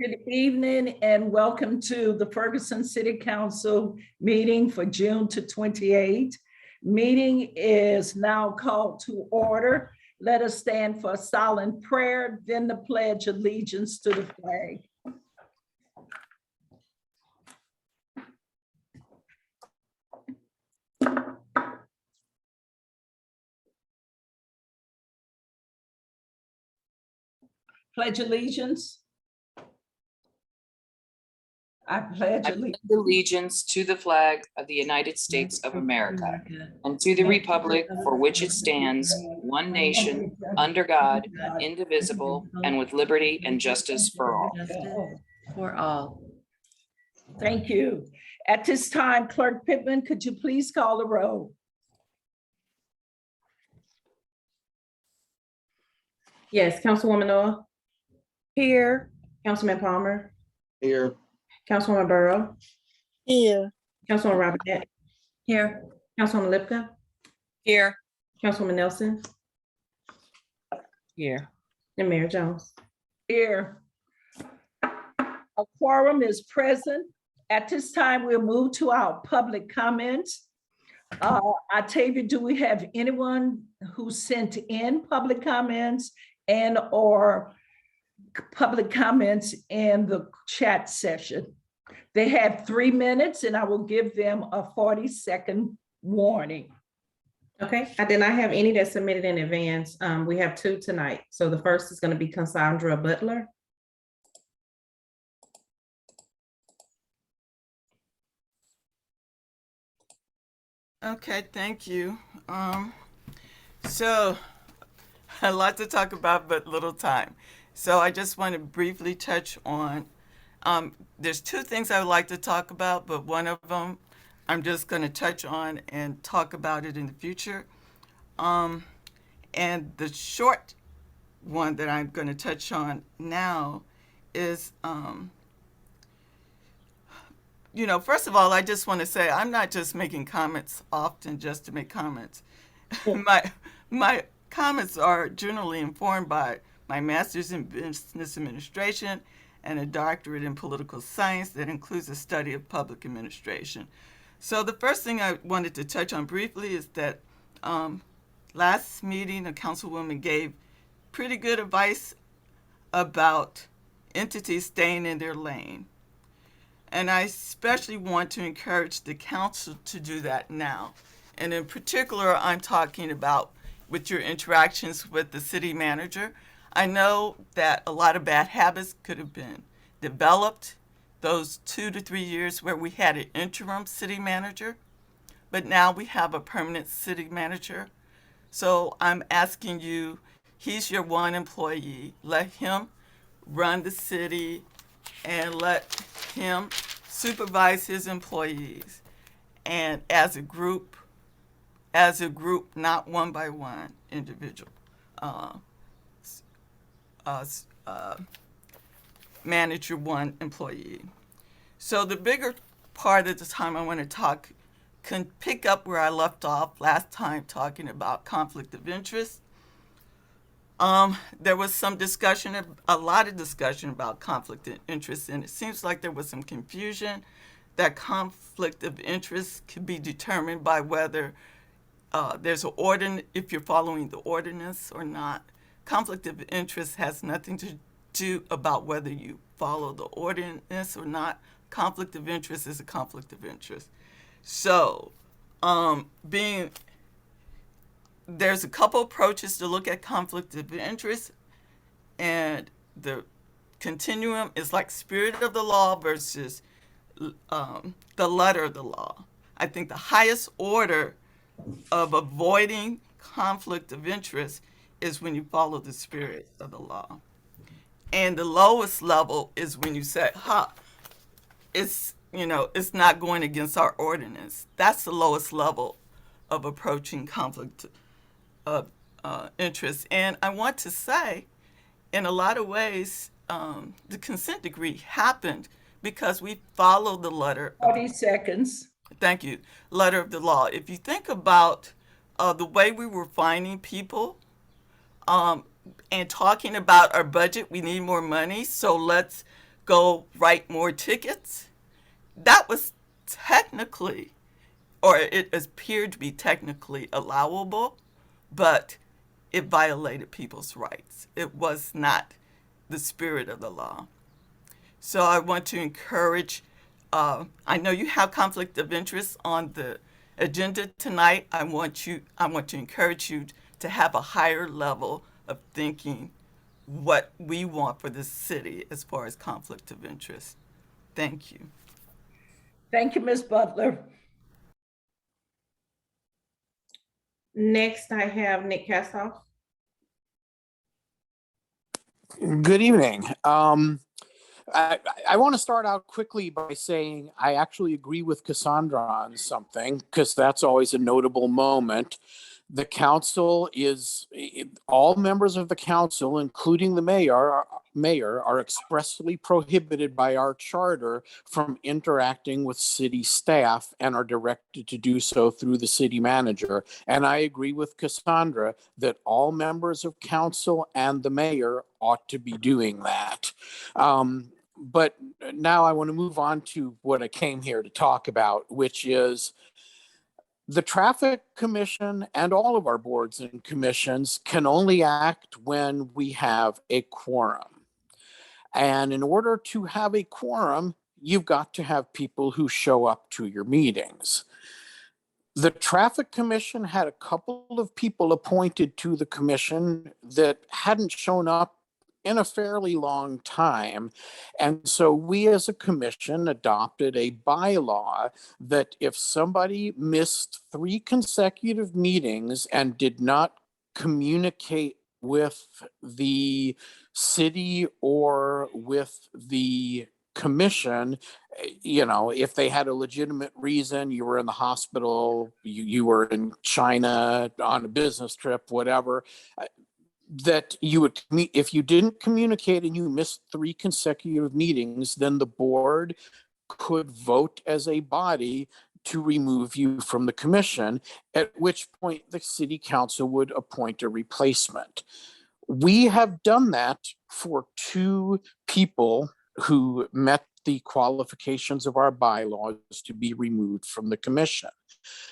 Good evening and welcome to the Ferguson City Council meeting for June to 28. Meeting is now called to order. Let us stand for a silent prayer, then the pledge allegiance to the flag. Pledge allegiance. I pledge allegiance to the flag of the United States of America and to the republic for which it stands, one nation, under God, indivisible, and with liberty and justice for all. For all. Thank you. At this time, Clerk Pittman, could you please call the roll? Yes, Councilwoman Noah. Here. Councilman Palmer. Here. Councilwoman Burrow. Here. Councilwoman Robinette. Here. Councilwoman Lipka. Here. Councilwoman Nelson. Here. And Mayor Jones. Here. A quorum is present. At this time, we'll move to our public comments. Octavia, do we have anyone who sent in public comments and or public comments in the chat session? They have 3 minutes and I will give them a 40-second warning. Okay, I did not have any that submitted in advance. We have 2 tonight. So the first is going to be Cassandra Butler. Okay, thank you. So a lot to talk about, but little time. So I just want to briefly touch on, there's 2 things I would like to talk about, but one of them I'm just going to touch on and talk about it in the future. And the short one that I'm going to touch on now is, first of all, I just want to say I'm not just making comments often just to make comments. My comments are generally informed by my master's in business administration and a doctorate in political science that includes a study of public administration. So the first thing I wanted to touch on briefly is that last meeting, a councilwoman gave pretty good advice about entities staying in their lane. And I especially want to encourage the council to do that now. And in particular, I'm talking about with your interactions with the city manager. I know that a lot of bad habits could have been developed those 2 to 3 years where we had an interim city manager, but now we have a permanent city manager. So I'm asking you, he's your one employee. Let him run the city and let him supervise his employees. And as a group, not one by one individual. Manage your one employee. So the bigger part of the time I want to can pick up where I left off last time talking about conflict of interest. There was some discussion, a lot of discussion about conflict of interest, and it seems like there was some confusion that conflict of interest can be determined by whether there's an ordinance, if you're following the ordinance or not. Conflict of interest has nothing to do about whether you follow the ordinance or not. Conflict of interest is a conflict of interest. So, there's a couple approaches to look at conflict of interest, and the continuum is like spirit of the law versus the letter of the law. I think the highest order of avoiding conflict of interest is when you follow the spirit of the law. And the lowest level is when you say, it's not going against our ordinance. That's the lowest level of approaching conflict of interest. And I want to say, in a lot of ways, the consent decree happened because we followed the letter. 40 seconds. Thank you. Letter of the law. If you think about the way we were finding people and talking about our budget, we need more money, so let's go write more tickets. That was technically, or it appeared to be technically allowable, but it violated people's rights. It was not the spirit of the law. So I want to encourage, I know you have conflict of interest on the agenda tonight. I want to encourage you to have a higher level of thinking what we want for the city as far as conflict of interest. Thank you. Thank you, Ms. Butler. Next, I have Nick Kassoff. Good evening. I want to start out quickly by saying I actually agree with Cassandra on something, because that's always a notable moment. The council is, all members of the council, including the mayor, are expressly prohibited by our charter from interacting with city staff and are directed to do so through the city manager. And I agree with Cassandra that all members of council and the mayor ought to be doing that. But now I want to move on to what I came here to talk about, which is the traffic commission and all of our boards and commissions can only act when we have a quorum. And in order to have a quorum, you've got to have people who show up to your meetings. The traffic commission had a couple of people appointed to the commission that hadn't shown up in a fairly long time. And so we as a commission adopted a bylaw that if somebody missed 3 consecutive meetings and did not communicate with the city or with the commission, you know, if they had a legitimate reason, you were in the hospital, you were in China on a business trip, whatever, that you would, if you didn't communicate and you missed 3 consecutive meetings, then the board could vote as a body to remove you from the commission, at which point the city council would appoint a replacement. We have done that for 2 people who met the qualifications of our bylaws to be removed from the commission.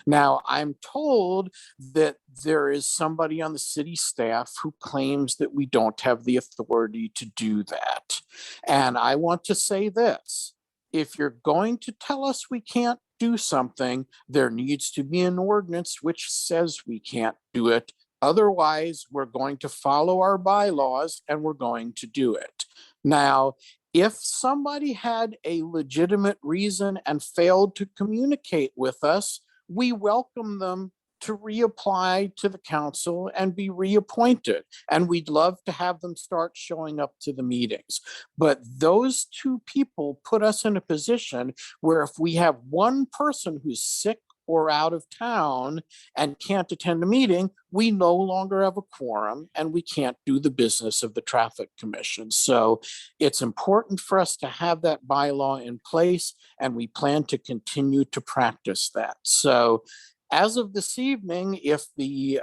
Now, I'm told that there is somebody on the city staff who claims that we don't have the authority to do that. And I want to say this: if you're going to tell us we can't do something, there needs to be an ordinance which says we can't do it. Otherwise, we're going to follow our bylaws and we're going to do it. Now, if somebody had a legitimate reason and failed to communicate with us, we welcome them to reapply to the council and be reappointed. And we'd love to have them start showing up to the meetings. But those 2 people put us in a position where if we have one person who's sick or out of town and can't attend a meeting, we no longer have a quorum and we can't do the business of the traffic commission. So it's important for us to have that bylaw in place, and we plan to continue to practice that. So as of this evening, if the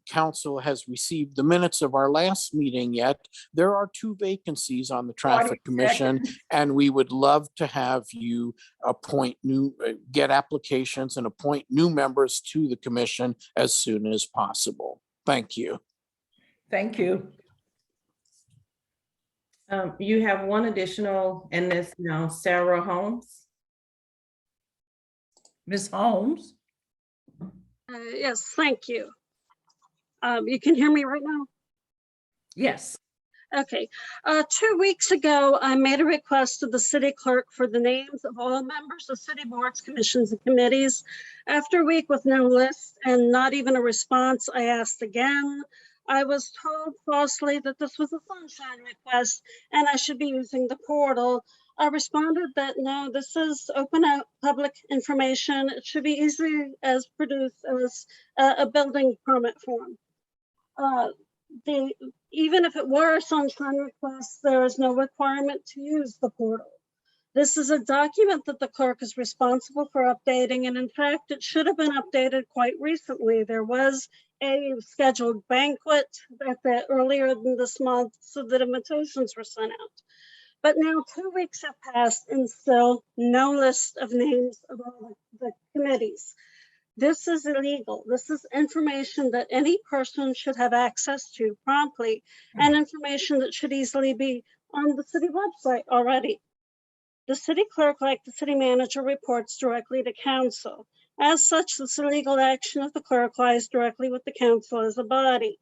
council has received the minutes of our last meeting yet, there are 2 vacancies on the traffic commission, and we would love to have you appoint get applications and appoint new members to the commission as soon as possible. Thank you. Thank you. You have one additional, and this now Sarah Holmes. Ms. Holmes? Yes, thank you. You can hear me right now? Yes. Okay. 2 weeks ago, I made a request to the city clerk for the names of all members of city boards, commissions, and committees. After a week with no list and not even a response, I asked again. I was told falsely that this was a sunshine request and I should be using the portal. I responded that no, this is open out public information. It should be easily as produced as a building permit form. Even if it were a sunshine request, there is no requirement to use the portal. This is a document that the clerk is responsible for updating, and in fact, it should have been updated quite recently. There was a scheduled banquet earlier this month, so that invitations were sent out. But now 2 weeks have passed and still no list of names of all the committees. This is illegal. This is information that any person should have access to promptly, and information that should easily be on the city website already. The city clerk, like the city manager, reports directly to council. As such, this illegal action of the clerk lies directly with the council as a body.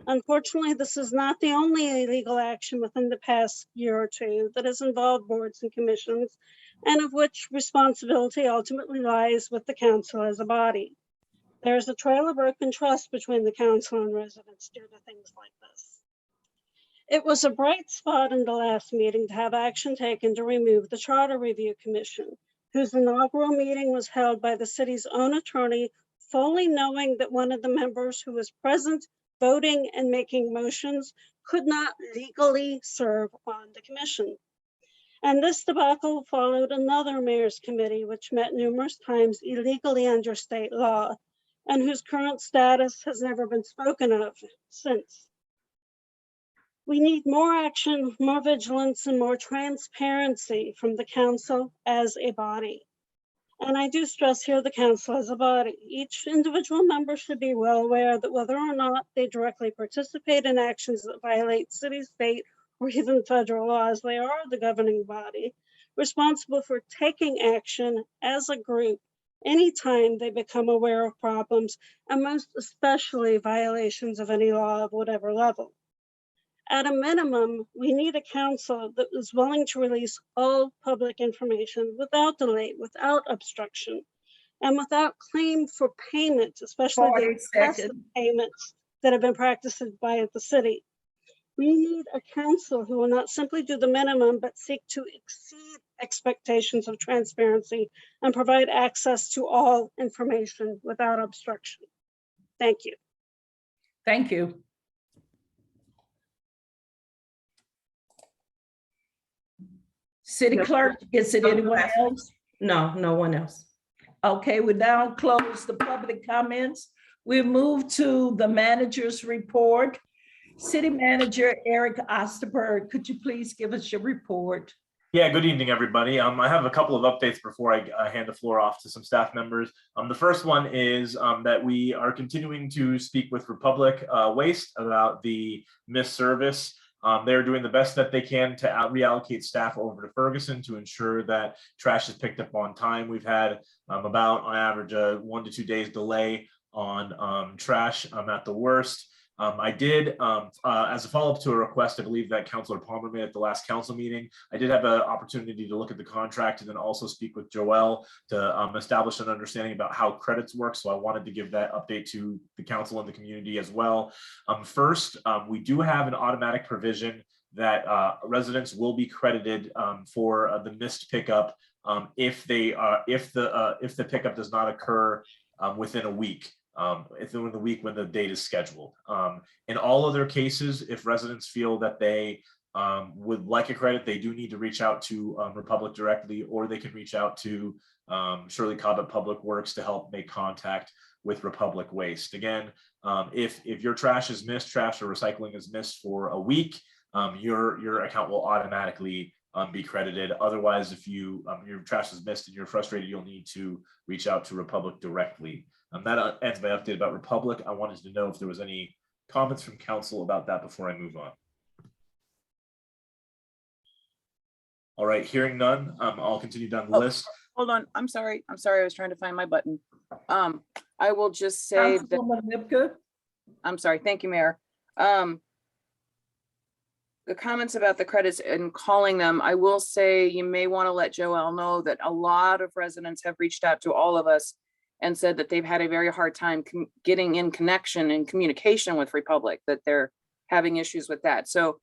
Unfortunately, this is not the only illegal action within the past year or two that has involved boards and commissions, and of which responsibility ultimately lies with the council as a body. There is a trail of broken trust between the council and residents due to things like this. It was a bright spot in the last meeting to have action taken to remove the Charter Review Commission, whose inaugural meeting was held by the city's own attorney, fully knowing that one of the members who was present, voting and making motions could not legally serve on the commission. And this debacle followed another mayor's committee, which met numerous times illegally under state law, and whose current status has never been spoken of since. We need more action, more vigilance, and more transparency from the council as a body. And I do stress here the council as a body. Each individual member should be well aware that whether or not they directly participate in actions that violate city, state, or even federal laws, they are the governing body, responsible for taking action as a group anytime they become aware of problems, and most especially violations of any law of whatever level. At a minimum, we need a council that is willing to release all public information without delay, without obstruction, and without claim for payment, especially the 40 excessive seconds. payments that have been practiced by the city. We need a council who will not simply do the minimum, but seek to exceed expectations of transparency and provide access to all information without obstruction. Thank you. Thank you. City Clerk, is it anyone else? No, no one else. Okay, we now close the public comments. We move to the manager's report. City Manager Eric Osterberg, could you please give us your report? Yeah, good evening, everybody. I have a couple of updates before I hand the floor off to some staff members. The first one is that we are continuing to speak with Republic Waste about the missed service. They're doing the best that they can to reallocate staff over to Ferguson to ensure that trash is picked up on time. We've had about, on average, a 1 to 2 days delay on trash at the worst. I did, as a follow-up to a request, I believe that Councilor Palmer made at the last council meeting, I did have an opportunity to look at the contract and then also speak with Joelle to establish an understanding about how credits work. So I wanted to give that update to the council and the community as well. First, we do have an automatic provision that residents will be credited for the missed pickup if the pickup does not occur within a week. If in the week when the date is scheduled. In all other cases, if residents feel that they would like a credit, they do need to reach out to Republic directly, or they can reach out to Shirley Cobb at Public Works to help make contact with Republic Waste. Again, if your trash is missed, trash or recycling is missed for a week, your account will automatically be credited. Otherwise, if your trash is missed and you're frustrated, you'll need to reach out to Republic directly. That ends my update about Republic. I wanted to know if there was any comments from council about that before I move on. All right, hearing none, I'll continue down the list. Hold on, I'm sorry. I was trying to find my button. I will just say that, Councilwoman Lipka? I'm sorry, thank you, Mayor. The comments about the credits and calling them, I will say you may want to let Joelle know that a lot of residents have reached out to all of us and said that they've had a very hard time getting in connection and communication with Republic, that they're having issues with that. So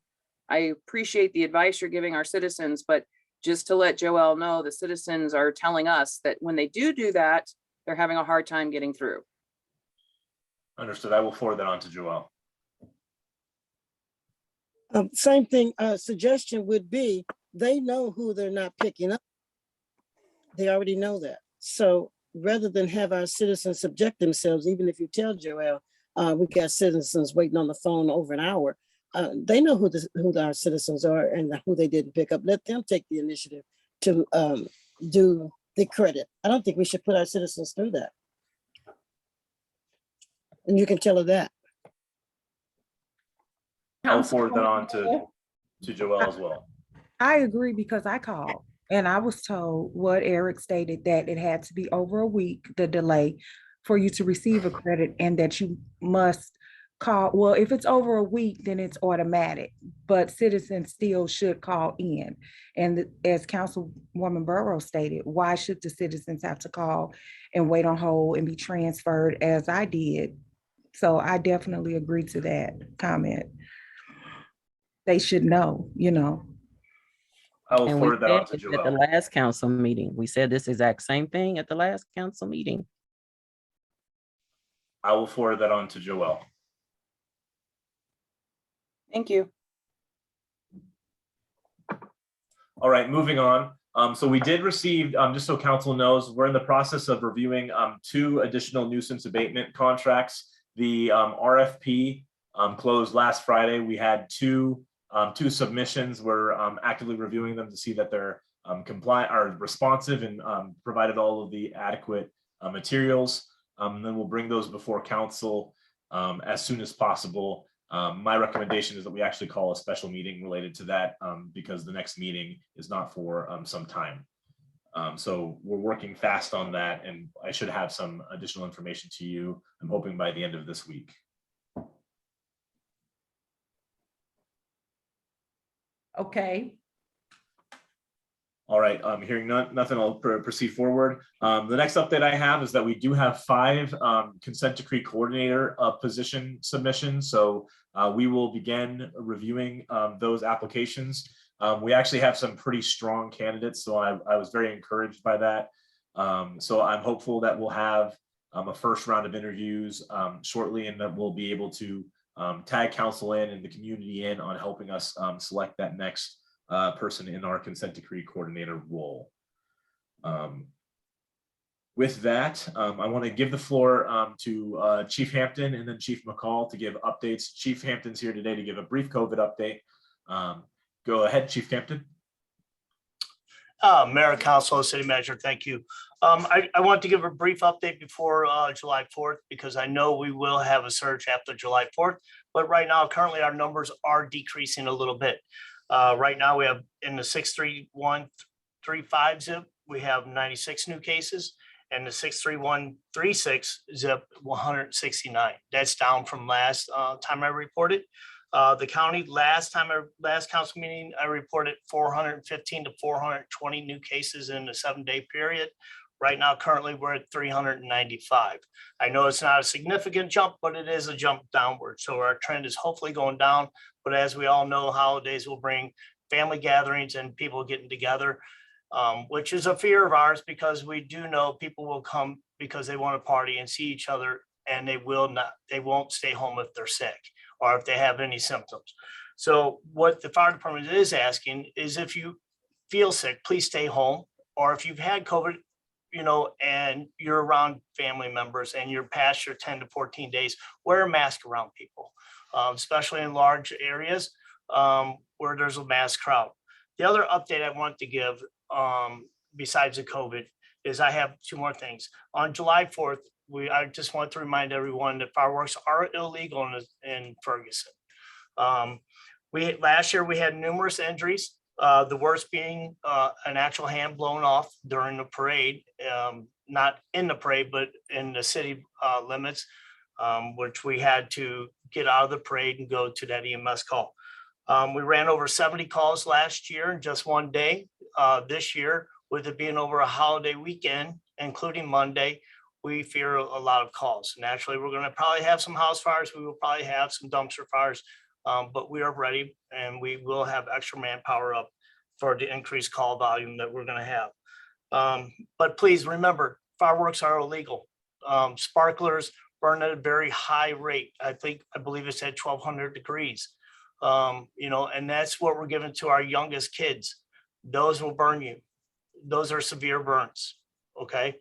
I appreciate the advice you're giving our citizens, but just to let Joelle know, the citizens are telling us that when they do that, they're having a hard time getting through. Understood. I will forward that on to Joelle. Same thing, suggestion would be, they know who they're not picking up. They already know that. So rather than have our citizens subject themselves, even if you tell Joelle, we got citizens waiting on the phone over an hour, they know who our citizens are and who they didn't pick up. Let them take the initiative to do the credit. I don't think we should put our citizens through that. And you can tell her that. I'll forward that on to Joelle as well. I agree because I called and I was told what Eric stated, that it had to be over a week, the delay for you to receive a credit, and that you must call. Well, if it's over a week, then it's automatic, but citizens still should call in. And as Councilwoman Burrow stated, why should the citizens have to call and wait on hold and be transferred as I did? So I definitely agree to that comment. They should know, you know. I will And we forward that on said to this at the Joelle. last council meeting. We said this exact same thing at the last council meeting. I will forward that on to Joelle. Thank you. All right, moving on. So we did receive, just so council knows, we're in the process of reviewing 2 additional nuisance abatement contracts. The RFP closed last Friday. We had two submissions. We're actively reviewing them to see that they're compliant or responsive and provided all of the adequate materials. And then we'll bring those before council as soon as possible. My recommendation is that we actually call a special meeting related to that because the next meeting is not for some time. So we're working fast on that, and I should have some additional information to you, I'm hoping by the end of this week. Okay, All right, hearing nothing, I'll proceed forward. The next update I have is that we do have 5 consent decree coordinator position submissions. So we will begin reviewing those applications. We actually have some pretty strong candidates, so I was very encouraged by that. So I'm hopeful that we'll have a first round of interviews shortly, and that we'll be able to tag council in and the community in on helping us select that next person in our consent decree coordinator role. With that, I want to give the floor to Chief Hampton and then Chief McCall to give updates. Chief Hampton's here today to give a brief COVID update. Go ahead, Chief Hampton. Mayor, Council, City Manager, thank you. I want to give a brief update before July 4th, because I know we will have a surge after July 4th, but right now, currently our numbers are decreasing a little bit. Right now we have in the 63135 zip, we have 96 new cases, and the 63136 zip 169. That's down from last time I reported. The county last council meeting, I reported 415 to 420 new cases in a 7-day period. Right now, currently we're at 395. I know it's not a significant jump, but it is a jump downward. So our trend is hopefully going down. But as we all know, holidays will bring family gatherings and people getting together, which is a fear of ours, because we do know people will come because they want to party and see each other, and they won't stay home if they're sick or if they have any symptoms. So what the fire department is asking is, if you feel sick, please stay home. Or if you've had COVID, and you're around family members and you're past your 10 to 14 days, wear a mask around people, especially in large areas where there's a mass crowd. The other update I want to give, besides the COVID, is I have 2 more things. On July 4th, I just want to remind everyone that fireworks are illegal in Ferguson. Last year we had numerous injuries. The worst being an actual hand blown off during the parade, not in the parade, but in the city limits, which we had to get out of the parade and go to that EMS call. We ran over 70 calls last year in just one day. This year, with it being over a holiday weekend, including Monday, we fear a lot of calls. Naturally, we're going to probably have some house fires. We will probably have some dumpster fires. But we are ready, and we will have extra manpower up for the increased call volume that we're going to have. But please remember, fireworks are illegal. Sparklers burn at a very high rate. I believe it's at 1,200 degrees. And that's what we're giving to our youngest kids. Those will burn you. Those are severe burns. Okay.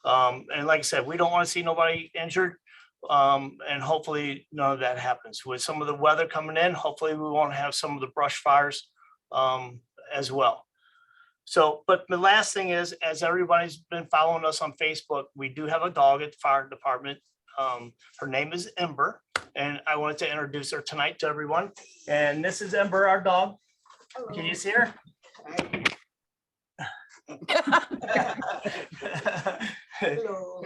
And like I said, we don't want to see nobody injured. And hopefully none of that happens. With some of the weather coming in, hopefully we won't have some of the brush fires as well. So, but the last thing is, as everybody's been following us on Facebook, we do have a dog at the fire department. Her name is Ember, and I wanted to introduce her tonight to everyone. And this is Ember, our dog. Can you see her? Hello.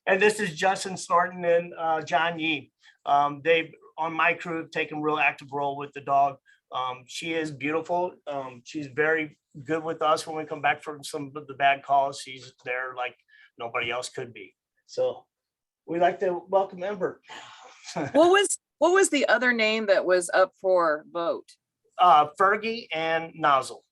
And this is Justin Thornton and John Yee. They, on my crew, have taken real active role with the dog. She is beautiful. She's very good with us when we come back from some of the bad calls. She's there like nobody else could be. So we'd like to welcome Ember. What was the other name that was up for vote? Fergie and Nozzle.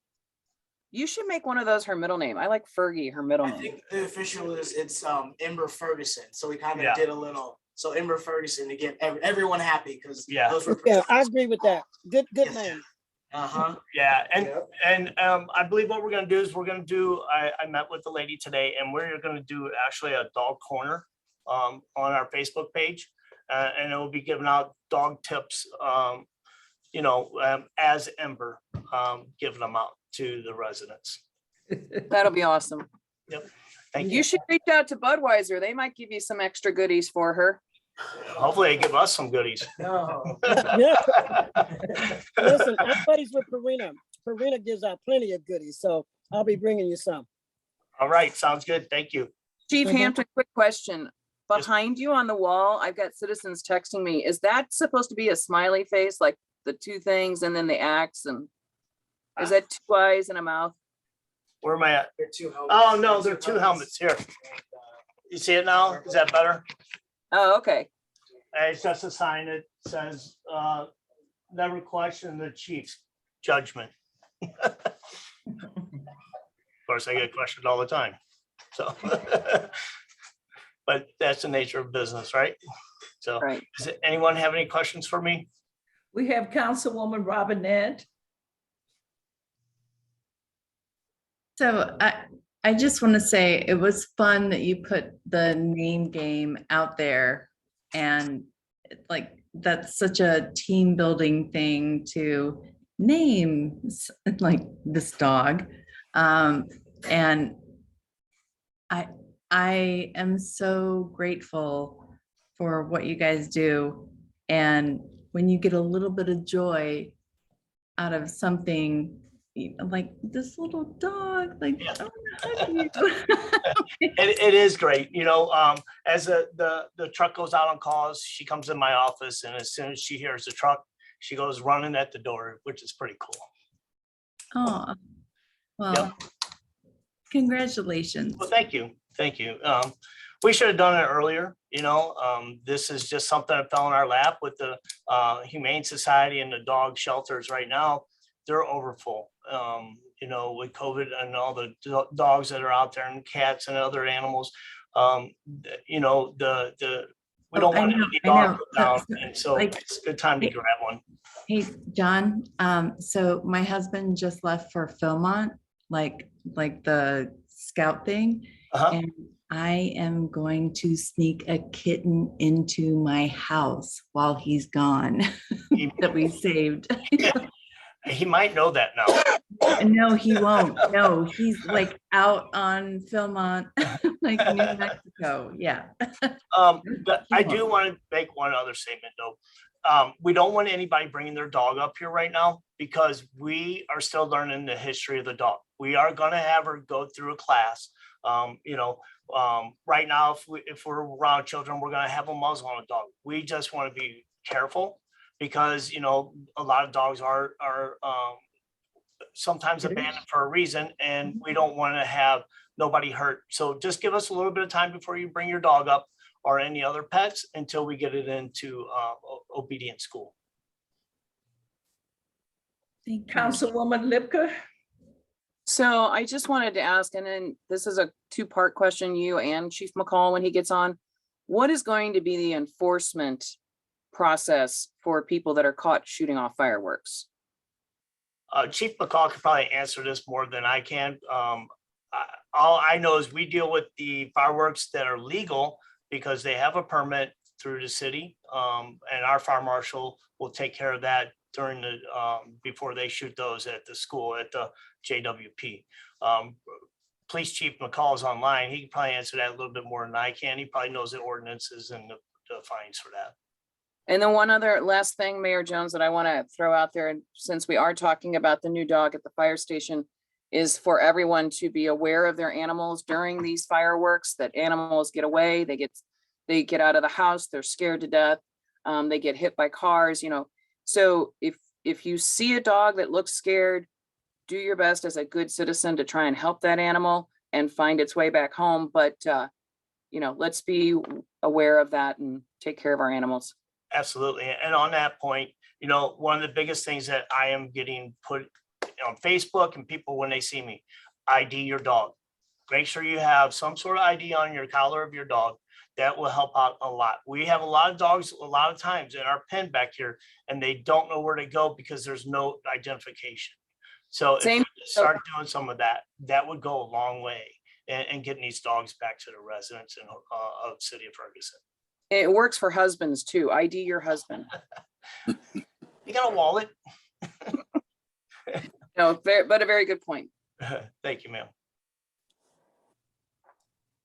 You should make one of those her middle name. I like Fergie, her middle I name. think the official it's Ember Ferguson. So we kind of Yeah. did a little. So Ember Ferguson to get everyone happy because Yeah. those were Yeah, I agree with that. Good Yes. name. Yeah, Yep. and I believe what we're gonna do is I met with the lady today, and we're gonna do actually a dog corner on our Facebook page. And it will be giving out dog tips, as Ember, giving them out to the residents. That'll be awesome. Thank You you. should reach out to Budweiser. They might give you some extra goodies for her. Hopefully they give us some goodies. No. Yeah. Listen, I'm buddies with Karina. Karina gives out plenty of goodies, so I'll be bringing you some. All right, sounds good. Thank you. Chief Mhm. Hampton, quick question. Yes. Behind you on the wall, I've got citizens texting me. Is that supposed to be a smiley face, like the two things and then the axe? And is that two eyes and a mouth? Where am I at? They're two helmets. Oh, no, they're two helmets here. You see it now? Is that better? Oh, okay. It's just a sign that says, never question the chief's judgment. Of course, I get questioned all the time, so. But that's the nature of business, right? So, Right. does anyone have any questions for me? We have Councilwoman Robinette. So I just want to say it was fun that you put the name game out there, and like that's such a team building thing to name like this dog. And I am so grateful for what you guys do. And when you get a little bit of joy out of something, like this little dog, like, Yeah. I wanna hug you. It is great, as the truck goes out on calls, she comes in my office, and as soon as she hears the truck, she goes running at the door, which is pretty cool. Oh, well, congratulations. Well, thank you. Thank you. We should have done it earlier, this is just something that fell in our lap with the Humane Society and the dog shelters right now. They're overfull, with COVID and all the dogs that are out there and cats and other animals. We don't want any dog put down, and so Like- it's a good time to grab one. Hey, John, so my husband just left for Philmont, like the scout thing. Uh-huh. And I am going to sneak a kitten into my house while he's gone that we saved. He might know that now. No, he won't. No, he's like out on Philmont, like New Mexico. Yeah. But I do want to make one other statement though. We don't want anybody bringing their dog up here right now because we are still learning the history of the dog. We are going to have her go through a class. Right now, if we're around children, we're going to have a muzzle on a dog. We just want to be careful because, a lot of dogs are sometimes abandoned for a reason, and we don't want to have nobody hurt. So just give us a little bit of time before you bring your dog up or any other pets until we get it into obedient school. Thank you. Councilwoman Lipka. So I just wanted to ask, and then this is a two-part question, you and Chief McCall when he gets on. What is going to be the enforcement process for people that are caught shooting off fireworks? Chief McCall could probably answer this more than I can. All I know is we deal with the fireworks that are legal because they have a permit through the city. And our fire marshal will take care of that during the, before they shoot those at the school, at the JWP. Police Chief McCall is online. He can probably answer that a little bit more than I can. He probably knows the ordinances and the fines for that. And then one other last thing, Mayor Jones, that I want to throw out there, and since we are talking about the new dog at the fire station, is for everyone to be aware of their animals during these fireworks, that animals get away, they get out of the house, they're scared to death, they get hit by cars, you know. So if you see a dog that looks scared, do your best as a good citizen to try and help that animal and find its way back home. But, you know, let's be aware of that and take care of our animals. Absolutely. And on that point, you know, one of the biggest things that I am getting put on Facebook, and people, when they see me, ID your dog. Make sure you have some sort of ID on your collar of your dog. That will help out a lot. We have a lot of dogs a lot of times in our pen back here, and they don't know where to go because there's no identification. So if we start doing some of that, that would go a long way in getting these dogs back to the residents in of city of Ferguson. It works for husbands too. ID your husband. You got a wallet. No, but a very good point. Thank you, ma'am.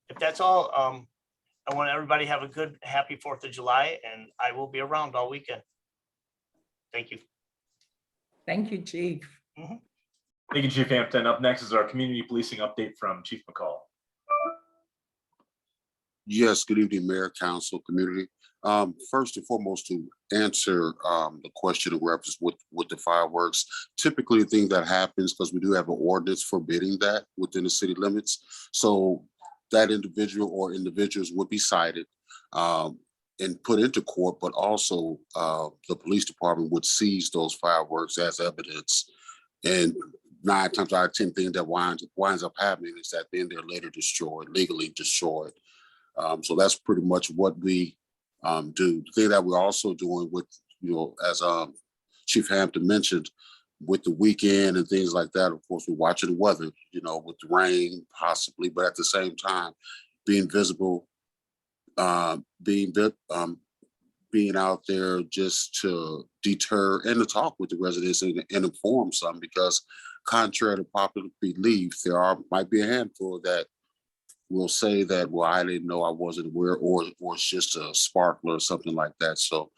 If that's all, I want everybody to have a good, happy 4th of July, and I will be around all weekend. Thank you. Thank you, Chief. Thank you, Chief Hampton. Up next is our community policing update from Chief McCall. Yes, good evening, Mayor, Council, community. First and foremost, to answer the question in reference with the fireworks, typically the thing that happens, because we do have an ordinance forbidding that within the city limits. So that individual or individuals would be cited and put into court, but also the police department would seize those fireworks as evidence. And 9 times out of 10 things that winds up happening is that then they're later destroyed, legally destroyed. So that's pretty much what we do. The thing that we're also doing with, you know, as Chief Hampton mentioned, with the weekend and things like that, of course, we're watching the weather, you know, with the rain possibly, but at the same time, being visible, being out there just to deter and to talk with the residents and inform some, because contrary to popular belief, might be a handful that will say that, well, I didn't know, I wasn't aware, or it's just a sparkler or something like that. So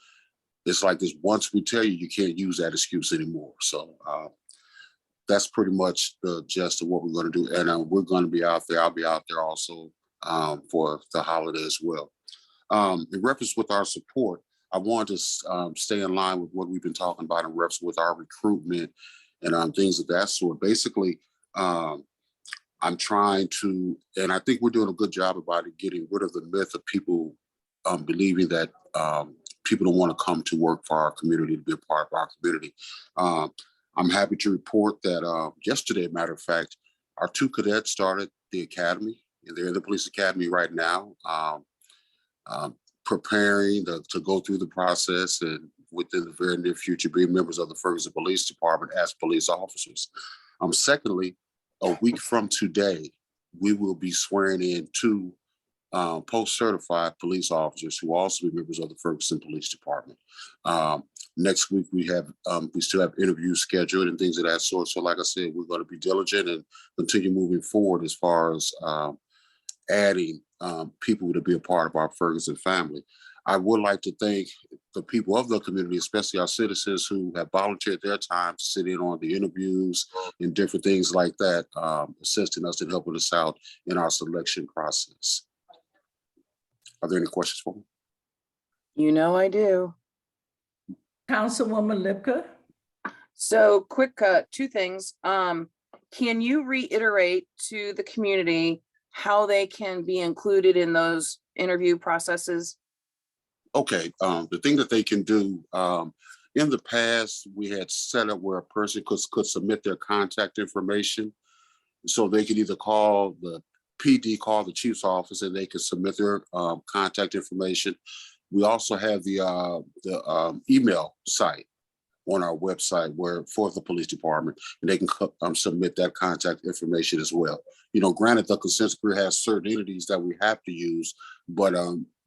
it's like this, once we tell you, you can't use that excuse anymore. So that's pretty much the gist of what we're going to do. And we're going to be out there. I'll be out there also for the holiday as well. In reference with our support, I want to stay in line with what we've been talking about in reference with our recruitment and things of that sort. Basically, I'm trying to, and I think we're doing a good job about it, getting rid of the myth of people believing that people don't want to come to work for our community, to be a part of our community. I'm happy to report that yesterday, matter of fact, our 2 cadets started the academy, and they're in the police academy right now, preparing to go through the process and within the very near future be members of the Ferguson Police Department as police officers. Secondly, a week from today, we will be swearing in 2 post-certified police officers who also be members of the Ferguson Police Department. Next week, we still have interviews scheduled and things of that sort. So like I said, we're going to be diligent and continue moving forward as far as adding people to be a part of our Ferguson family. I would like to thank the people of the community, especially our citizens who have volunteered their time to sit in on the interviews and different things like that, assisting us and helping us out in our selection process. Are there any questions for me? You know I do. Councilwoman Lipka. So quick, 2 things. Can you reiterate to the community how they can be included in those interview processes? Okay, the thing that they can do, in the past, we had set up where a person could submit their contact information. So they could either call the PD, call the chief's office, and they could submit their contact information. We also have the email site on our website where for the police department, and they can submit that contact information as well. Granted, the consent decree has certain entities that we have to use, but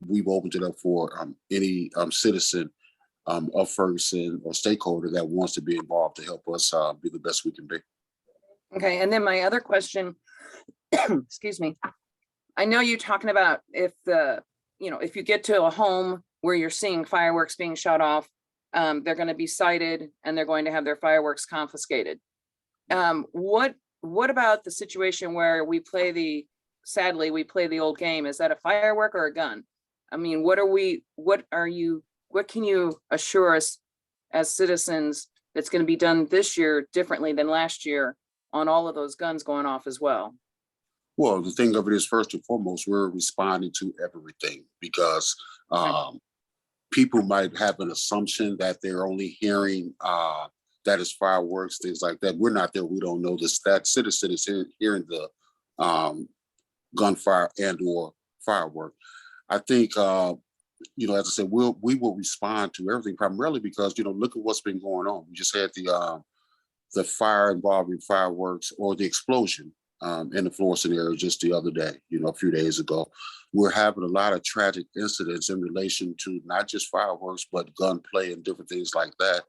we've opened it up for any citizen of Ferguson or stakeholder that wants to be involved to help us be the best we can be. Okay, and then my other question, excuse me. I know you're talking about if you get to a home where you're seeing fireworks being shot off, they're going to be cited and they're going to have their fireworks confiscated. What about the situation where sadly we play the old game? Is that a firework or a gun? I mean, what can you assure us as citizens that's going to be done this year differently than last year on all of those guns going off as well? Well, the thing of it is, first and foremost, we're responding to everything because people might have an assumption that they're only hearing that is fireworks, things like that. We're not there. We don't know this. That citizen is hearing the gunfire and or firework. I think, as I said, we will respond to everything primarily because, look at what's been going on. We just had the fire involving fireworks or the explosion in the Florissant area just the other day, a few days ago. We're having a lot of tragic incidents in relation to not just fireworks, but gunplay and different things like that.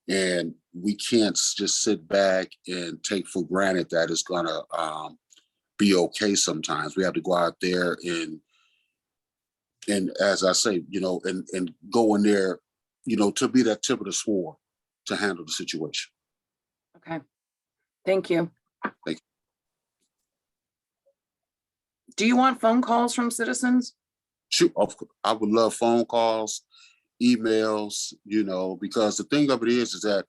And we can't just sit back and take for granted that it's gonna be okay sometimes. We have to go out there and as I say, and go in there, to be that tip of the sword to handle the situation. Okay, thank you. Thank you. Do you want phone calls from citizens? Sure, I would love phone calls, emails, because the thing of it is that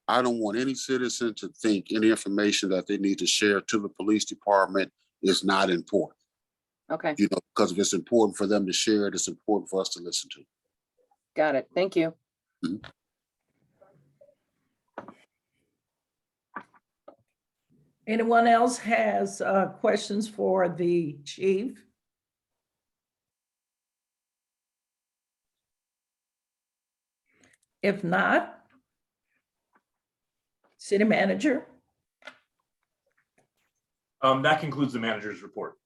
I don't want any citizen to think any information that they need to share to the police department is not important. Okay. Because if it's important for them to share it, it's important for us to listen to. Got it. Thank you. Mm-hmm. Anyone else has questions for the chief? If not, city manager. That concludes the manager's report.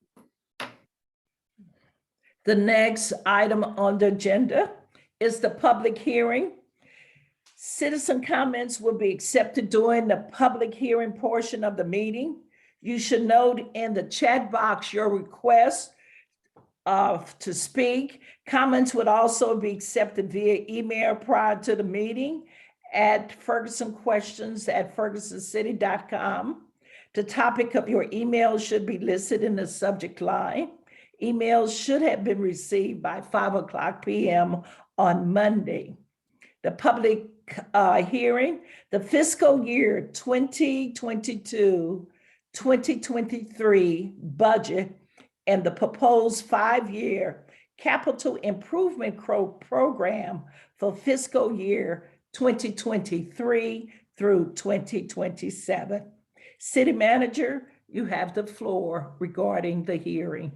The next item on the agenda is the public hearing. Citizen comments will be accepted during the public hearing portion of the meeting. You should note in the chat box your request to speak. Comments would also be accepted via email prior to the meeting at fergusonquestions@fergusoncity.com. The topic of your email should be listed in the subject line. Emails should have been received by 5:00 p.m. on Monday. The public hearing, the fiscal year 2022-2023 budget and the proposed 5-year capital improvement program for fiscal year 2023 through 2027. City manager, you have the floor regarding the hearing.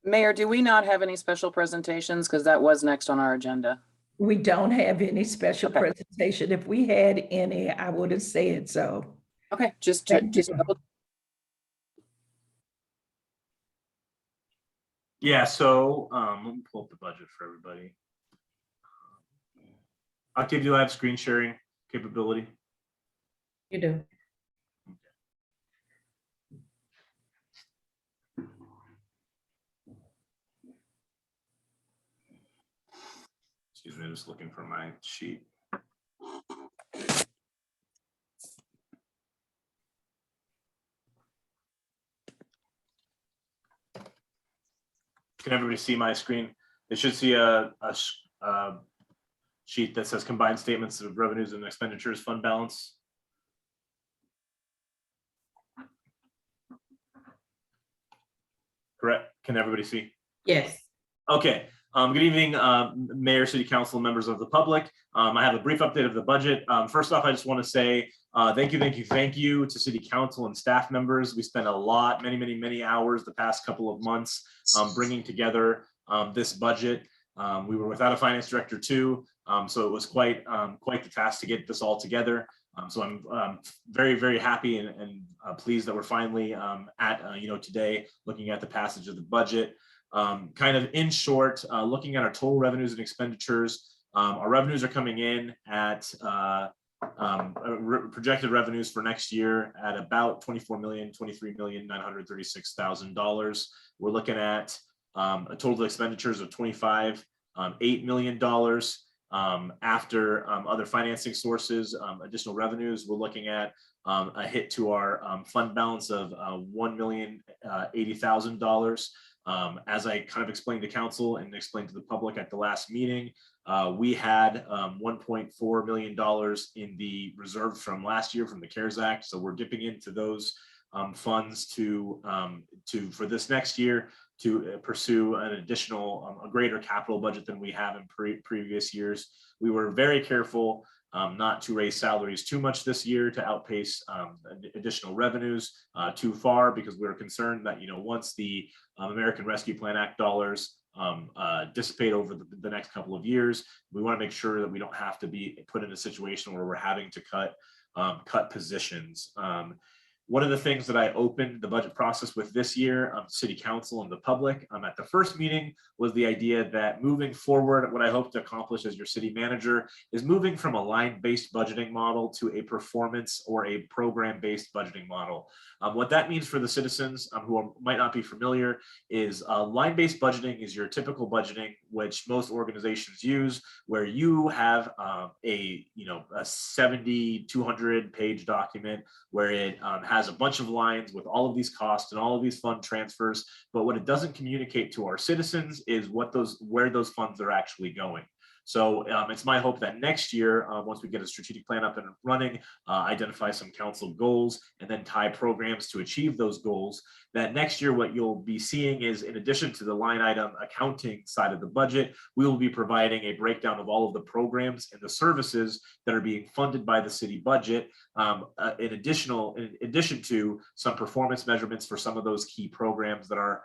Mayor, do we not have any special presentations? Because that was next on our agenda. We don't have any special presentation. If we had any, I would have said so. Okay, just Yeah, so let me pull up the budget for everybody. Octave, do I have screen sharing capability? You do. Excuse me, I'm just looking for my sheet. Can everybody see my screen? They should see a sheet that says combined statements of revenues and expenditures fund balance. Correct? Can everybody see? Yes. Okay. Good evening, Mayor, City Council, members of the public. I have a brief update of the budget. First off, I just want to say thank you to City Council and staff members. We spent a lot, many hours the past couple of months bringing together this budget. We were without a finance director too. So it was quite the task to get this all together. So I'm very, very happy and pleased that we're finally at today looking at the passage of the budget. Kind of in short, looking at our total revenues and expenditures, our revenues are coming in at projected revenues for next year at about $23,936,000. We're looking at a total expenditures of $25.8 million. After other financing sources, additional revenues, we're looking at a hit to our fund balance of $1,080,000. As I kind of explained to council and explained to the public at the last meeting, we had $1.4 million in the reserve from last year from the CARES Act. So we're dipping into those funds to for this next year to pursue an additional, a greater capital budget than we have in previous years. We were very careful not to raise salaries too much this year to outpace additional revenues too far, because we were concerned that, once the American Rescue Plan Act dollars dissipate over the next couple of years, we want to make sure that we don't have to be put in a situation where we're having to cut positions. One of the things that I opened the budget process with this year, City Council and the public at the first meeting, was the idea that moving forward, what I hope to accomplish as your city manager is moving from a line-based budgeting model to a performance or a program-based budgeting model. What that means for the citizens who might not be familiar is line-based budgeting is your typical budgeting, which most organizations use, where you have a 70, 200-page document where it has a bunch of lines with all of these costs and all of these fund transfers. But what it doesn't communicate to our citizens is where those funds are actually going. So it's my hope that next year, once we get a strategic plan up and running, identify some council goals, and then tie programs to achieve those goals, that next year what you'll be seeing is, in addition to the line item accounting side of the budget, we will be providing a breakdown of all of the programs and the services that are being funded by the city budget, in addition to some performance measurements for some of those key programs that are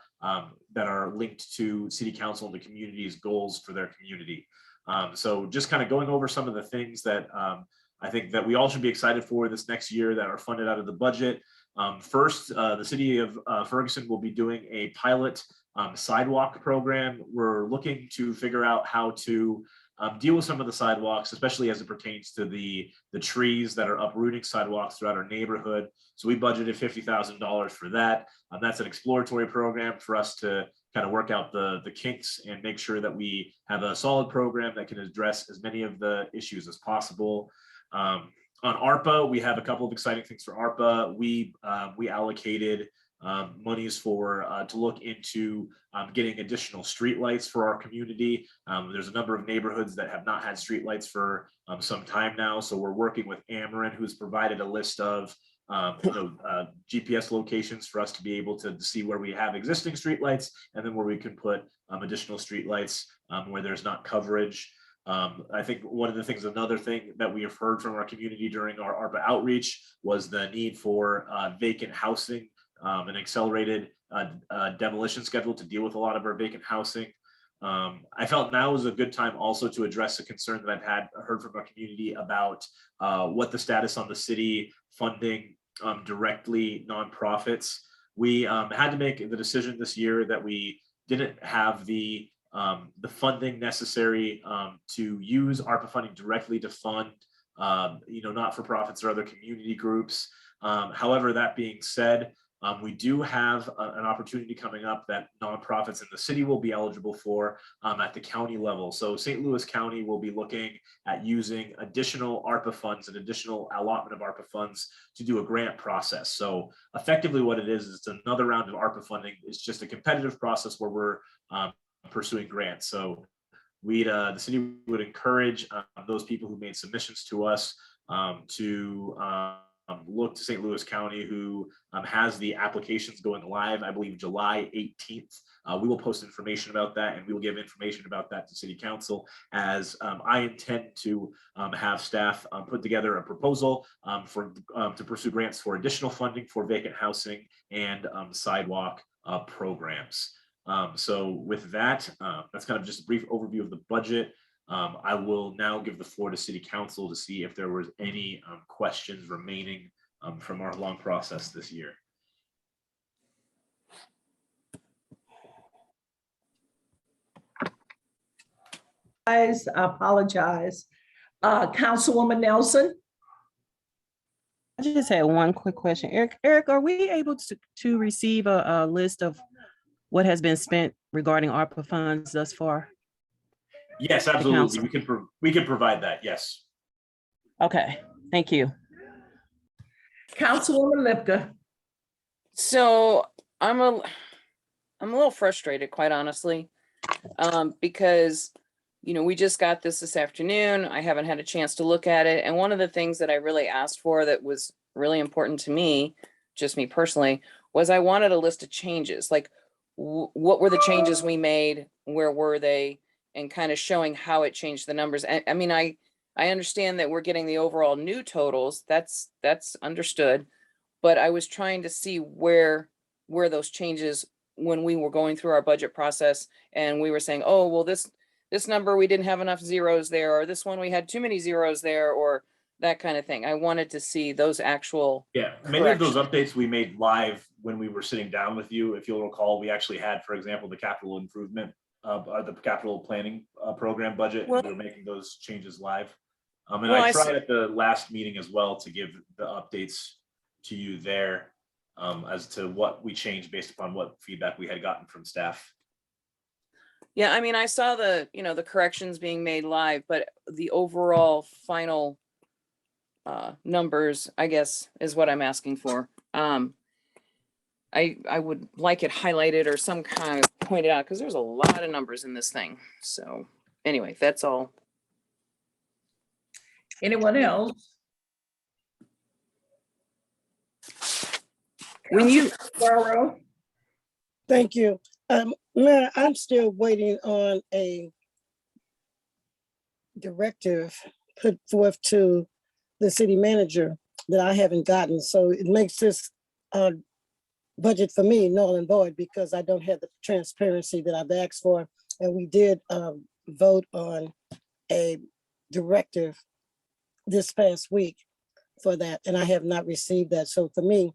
linked to city council and the community's goals for their community. So just kind of going over some of the things that I think that we all should be excited for this next year that are funded out of the budget. First, the city of Ferguson will be doing a pilot sidewalk program. We're looking to figure out how to deal with some of the sidewalks, especially as it pertains to the trees that are uprooting sidewalks throughout our neighborhood. So we budgeted $50,000 for that. That's an exploratory program for us to kind of work out the kinks and make sure that we have a solid program that can address as many of the issues as possible. On ARPA, we have a couple of exciting things for ARPA. We allocated monies to look into getting additional streetlights for our community. There's a number of neighborhoods that have not had streetlights for some time now. So we're working with Ameren, who's provided a list of GPS locations for us to be able to see where we have existing streetlights and then where we can put additional streetlights where there's not coverage. I think another thing that we have heard from our community during our ARPA outreach was the need for vacant housing, an accelerated demolition schedule to deal with a lot of our vacant housing. I felt now is a good time also to address a concern that I've heard from our community about what the status on the city funding directly nonprofits. We had to make the decision this year that we didn't have the funding necessary to use ARPA funding directly to fund not-for-profits or other community groups. However, that being said, we do have an opportunity coming up that nonprofits in the city will be eligible for at the county level. So St. Louis County will be looking at using additional ARPA funds and additional allotment of ARPA funds to do a grant process. So effectively what it is it's another round of ARPA funding. It's just a competitive process where we're pursuing grants. So the city would encourage those people who made submissions to us to look to St. Louis County, who has the applications going live, I believe July 18th. We will post information about that, and we will give information about that to City Council, as I intend to have staff put together a proposal to pursue grants for additional funding for vacant housing and sidewalk programs. So with that, that's kind of just a brief overview of the budget. I will now give the floor to City Council to see if there was any questions remaining from our long process this year. I apologize. Councilwoman Nelson? I just had one quick question. Eric, are we able to receive a list of what has been spent regarding ARPA funds thus far? Yes, absolutely. We can provide that. Yes. Okay, thank you. Councilwoman Lipka? So I'm a little frustrated, quite honestly, because we just got this afternoon. I haven't had a chance to look at it. And one of the things that I really asked for that was really important to me, just me personally, was I wanted a list of changes. Like what were the changes we made? Where were they? And kind of showing how it changed the numbers. I mean, I understand that we're getting the overall new totals. That's understood. But I was trying to see where those changes when we were going through our budget process and we were saying, oh, well, this number, we didn't have enough zeros there, or this one, we had too many zeros there, or that kind of thing. I wanted to see those actual. Yeah, many of those updates we made live when we were sitting down with you. If you'll recall, we actually had, for example, the capital improvement, the capital planning program budget. Well, and we were making those changes live. And well, I tried at the last meeting as well to give the updates to you there as to what we changed based upon what feedback we had gotten from staff. Yeah, I mean, I saw the corrections being made live, but the overall final numbers, I guess, is what I'm asking for. I would like it highlighted or some kind of pointed out because there's a lot of numbers in this thing. So anyway, that's all. Anyone else? When you Thank you. Mayor, I'm still waiting on a directive put forth to the city manager that I haven't gotten. So it makes this budget for me null and void because I don't have the transparency that I've asked for. And we did vote on a directive this past week for that, and I have not received that. So for me,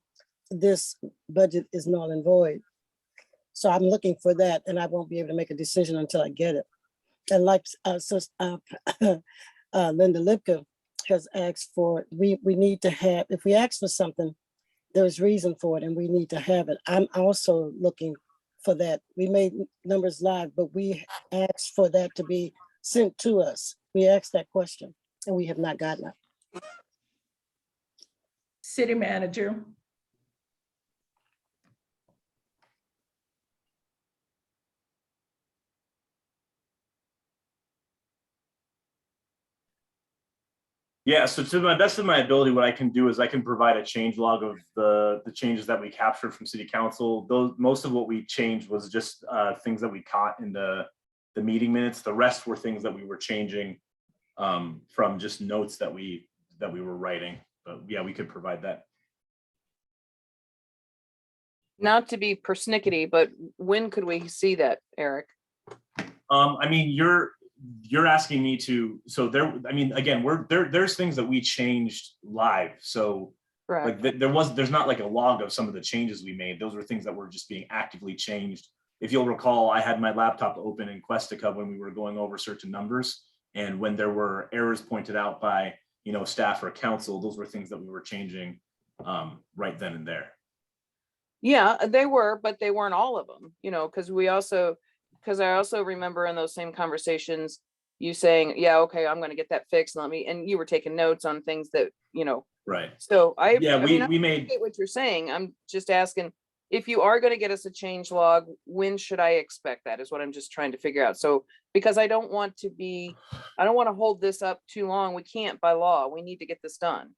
this budget is null and void. So I'm looking for that, and I won't be able to make a decision until I get it. And like Linda Lipka has asked for, we need to have, if we ask for something, there's reason for it and we need to have it. I'm also looking for that. We made numbers live, but we asked for that to be sent to us. We asked that question and we have not gotten it. City manager. Yeah, so to the best of my ability, what I can do is I can provide a change log of the changes that we captured from City Council. Most of what we changed was just things that we caught in the meeting minutes. The rest were things that we were changing from just notes that we were writing. But yeah, we could provide that. Not to be persnickety, but when could we see that, Eric? I mean, you're asking me to, so there, I mean, again, there's things that we changed live. So like there's not like a log of some of the changes we made. Those were things that were just being actively changed. If you'll recall, I had my laptop open in Questica when we were going over certain numbers. And when there were errors pointed out by, staff or council, those were things that we were changing right then and there. Yeah, they were, but they weren't all of them, because I also remember in those same conversations, you saying, yeah, okay, I'm going to get that fixed. And you were taking notes on things that, Right. So I we made what you're saying. I'm just asking if you are going to get us a change log, when should I expect that is what I'm just trying to figure out. So, because I don't want to hold this up too long. We can't by law. We need to get this done.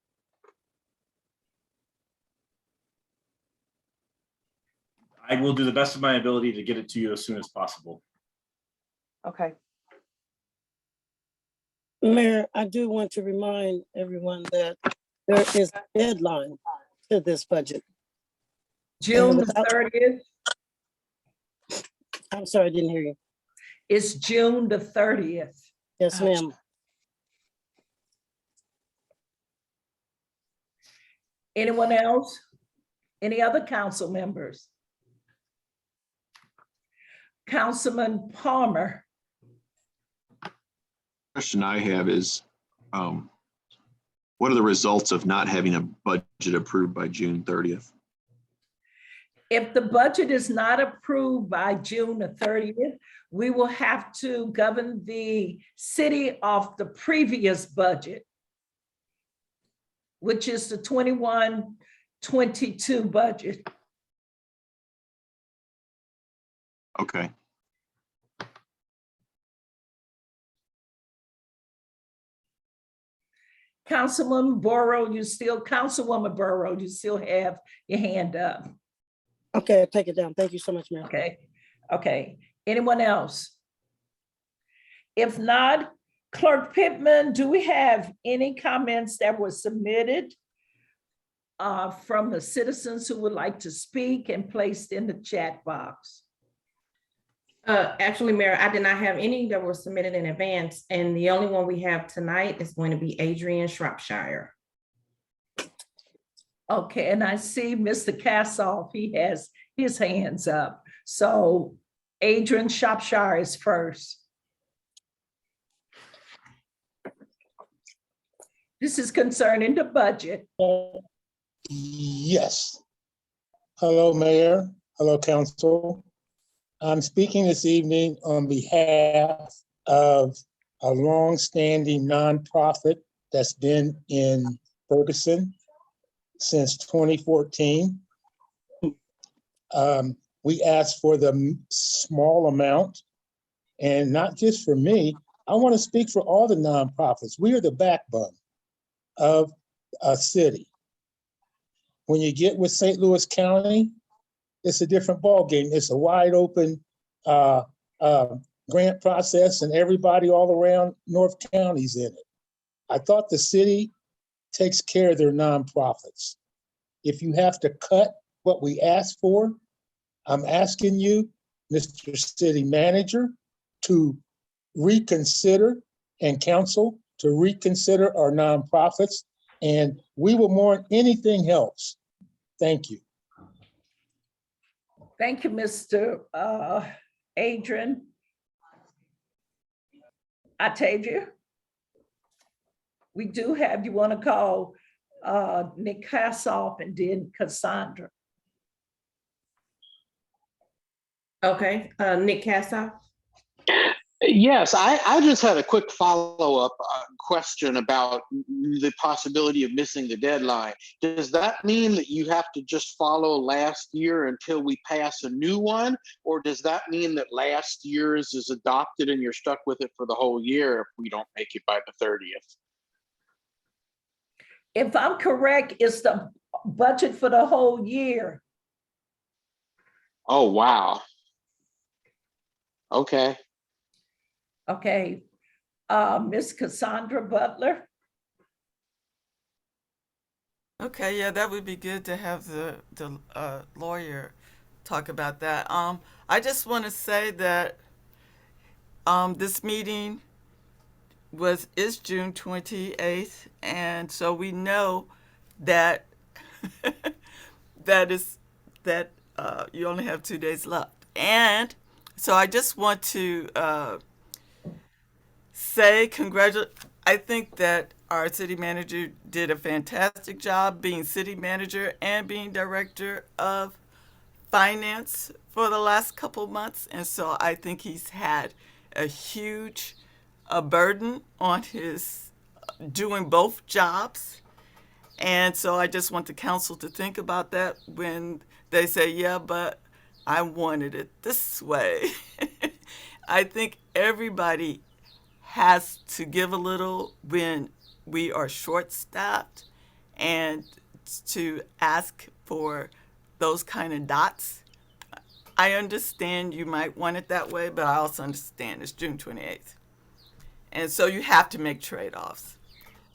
I will do the best of my ability to get it to you as soon as possible. Okay. Mayor, I do want to remind everyone that there is a deadline to this budget. June the 30th. I'm sorry, I didn't hear you. It's June the 30th. Yes, ma'am. Anyone else? Any other council members? Councilman Palmer. Question I have is, what are the results of not having a budget approved by June 30th? If the budget is not approved by June the 30th, we will have to govern the city of the previous budget, which is the 21-22 budget. Okay. Councilwoman Burrow, Councilwoman Burrow, you still have your hand up. Okay, I'll take it down. Thank you so much, Mayor. Okay. Anyone else? If not, Clerk Pittman, do we have any comments that were submitted from the citizens who would like to speak and placed in the chat box? Actually, Mayor, I did not have any that were submitted in advance, and the only one we have tonight is going to be Adrian Shropshire. Okay, and I see Mr. Kassoff, he has his hands up. So Adrian Shropshire is first. This is concerning the budget. Yes. Hello, Mayor. Hello, Council. I'm speaking this evening on behalf of a longstanding nonprofit that's been in Ferguson since 2014. We asked for the small amount, and not just for me, I want to speak for all the nonprofits. We are the backbone of a city. When you get with St. Louis County, it's a different ballgame. It's a wide open grant process, and everybody all around North County's in it. I thought the city takes care of their nonprofits. If you have to cut what we asked for, I'm asking you, Mr. City Manager, to reconsider, and council to reconsider our nonprofits, and we will more than anything else. Thank you. Thank you, Mr. Adrian. Octavia? We do have, you want to call Nick Kassoff and then Cassandra. Okay, Nick Kassoff. Yes, I just had a quick follow-up question about the possibility of missing the deadline. Does that mean that you have to just follow last year until we pass a new one? Or does that mean that last year's is adopted and you're stuck with it for the whole year if we don't make it by the 30th? If I'm correct, it's the budget for the whole year. Oh, wow. Okay. Okay, Miss Cassandra Butler. Okay, yeah, that would be good to have the lawyer talk about that. I just want to say that this meeting is June 28th, and so we know that you only have 2 days left. And so I just want to say I think that our city manager did a fantastic job being city manager and being director of finance for the last couple months. And so I think he's had a huge burden on his doing both jobs. And so I just want the council to think about that when they say, yeah, but I wanted it this way. I think everybody has to give a little when we are short-staffed, and to ask for those kind of dots. I understand you might want it that way, but I also understand it's June 28th. And so you have to make trade-offs.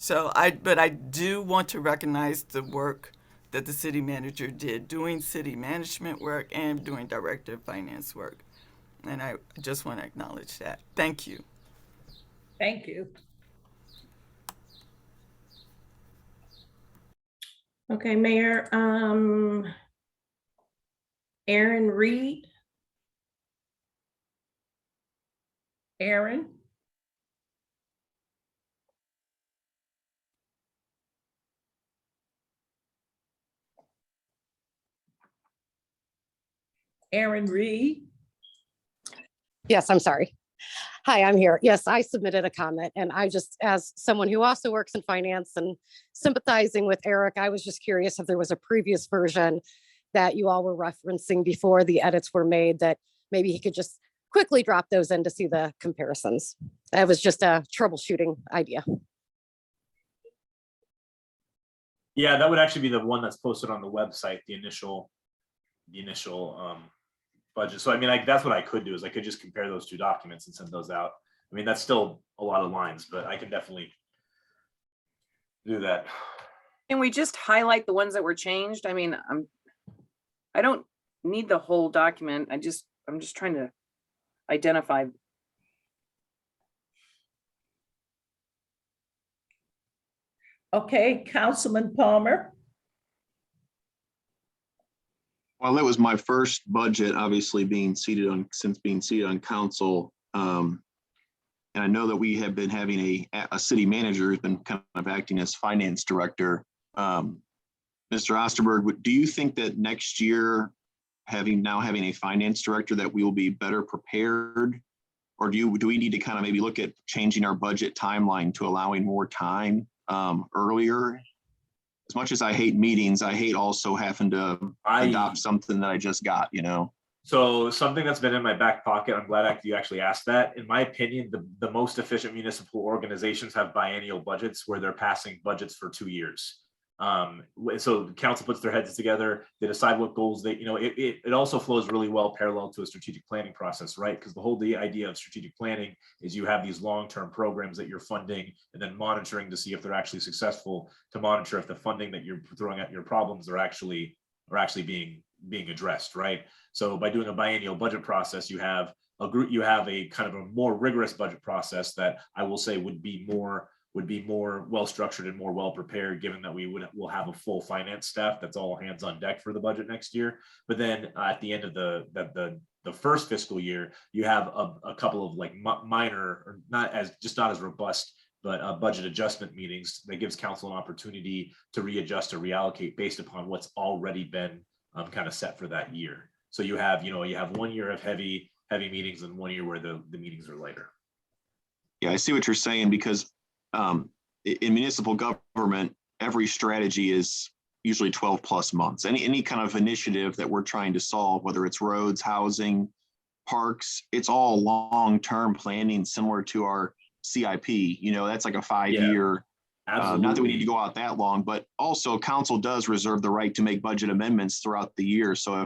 But I do want to recognize the work that the city manager did, doing city management work and doing director of finance work. And I just want to acknowledge that. Thank you. Thank you. Okay, Mayor, Aaron Reed. Aaron? Aaron Reed? Yes, I'm sorry. Hi, I'm here. Yes, I submitted a comment and I just, as someone who also works in finance and sympathizing with Eric, I was just curious if there was a previous version that you all were referencing before the edits were made that maybe he could just quickly drop those in to see the comparisons. That was just a troubleshooting idea. Yeah, that would actually be the one that's posted on the website, the initial budget. So I mean, like, that's what I could do is I could just compare those two documents and send those out. I mean, that's still a lot of lines, but I can definitely do that. Can we just highlight the ones that were changed? I mean, I don't need the whole document. I'm just trying to identify. Okay, Councilman Palmer. Well, that was my first budget, obviously being seated on council. And I know that we have been having a city manager who's been kind of acting as finance director. Mr. Osterberg, do you think that next year, having a finance director, that we will be better prepared? Or do we need to kind of maybe look at changing our budget timeline to allowing more time earlier? As much as I hate meetings, I hate also having to adopt something that I just got, So something that's been in my back pocket, I'm glad you actually asked that. In my opinion, the most efficient municipal organizations have biennial budgets where they're passing budgets for 2 years. So the council puts their heads together, they decide what goals it also flows really well parallel to a strategic planning process, right? Because the idea of strategic planning is you have these long-term programs that you're funding and then monitoring to see if they're actually successful, to monitor if the funding that you're throwing at your problems are actually being addressed, right? So by doing a biennial budget process, you have a kind of a more rigorous budget process that I will say would be more well structured and more well prepared, given that we'll have a full finance staff that's all hands on deck for the budget next year. But then at the end of the first fiscal year, you have a couple of like minor, or not as robust, but budget adjustment meetings that gives council an opportunity to readjust or reallocate based upon what's already been kind of set for that year. So you have 1 year of heavy meetings and 1 year where the meetings are lighter. Yeah, I see what you're saying, because in municipal government, every strategy is usually 12 plus months. Any kind of initiative that we're trying to solve, whether it's roads, housing, parks, it's all long-term planning, similar to our CIP. That's like a 5-year. Not that we need to go out that long, but also council does reserve the right to make budget amendments throughout the year. So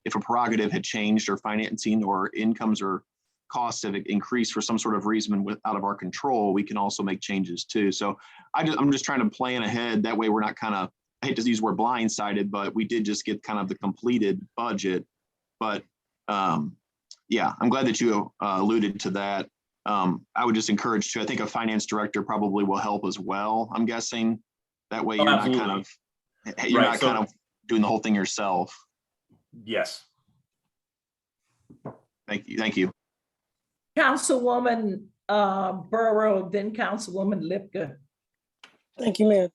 if a prerogative had changed, or financing or incomes or costs have increased for some sort of reason out of our control, we can also make changes too. So I'm just trying to plan ahead. That way we're not kind of, I hate to use the word blindsided, but we did just get kind of the completed budget. But yeah, I'm glad that you alluded to that. I would just encourage I think a finance director probably will help as well, I'm guessing. That way you're not kind of doing the whole thing yourself. Yes. Thank you. Councilwoman Burrow, then Councilwoman Lipka. Thank you, Mayor.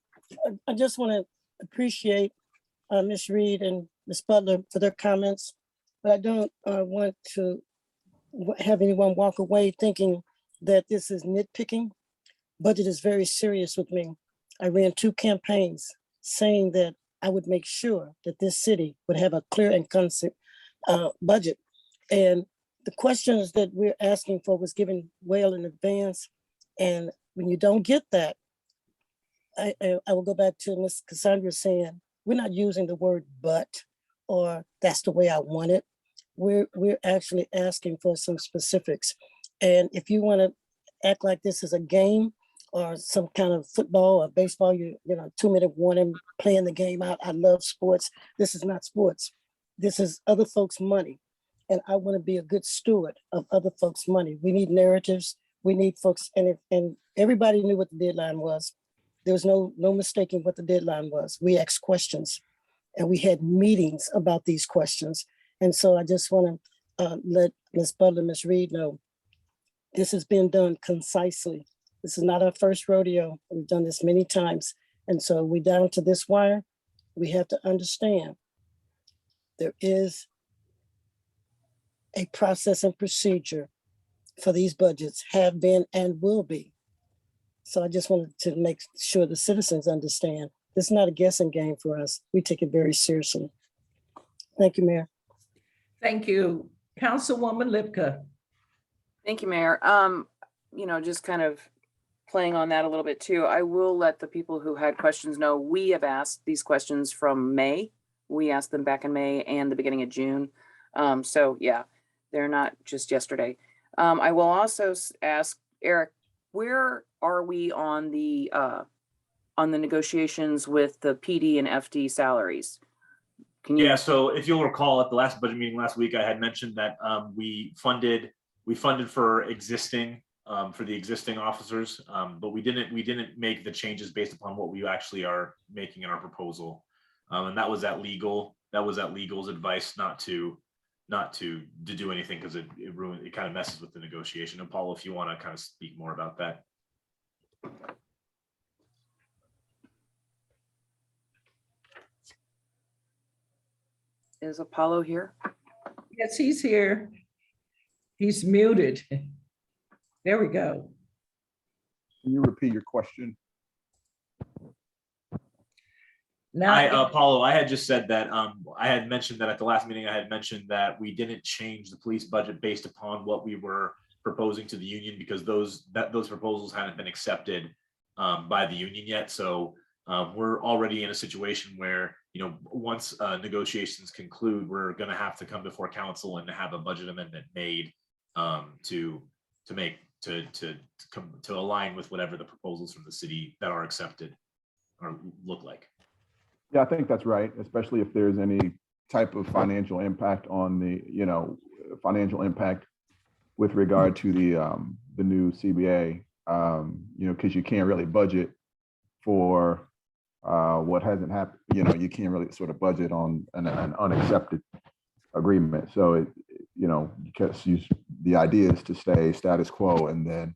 I just want to appreciate Ms. Reed and Ms. Butler for their comments, but I don't want to have anyone walk away thinking that this is nitpicking. Budget is very serious with me. I ran 2 campaigns saying that I would make sure that this city would have a clear and concise budget. And the questions that we're asking for was given well in advance. And when you don't get that, I will go back to Ms. Cassandra saying, we're not using the word but, or that's the way I want it. We're actually asking for some specifics. And if you want to act like this is a game or some kind of football or baseball, 2-minute warning, playing the game out. I love sports. This is not sports. This is other folks' money. And I want to be a good steward of other folks' money. We need narratives. we need folks, and everybody knew what the deadline was. There was no mistaking what the deadline was. We asked questions and we had meetings about these questions. And so I just want to let Ms. Butler, Ms. Reed know, this has been done concisely. This is not our first rodeo. We've done this many times. And so we down to this wire. We have to understand there is a process and procedure for these budgets, have been and will be. So I just wanted to make sure the citizens understand this is not a guessing game for us. We take it very seriously. Thank you, Mayor. Thank you. Councilwoman Lipka. Thank you, Mayor. Just kind of playing on that a little bit too, I will let the people who had questions know we have asked these questions from May. We asked them back in May and the beginning of June. So yeah, they're not just yesterday. I will also ask Eric, where are we on the negotiations with the PD and FD salaries? Can you? Yeah, so if you'll recall at the last budget meeting last week, I had mentioned that we funded for the existing officers, but we didn't make the changes based upon what we actually are making in our proposal. And that was at legal's advice not to do anything because it kind of messes with the negotiation. And Paul, if you want to kind of speak more about that. Is Apollo here? Yes, he's here. He's muted. There we go. Can you repeat your question? Now, Apollo, I had just said that I had mentioned that at the last meeting, I had mentioned that we didn't change the police budget based upon what we were proposing to the union because those proposals hadn't been accepted by the union yet. So we're already in a situation where, once negotiations conclude, we're going to have to come before council and have a budget amendment made to align with whatever the proposals from the city that are accepted or look like. Yeah, I think that's right, especially if there's any type of financial impact on the, financial impact with regard to the new CBA, because you can't really budget for what hasn't happened. You can't really sort of budget on an unaccepted agreement. So because the idea is to stay status quo, and then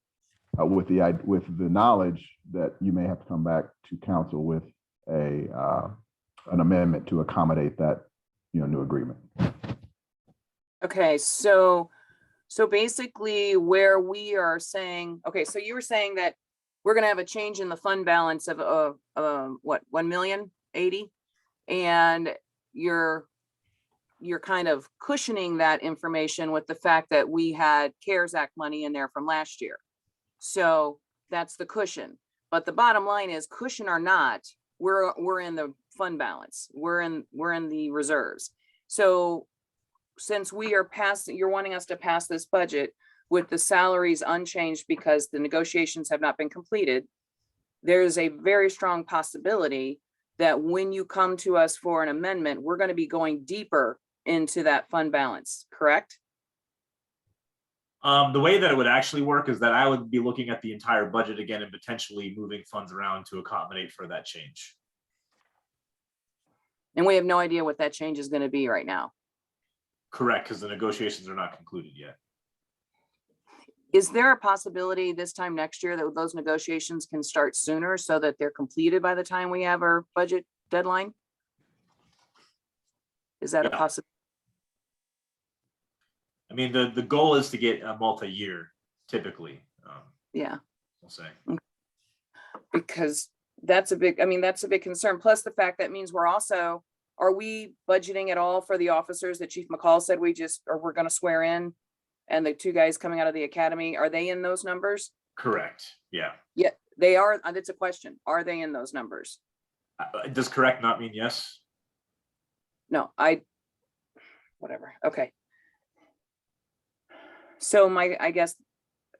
with the knowledge that you may have to come back to council with an amendment to accommodate that new agreement. Okay, so basically where we are saying, okay, so you were saying that we're going to have a change in the fund balance of what, 1,080,000, and you're kind of cushioning that information with the fact that we had CARES Act money in there from last year. So that's the cushion. But the bottom line is, cushion or not, we're in the fund balance. We're in the reserves. So since you're wanting us to pass this budget with the salaries unchanged because the negotiations have not been completed, there's a very strong possibility that when you come to us for an amendment, we're going to be going deeper into that fund balance, correct? The way that it would actually work is that I would be looking at the entire budget again and potentially moving funds around to accommodate for that change. And we have no idea what that change is going to be right now. Correct, because the negotiations are not concluded yet. Is there a possibility this time next year that those negotiations can start sooner so that they're completed by the time we have our budget deadline? Is that a possibility? I mean, the goal is to get a multi-year typically. Yeah. We'll say. Because that's a big concern. Plus the fact that means are we budgeting at all for the officers that Chief McCall said we're going to swear in, and the 2 guys coming out of the academy, are they in those numbers? Correct. Yeah. Yeah, they are. That's a question. Are they in those numbers? Does correct not mean yes? No, whatever. Okay. So I guess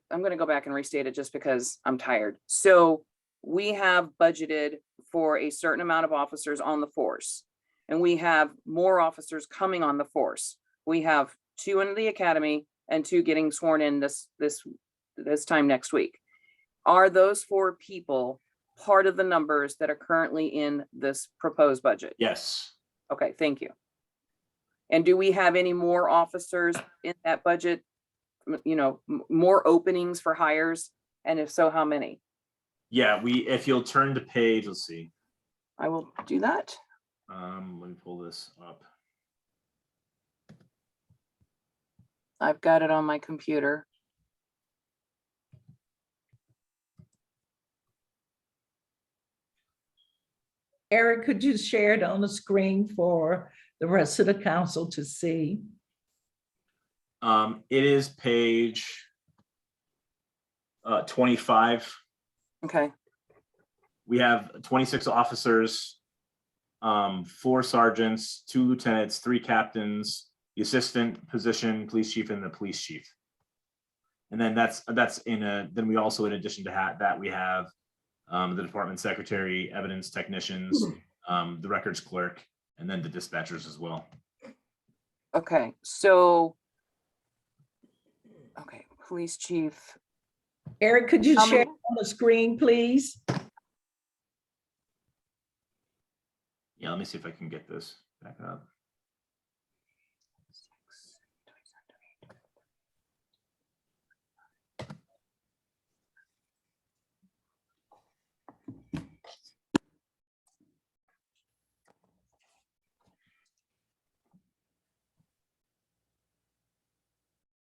I'm going to go back and restate it just because I'm tired. So we have budgeted for a certain amount of officers on the force, and we have more officers coming on the force. We have 2 in the academy and 2 getting sworn in this this time next week. Are those 4 people part of the numbers that are currently in this proposed budget? Yes. Okay, thank you. And do we have any more officers in that budget? You know, more openings for hires? And if so, how many? Yeah, if you'll turn to page, let's see. I will do that. Let me pull this up. I've got it on my computer. Eric, could you share it on the screen for the rest of the council to see? It is page 25. Okay. We have 26 officers, 4 sergeants, 2 lieutenants, 3 captains, the assistant position, police chief, and the police chief. And then then we also, in addition to that, we have the department secretary, evidence technicians, the records clerk, and then the dispatchers as well. Okay, so, okay, police chief. Eric, could you share it on the screen, please? Yeah, let me see if I can get this back up.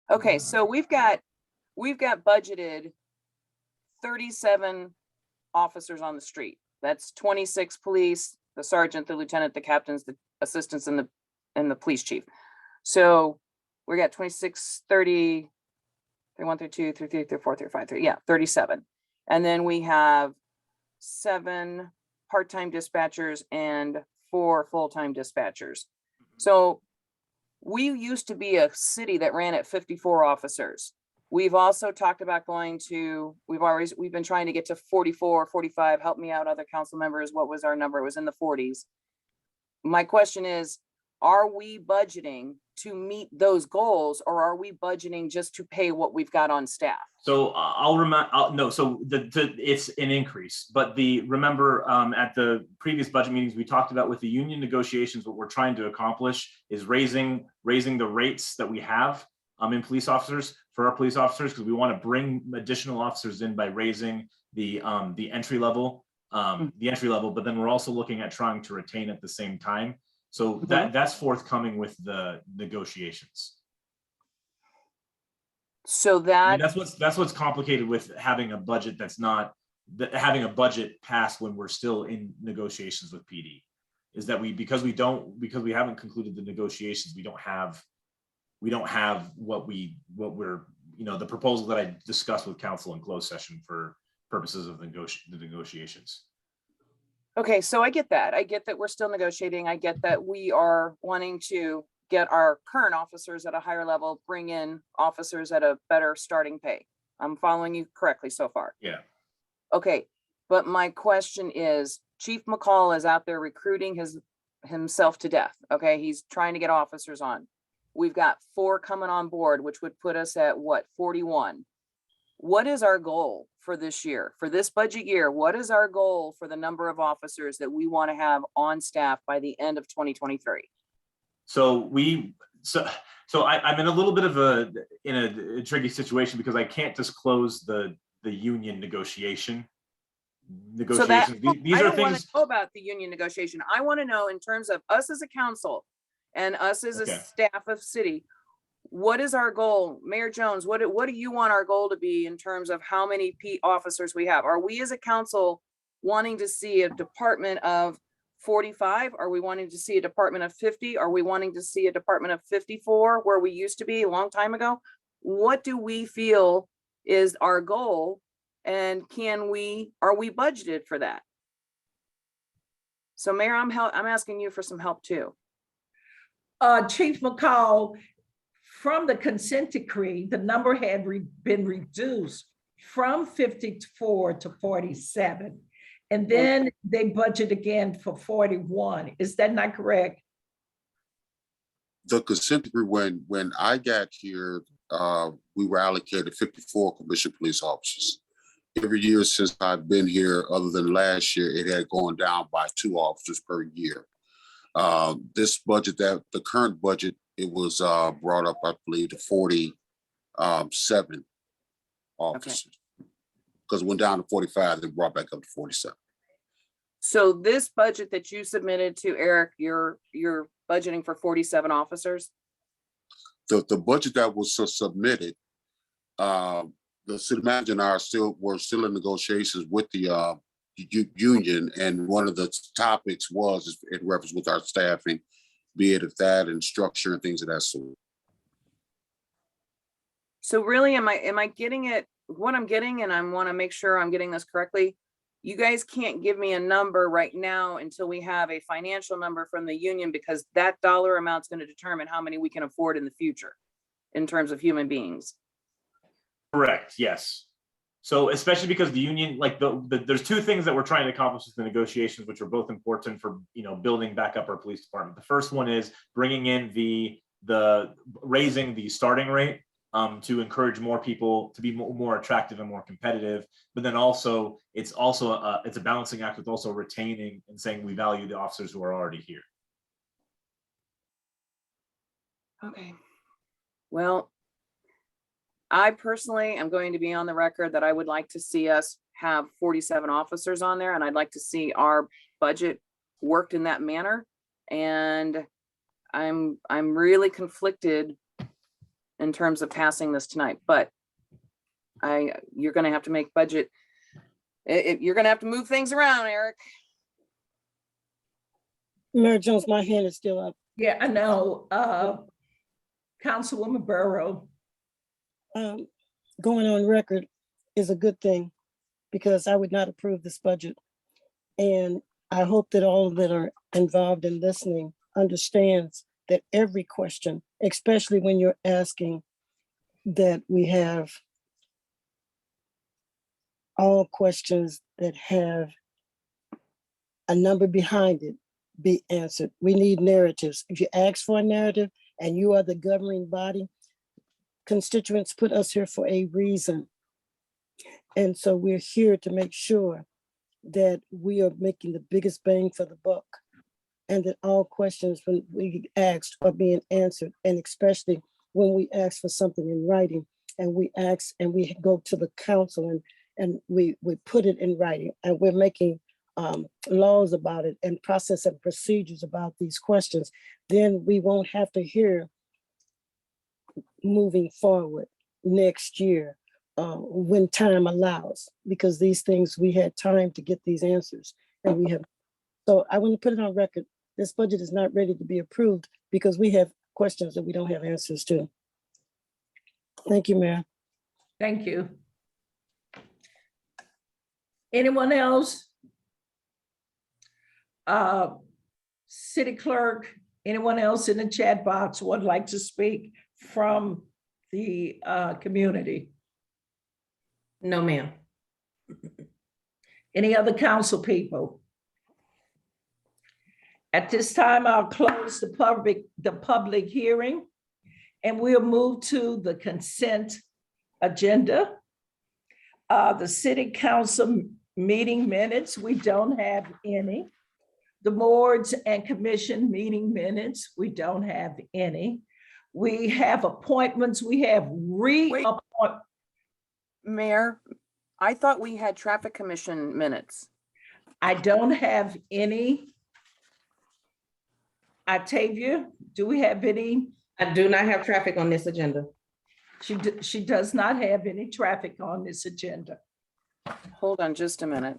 Okay, so we've got budgeted 37 officers on the street. That's 26 police, the sergeant, the lieutenant, the captains, the assistants, and the police chief. So we got 26, 30, 31, 32, 33, 34, 35, 30, yeah, 37. And then we have 7 part-time dispatchers and 4 full-time dispatchers. So we used to be a city that ran at 54 officers. We've also talked about going to, we've been trying to get to 44, 45. Help me out, other council members. What was our number? It was in the 40s. My question is, are we budgeting to meet those goals, or are we budgeting just to pay what we've got on staff? So no, so it's an increase, but remember at the previous budget meetings, we talked about with the union negotiations, what we're trying to accomplish is raising the rates that we have in police officers for our police officers, because we want to bring additional officers in by raising the entry level, but then we're also looking at trying to retain at the same time. So that's forthcoming with the negotiations. So that's what's complicated with having a budget having a budget passed when we're still in negotiations with PD, is that because we haven't concluded the negotiations, we don't have what we're the proposal that I discussed with council in closed session for purposes of the negotiations. Okay, so I get that. I get that we're still negotiating. I get that we are wanting to get our current officers at a higher level, bring in officers at a better starting pay. I'm following you correctly so far. Yeah. Okay, but my question is, Chief McCall is out there recruiting himself to death. Okay, he's trying to get officers on. We've got 4 coming on board, which would put us at what, 41? What is our goal for this year, for this budget year? What is our goal for the number of officers that we want to have on staff by the end of 2023? So I'm in a little bit of a tricky situation because I can't disclose the union negotiations. These are I things. don't want to know about the union negotiation. I want to know, in terms of us as a council and us as a staff of city, what is our goal? Mayor Jones, what do you want our goal to be in terms of how many officers we have? Are we as a council wanting to see a department of 45? Are we wanting to see a department of 50? Are we wanting to see a department of 54 where we used to be a long time ago? What do we feel is our goal? And are we budgeted for that? So Mayor, I'm asking you for some help too. Chief McCall, from the consent decree, the number had been reduced from 54 to 47. And then they budget again for 41. Is that not correct? The consent decree, when I got here, we were allocated 54 commissioned police officers. Every year since I've been here, other than last year, it had gone down by 2 officers per year. This budget, the current budget, it was brought up, I believe, to 47 officers. Because it went down to 45, then brought back up to 47. So this budget that you submitted to Eric, you're budgeting for 47 officers? The budget that was submitted, the city manager and I were still in negotiations with the union, and one of the topics was in reference with our staffing, be it if that and structure and things of that sort. So really, am I getting it? What I'm getting, and I want to make sure I'm getting this correctly. You guys can't give me a number right now until we have a financial number from the union, because that dollar amount is going to determine how many we can afford in the future in terms of human beings. Correct, yes. So especially because the union, like there's two things that we're trying to accomplish with the negotiations, which are both important for, building back up our police department. The first one is bringing in the raising the starting rate to encourage more people to be more attractive and more competitive. But then also it's a balancing act with also retaining and saying we value the officers who are already here. Okay. Well, I personally am going to be on the record that I would like to see us have 47 officers on there, and I'd like to see our budget worked in that manner. And I'm really conflicted in terms of passing this tonight, but you're going to have to make budget. You're going to have to move things around, Eric. Mayor Jones, my hand is still up. Yeah, I know. Councilwoman Burrow. Going on record is a good thing, because I would not approve this budget. And I hope that all that are involved in listening understands that every question, especially when you're asking that we have all questions that have a number behind it, be answered. We need narratives. If you ask for a narrative and you are the governing body, constituents put us here for a reason. And so we're here to make sure that we are making the biggest bang for the buck, and that all questions when we asked are being answered. And especially when we ask for something in writing, and we ask and we go to the council and we put it in writing, and we're making laws about it and process and procedures about these questions, then we won't have to hear moving forward next year when time allows, because these things, we had time to get these answers, and we have. So I want to put it on record, this budget is not ready to be approved because we have questions that we don't have answers to. Thank you, Mayor. Thank you. Anyone else? City Clerk, anyone else in the chat box would like to speak from the community? No, ma'am. Any other council people? At this time, I'll close the public hearing, and we'll move to the consent agenda. The city council meeting minutes, we don't have any. The boards and commission meeting minutes, we don't have any. We have appointments, we have reappointments. Mayor, I thought we had traffic commission minutes. I don't have any. Octavia, do we have any? I do not have traffic on this agenda. She does not have any traffic on this agenda. Hold on just a minute.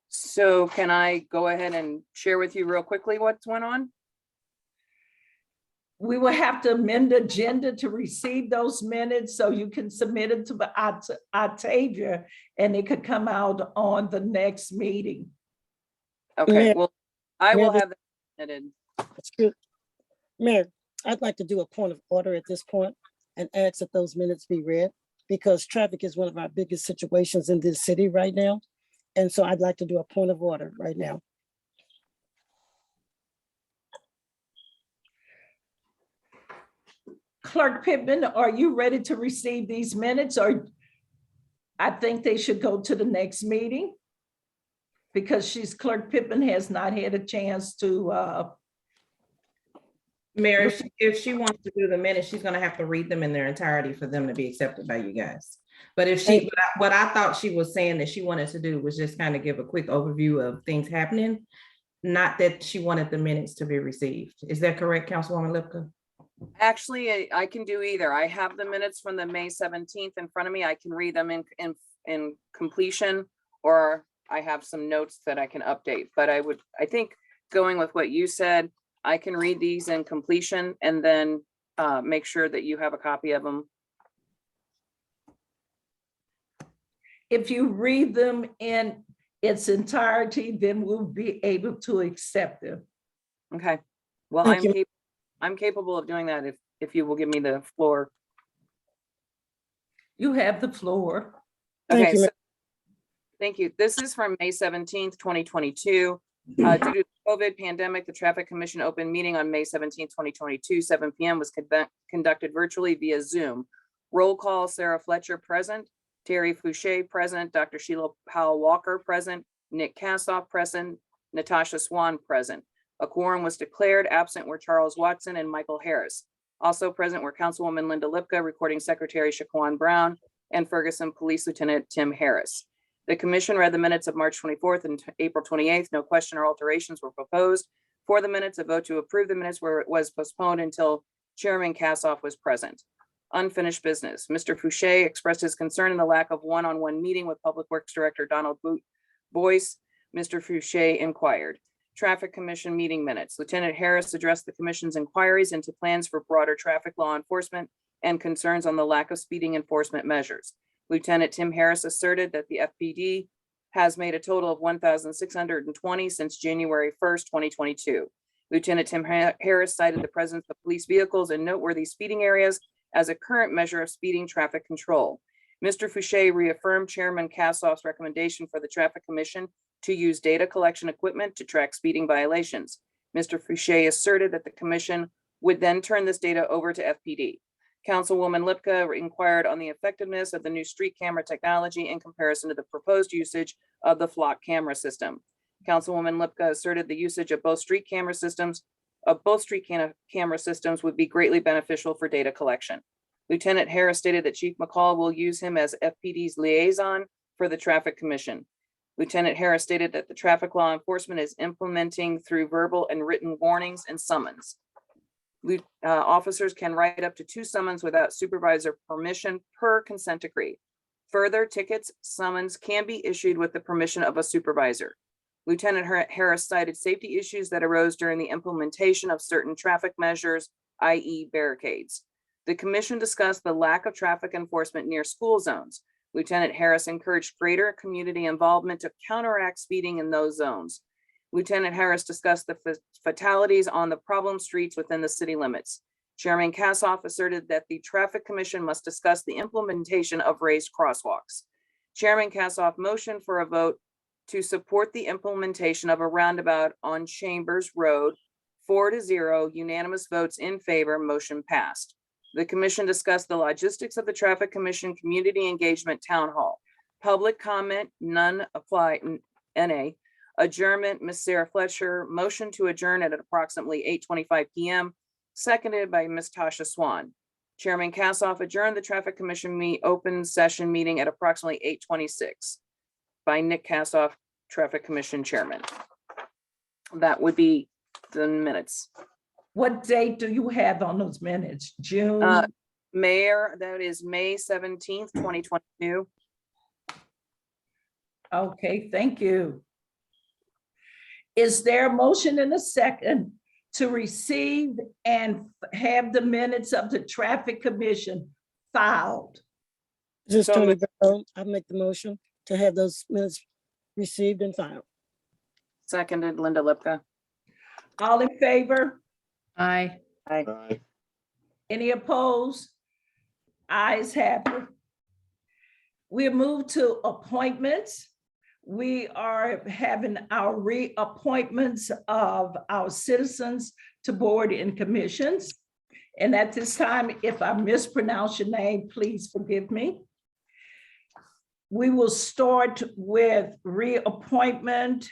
So can I go ahead and share with you real quickly what's went on? We will have to amend the agenda to receive those minutes so you can submit it to the Octavia, and it could come out on the next meeting. Okay, well, I will Mayor, have that submitted. Excuse, Mayor, I'd like to do a point of order at this point and ask that those minutes be read, because traffic is one of our biggest situations in this city right now. And so I'd like to do a point of order right now. Clerk Pittman, are you ready to receive these minutes, or I think they should go to the next meeting? Because Clerk Pittman has not had a chance to, Mayor, if she wants to do the minutes, she's gonna have to read them in their entirety for them to be accepted by you guys. But if she, what I thought she was saying that she wanted to do was just kind of give a quick overview of things happening, not that she wanted the minutes to be received. Is that correct, Councilwoman Lipka? Actually, I can do either. I have the minutes from the May 17th in front of me. I can read them in completion, or I have some notes that I can update. But I think going with what you said, I can read these in completion and then make sure that you have a copy of them. if you read them in its entirety, then we'll be able to accept them. Okay. Well, I'm capable of doing that if you will give me the floor. You have the floor. Okay. Thank you. This is from May 17th, 2022. Due to the COVID pandemic, the Traffic Commission open meeting on May 17th, 2022, 7 p.m. was conducted virtually via Zoom. Roll call: Sarah Fletcher present, Terry Fouché present, Dr. Sheila Powell Walker present, Nick Kassoff present, Natasha Swan present. A quorum was declared. Absent were Charles Watson and Michael Harris. Also present were Councilwoman Linda Lipka, Recording Secretary Shaquan Brown, and Ferguson Police Lieutenant Tim Harris. The commission read the minutes of March 24th and April 28th. No question or alterations were proposed. For the minutes, a vote to approve the minutes was postponed until Chairman Kassoff was present. Unfinished business. Mr. Fouché expressed his concern in the lack of one-on-one meeting with Public Works Director Donald Boyce. Mr. Fouché inquired. Traffic Commission meeting minutes. Lieutenant Harris addressed the commission's inquiries into plans for broader traffic law enforcement and concerns on the lack of speeding enforcement measures. Lieutenant Tim Harris asserted that the FPD has made a total of 1,620 since January 1st, 2022. Lieutenant Tim Harris cited the presence of police vehicles in noteworthy speeding areas as a current measure of speeding traffic control. Mr. Fouché reaffirmed Chairman Kassoff's recommendation for the Traffic Commission to use data collection equipment to track speeding violations. Mr. Fouché asserted that the commission would then turn this data over to FPD. Councilwoman Lipka inquired on the effectiveness of the new street camera technology in comparison to the proposed usage of the flock camera system. Councilwoman Lipka asserted the usage of both street camera systems would be greatly beneficial for data collection. Lieutenant Harris stated that Chief McCall will use him as FPD's liaison for the Traffic Commission. Lieutenant Harris stated that the traffic law enforcement is implementing through verbal and written warnings and summons. Officers can write up to 2 summons without supervisor permission per consent decree. Further, tickets, summons can be issued with the permission of a supervisor. Lieutenant Harris cited safety issues that arose during the implementation of certain traffic measures, i.e. barricades. The commission discussed the lack of traffic enforcement near school zones. Lieutenant Harris encouraged greater community involvement to counteract speeding in those zones. Lieutenant Harris discussed the fatalities on the problem streets within the city limits. Chairman Kassoff asserted that the Traffic Commission must discuss the implementation of raised crosswalks. Chairman Kassoff motioned for a vote to support the implementation of a roundabout on Chambers Road. 4-0, unanimous votes in favor, motion passed. The commission discussed the logistics of the Traffic Commission Community Engagement Town Hall. Public comment, none apply, NA. Adjournment, Ms. Sarah Fletcher, motion to adjourn at approximately 8:25 p.m., seconded by Ms. Tasha Swan. Chairman Kassoff adjourned the Traffic Commission open session meeting at approximately 8:26 by Nick Kassoff, Traffic Commission Chairman. That would be the minutes. What date do you have on those minutes? June? Mayor, that is May 17th, 2022. Okay, thank you. Is there a motion in a second to receive and have the minutes of the Traffic Commission filed? Just Tony Bell, I make the motion to have those minutes received and filed. Seconded, Linda Lipka. All in favor? Aye. Aye. Any opposed? Ayes have it. We moved to appointments. We are having our reappointments of our citizens to board and commissions. And at this time, if I mispronounce your name, please forgive me. We will start with reappointment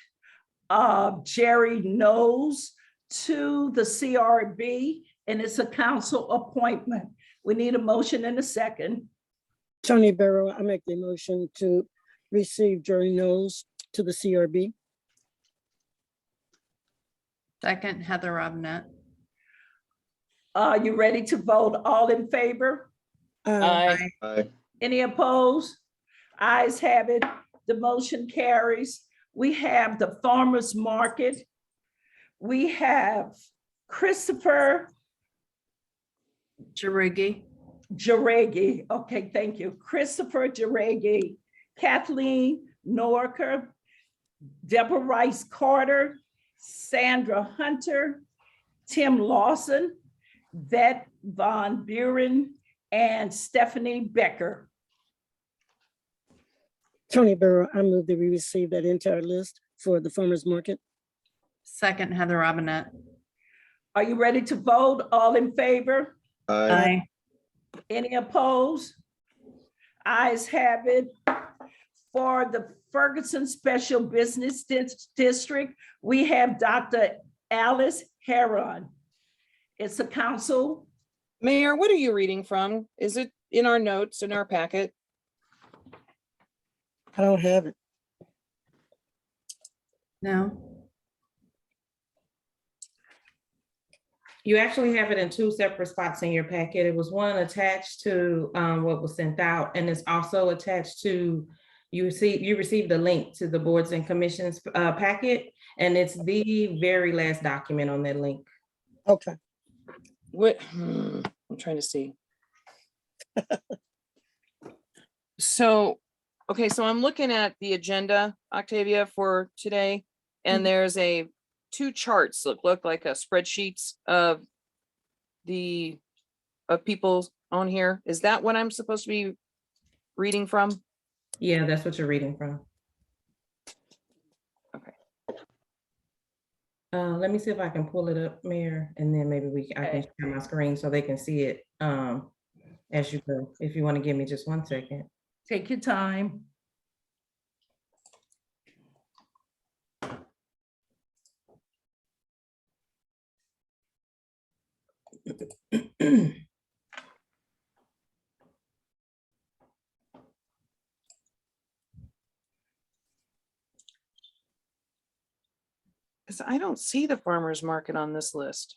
of Jerry Knowles to the CRB, and it's a council appointment. We need a motion and a second. Tony Barrow, I make the motion to receive Jerry Knowles to the CRB. Second, Heather Robinette. Are you ready to vote? All in favor? Aye. Any opposed? Ayes have it. The motion carries. We have the farmer's market. We have Christopher Jarigi. Okay, thank you. Christopher Jaregi, Kathleen Norker, Deborah Rice Carter, Sandra Hunter, Tim Lawson, Vet Von Buren, and Stephanie Becker. Tony Barrow, I move that we receive that entire list for the farmer's market. Second, Heather Robinette. Are you ready to vote? All in favor? Aye. Any opposed? Ayes have it. For the Ferguson Special Business District, we have Dr. Alice Heron. It's a council. Mayor, what are you reading from? Is it in our notes, in our packet? I don't have it. No. You actually have it in two separate spots in your packet. It was one attached to what was sent out, and it's also attached to, you received the link to the boards and commissions packet, and it's the very last document on that link. Okay. What? I'm trying to see. So, okay, so I'm looking at the agenda, Octavia, for today, and there's two charts that look like spreadsheets of people on here. Is that what I'm supposed to be reading from? Yeah, that's what you're reading from. Okay. Let me see if I can pull it up, Mayor, and then maybe I can share my screen so they can see it as you go. If you want to give me just 1 second. Take your time. Because I don't see the farmer's market on this list.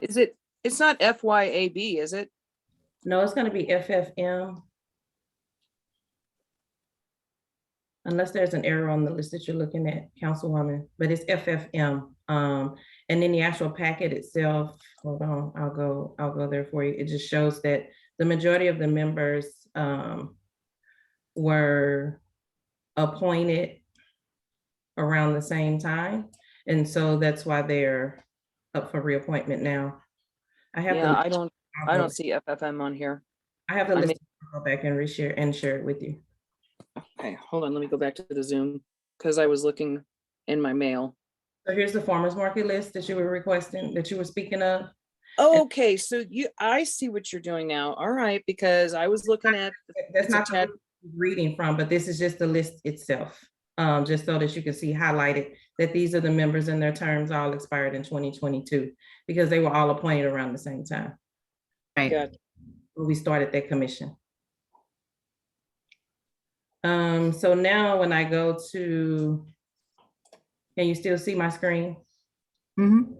It's not FYAB, is it? No, it's going to be FFM. Unless there's an error on the list that you're looking at, Councilwoman, but it's FFM. And then the actual packet itself, hold on, I'll go there for you. It just shows that the majority of the members were appointed around the same time. And so that's why they're up for reappointment now. I don't see FFM on here. I have the list. I'll go back and reshare and share it with you. Okay, hold on, let me go back to the Zoom because I was looking in my mail. So here's the farmer's market list that you were requesting, that you were speaking of. Okay, so I see what you're doing now. All right, because I was looking at. That's not the reading from, but this is just the list itself. Just so that you can see highlighted that these are the members and their terms all expired in 2022 because they were all appointed around the same time. Right. Got it. When we started that commission. So now when I go to, can you still see my screen? Mm-hmm.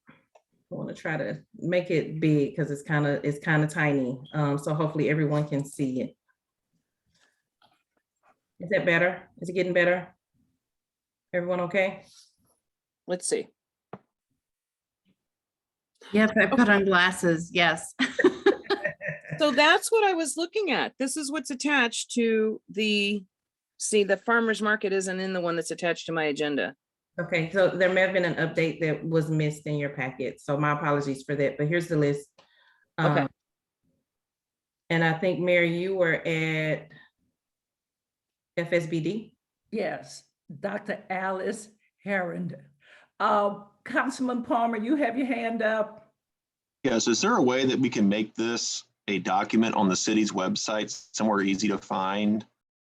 I want to try to make it big because it's kind of tiny. So hopefully everyone can see it. Is that better? Is it getting better? Everyone okay? Let's see. Yes, I put on glasses. Yes. So that's what I was looking at. This is what's attached to the farmer's market isn't in the one that's attached to my agenda. Okay, so there may have been an update that was missed in your packet, so my apologies for that, but here's the list. Okay. And I think, Mary, you were at FSBD? Yes, Dr. Alice Herndon. Councilman Palmer, you have your hand up. Yes, is there a way that we can make this a document on the city's website, somewhere easy to find?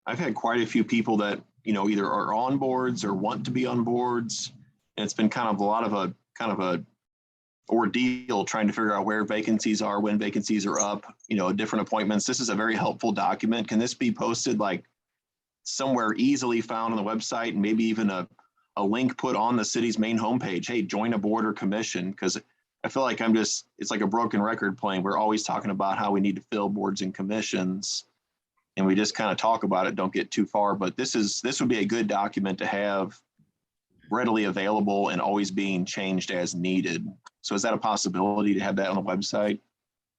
I've had quite a few people that, either are on boards or want to be on boards. And it's been kind of a ordeal trying to figure out where vacancies are, when vacancies are up, different appointments. This is a very helpful document. Can this be posted like somewhere easily found on the website, and maybe even a link put on the city's main homepage? Hey, join a board or commission, because I feel like it's like a broken record playing. We're always talking about how we need to fill boards and commissions, and we just kind of talk about it, don't get too far. But this would be a good document to have readily available and always being changed as needed. So is that a possibility to have that on the website?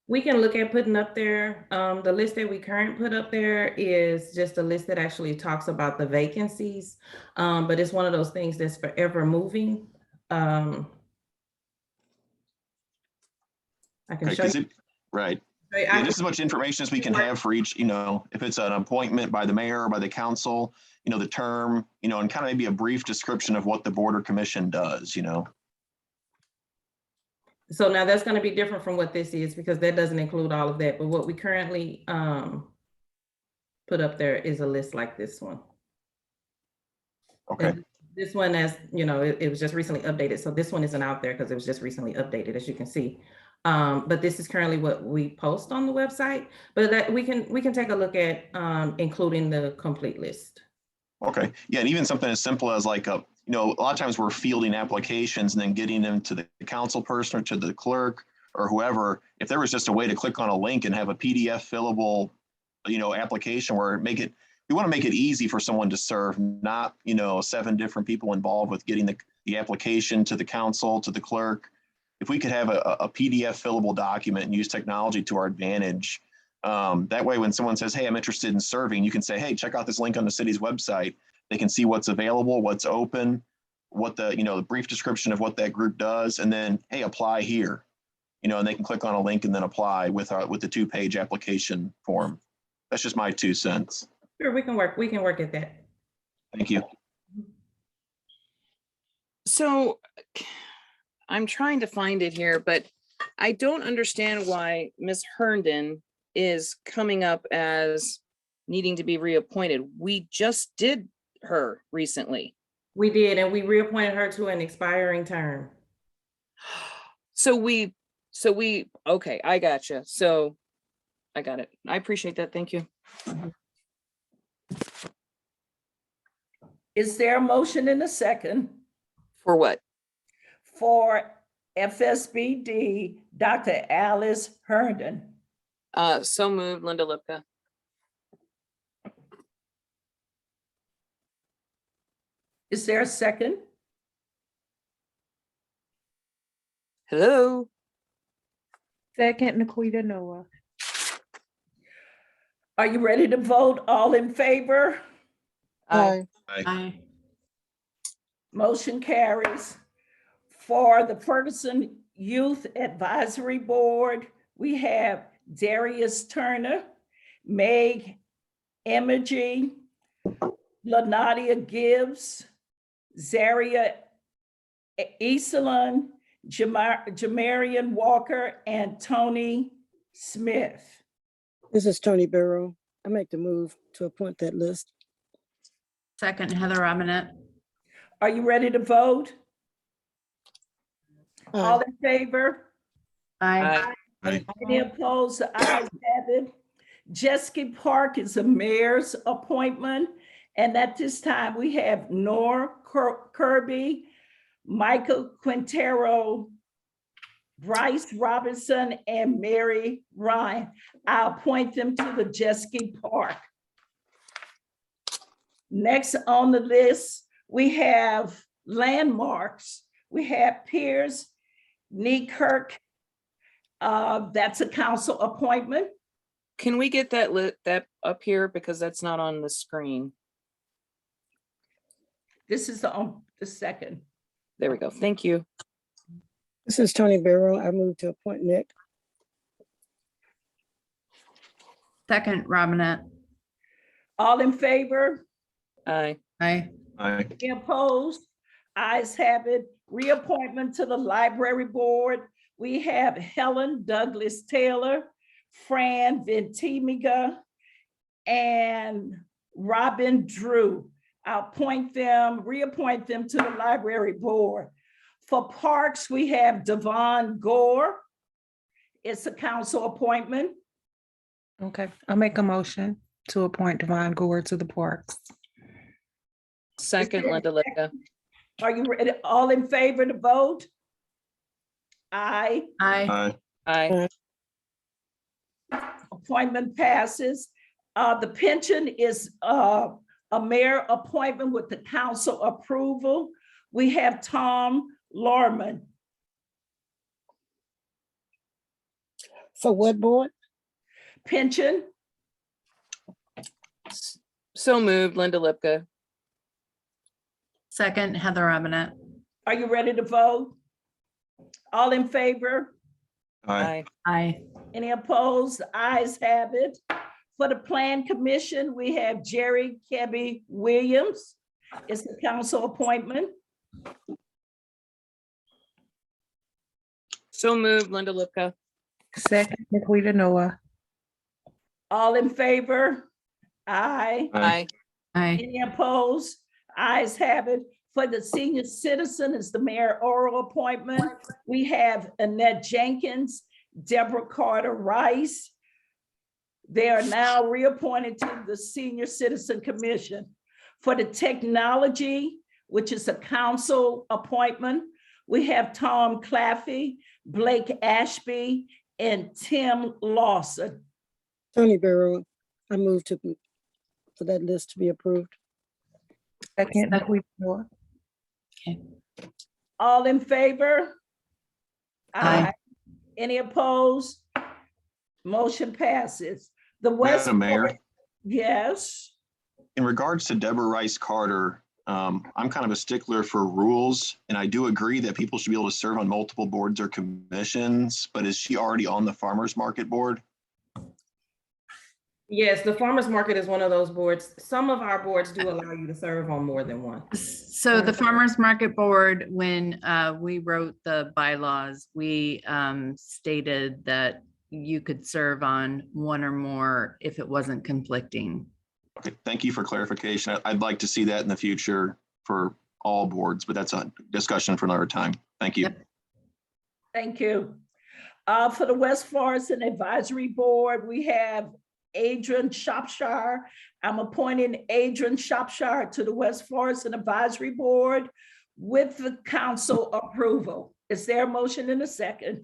We can look at putting up there. The list that we currently put up there is just a list that actually talks about the vacancies. But it's one of those things that's forever moving. I can show you. Right. Yeah, just as much information as we can have for each, if it's an appointment by the mayor or by the council, the term, and kind of maybe a brief description of what the board or commission does, So now that's going to be different from what this is, because that doesn't include all of that. But what we currently put up there is a list like this one. Okay. And this one, as it was just recently updated. So this one isn't out there because it was just recently updated, as you can see. But this is currently what we post on the website. But that we can take a look at including the complete list. Okay. Yeah, and even something as simple as like a lot of times we're fielding applications and then getting them to the council person or to the clerk or whoever. If there was just a way to click on a link and have a PDF fillable, application where we want to make it easy for someone to serve, not, 7 different people involved with getting the application to the council, to the clerk. If we could have a PDF fillable document and use technology to our advantage, that way when someone says, hey, I'm interested in serving, you can say, hey, check out this link on the city's website. They can see what's available, what's open, what the brief description of what that group does, and then, hey, apply here, and they can click on a link and then apply with the 2-page application form. That's just my 2 cents. Sure, we can work at that. Thank you. So I'm trying to find it here, but I don't understand why Ms. Herndon is coming up as needing to be reappointed. We just did her recently. We did, and we reappointed her to an expiring term. Okay, I gotcha. So I got it. I appreciate that. Thank you. Is there a motion in a second? For what? For FSBD, Dr. Alice Herndon. So moved, Linda Lipka. Is there a second? Hello? Second, Naquita Noah. Are you ready to vote? All in favor? Aye. Aye. Motion carries. For the Ferguson Youth Advisory Board, we have Darius Turner, Meg Emoji, LaNadia Gibbs, Zaria Easelon, Jamarian Walker, and Tony Smith. This is Tony Barrow. I make the move to appoint that list. Second, Heather Robinette. Are you ready to vote? Aye. All in favor? Aye. Any opposed? The ayes have it. Jessica Park is a mayor's appointment. And at this time, we have Nor Kirby, Michael Quintero, Bryce Robinson, and Mary Ryan. I'll appoint them to the Jessica Park. Next on the list, we have landmarks. We have Piers Neekirk. That's a council appointment. Can we get that up here because that's not on the screen? This is the second. There we go. Thank you. This is Tony Barrow. I move to appoint Nick. Second, Robinette. All in favor? Aye. Aye. Aye. Any opposed? Ayes have it. Reappointment to the library board. We have Helen Douglas Taylor, Fran Ventimiga, and Robin Drew. I'll reappoint them to the library board. For parks, we have Devon Gore. It's a council appointment. Okay, I'll make a motion to appoint Devon Gore to the parks. Second, Linda Lipka. Are you ready? All in favor to vote? Aye. Aye. Aye. Appointment passes. The pension is a mayor appointment with the council approval. We have Tom Lorman. For what board? Pension, So moved, Linda Lipka. Second, Heather Robinette. are you ready to vote? All in favor? Aye. Aye. Any opposed? Ayes have it. For the Plan Commission, we have Jerry Kebby Williams. It's the council appointment. So moved, Linda Lipka. Second, Nikita Noah. All in favor? Aye. Aye. Aye. Any opposed? Ayes have it. For the senior citizen, it's the mayor oral appointment. We have Annette Jenkins, Deborah Carter Rice. They are now reappointed to the Senior Citizen Commission. For the technology, which is a council appointment, we have Tom Claffey, Blake Ashby, and Tim Lawson. Tony Barrow. I move for that list to be approved. Second, Nikita Noah. Okay. All in favor? Aye. Any opposed? Motion passes. The West. Madam Mayor, Yes. in regards to Deborah Rice Carter, I'm kind of a stickler for rules, and I do agree that people should be able to serve on multiple boards or commissions, but is she already on the farmer's market board? Yes, the farmer's market is one of those boards. Some of our boards do allow you to serve on more than one. So the Farmers Market Board, when we wrote the bylaws, we stated that you could serve on one or more if it wasn't conflicting. Okay, thank you for clarification. I'd like to see that in the future for all boards, but that's a discussion for another time. Thank you. Yep. Thank you. For the West Florissant Advisory Board, we have Adrian Shropshire. I'm appointing Adrian Shropshire to the West Florissant Advisory Board with the council approval. Is there a motion in a second?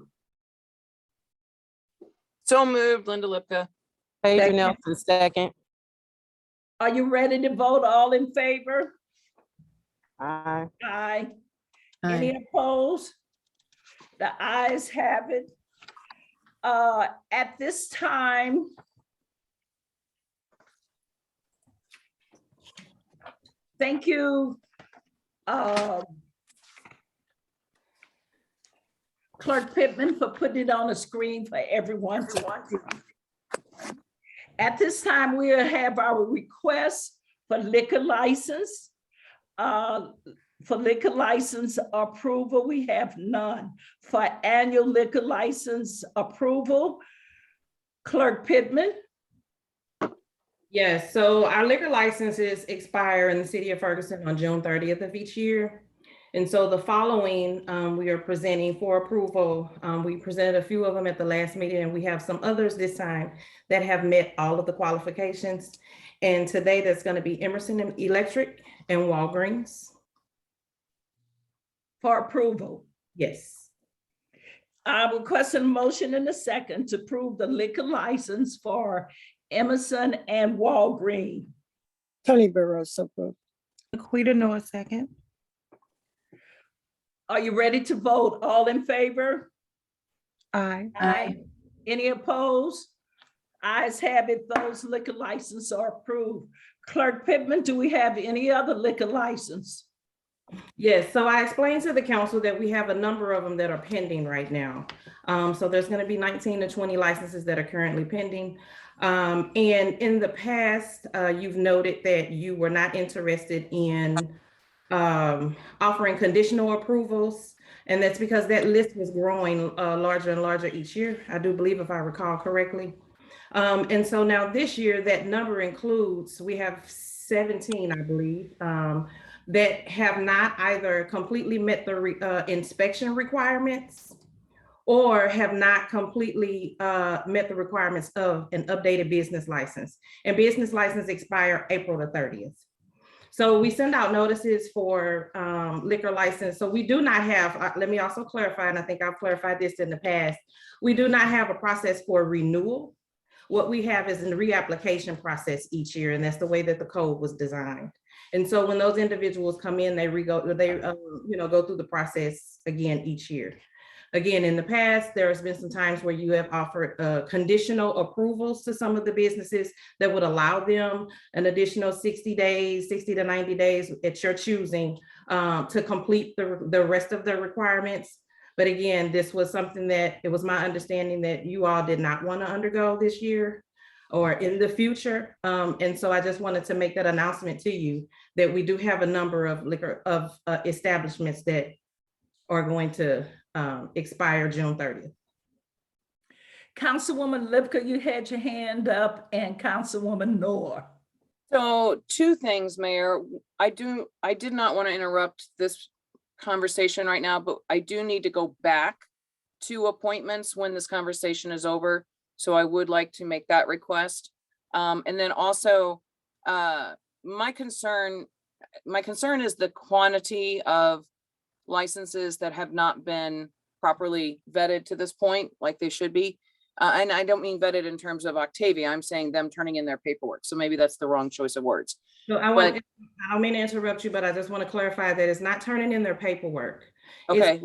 So moved, Linda Lipka. Phaedra Second. Nelson, second. Are you ready to vote? All in favor? Aye. Aye. Aye. Any opposed? The ayes have it. At this time, thank you, Clerk Pittman, for putting it on the screen for everyone to watch. At this time, we'll have our request for liquor license. For liquor license approval, we have none. For annual liquor license approval, Clerk Pittman. Yes, so our liquor licenses expire in the city of Ferguson on June 30th of each year. And so the following we are presenting for approval. We presented a few of them at the last meeting, and we have some others this time that have met all of the qualifications. And today that's going to be Emerson Electric and Walgreens. For approval. Yes. I request a motion in a second to approve the liquor license for Emerson and Walgreens. Tony Barrow, so approved. Nikita Noah, second. Are you ready to vote? All in favor? Aye. Aye. Any opposed? Ayes have it. Those liquor licenses are approved. Clerk Pittman, do we have any other liquor license? Yes, so I explained to the council that we have a number of them that are pending right now. So there's going to be 19 to 20 licenses that are currently pending. And in the past, you've noted that you were not interested in offering conditional approvals. And that's because that list was growing larger and larger each year, I do believe, if I recall correctly. And so now this year, that number includes, we have 17, I believe, that have not either completely met the inspection requirements or have not completely met the requirements of an updated business license. And business license expire April the 30th. So we send out notices for liquor license. So we do not have, let me also clarify, and I think I've clarified this in the past, we do not have a process for renewal. What we have is a reapplication process each year, and that's the way that the code was designed. And so when those individuals come in, they go through the process again each year. Again, in the past, there has been some times where you have offered conditional approvals to some of the businesses that would allow them an additional 60 days, 60 to 90 days at your choosing to complete the rest of the requirements. But again, this was something that it was my understanding that you all did not want to undergo this year or in the future. And so I just wanted to make that announcement to you that we do have a number of liquor establishments that are going to expire June 30th. Councilwoman Lipka, you had your hand up, and Councilwoman Noor. So two things, Mayor. I did not want to interrupt this conversation right now, but I do need to go back to appointments when this conversation is over. So I would like to make that request. And then also, my concern is the quantity of licenses that have not been properly vetted to this point, like they should be. And I don't mean vetted in terms of Octavia, I'm saying them turning in their paperwork. So maybe that's the wrong choice of words. So I don't mean to interrupt you, but I just want to clarify that it's not turning in their paperwork. Okay,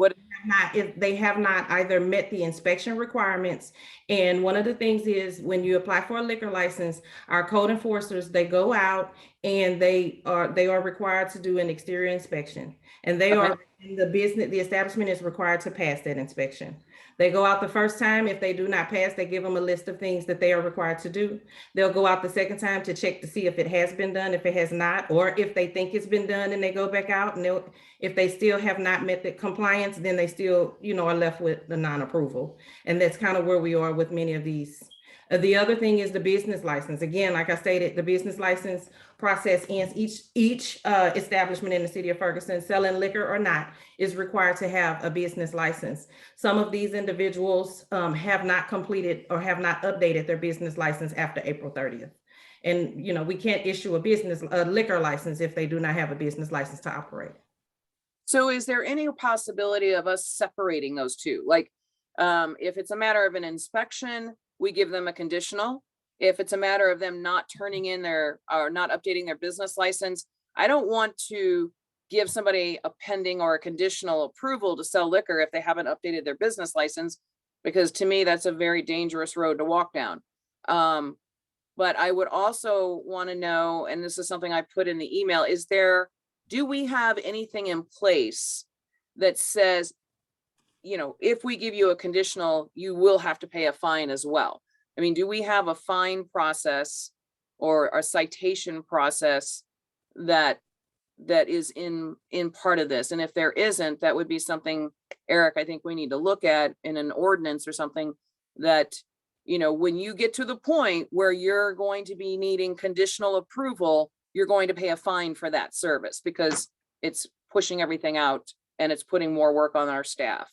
If they have not either met the inspection requirements. And one of the things is when you apply for a liquor license, our code enforcers, they go out and they are required to do an exterior inspection. And they are, the establishment is required to pass that inspection. They go out the first time. If they do not pass, they give them a list of things that they are required to do. They'll go out the second time to check to see if it has been done, if it has not, or if they think it's been done and they go back out and if they still have not met the compliance, then they still, are left with the non-approval. And that's kind of where we are with many of these. The other thing is the business license. Again, like I stated, the business license process ends each establishment in the city of Ferguson, selling liquor or not, is required to have a business license. Some of these individuals have not completed or have not updated their business license after April 30th. And, we can't issue a liquor license if they do not have a business license to operate. So is there any possibility of us separating those two? Like, if it's a matter of an inspection, we give them a conditional. If it's a matter of them not turning in or not updating their business license, I don't want to give somebody a pending or a conditional approval to sell liquor if they haven't updated their business license, because to me, that's a very dangerous road to walk down. But I would also want to know, and this is something I put in the email, do we have anything in place that says, if we give you a conditional, you will have to pay a fine as well? I mean, do we have a fine process or a citation process that is in part of this? And if there isn't, that would be something, Eric, I think we need to look at in an ordinance or something that, when you get to the point where you're going to be needing conditional approval, you're going to pay a fine for that service because it's pushing everything out and it's putting more work on our staff.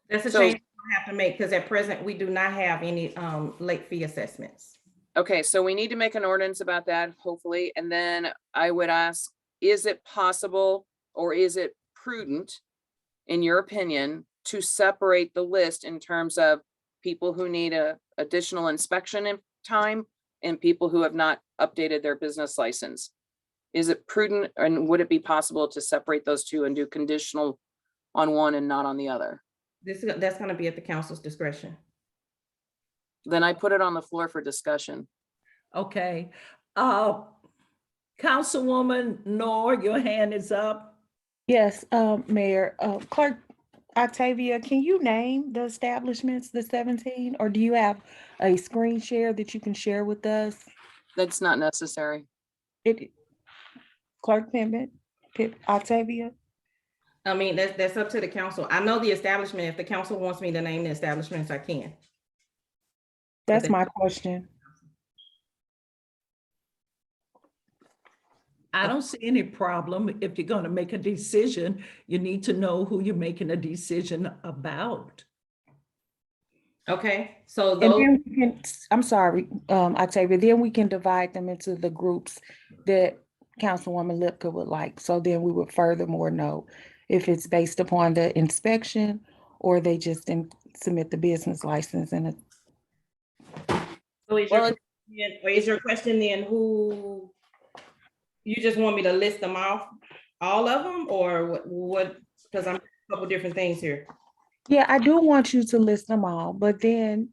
That's a change we have to make because at present we do not have any late fee assessments. Okay, so we need to make an ordinance about that, hopefully. And then I would ask, is it possible or is it prudent, in your opinion, to separate the list in terms of people who need a additional inspection in time and people who have not updated their business license? Is it prudent, and would it be possible to separate those two and do conditional on one and not on the other? That's going to be at the council's discretion. Then I put it on the floor for discussion. Okay. Councilwoman Noor, your hand is up. Yes, Mayor, Clerk Octavia, can you name the establishments, the 17, or do you have a screen share that you can share with us? That's not necessary. It, Clerk Octavia? I mean, that's up to the council. I know the establishment. If the council wants me to name the establishments, I can. That's my question. I don't see any problem. If you're going to make a decision, you need to know who you're making a decision about. Okay, so And those, then we can, I'm sorry, Octavia, then we can divide them into the groups that Councilwoman Lipka would like. So then we would furthermore know if it's based upon the inspection or they just submit the business license and it. so is your question then who, you just want me to list them off, all of them, or what? Because I'm a couple different things here. Yeah, I do want you to list them all, but then,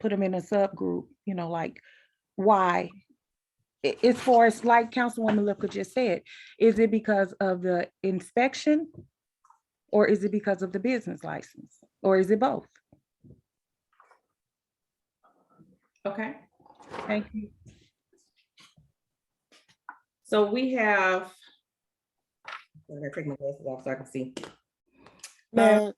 put them in a subgroup, like why? As far as like Councilwoman Lipka just said, is it because of the inspection? Or is it because of the business license? Or is it both? Okay, Thank you. so we have, I'm gonna take my glasses off so I can see. Mayor,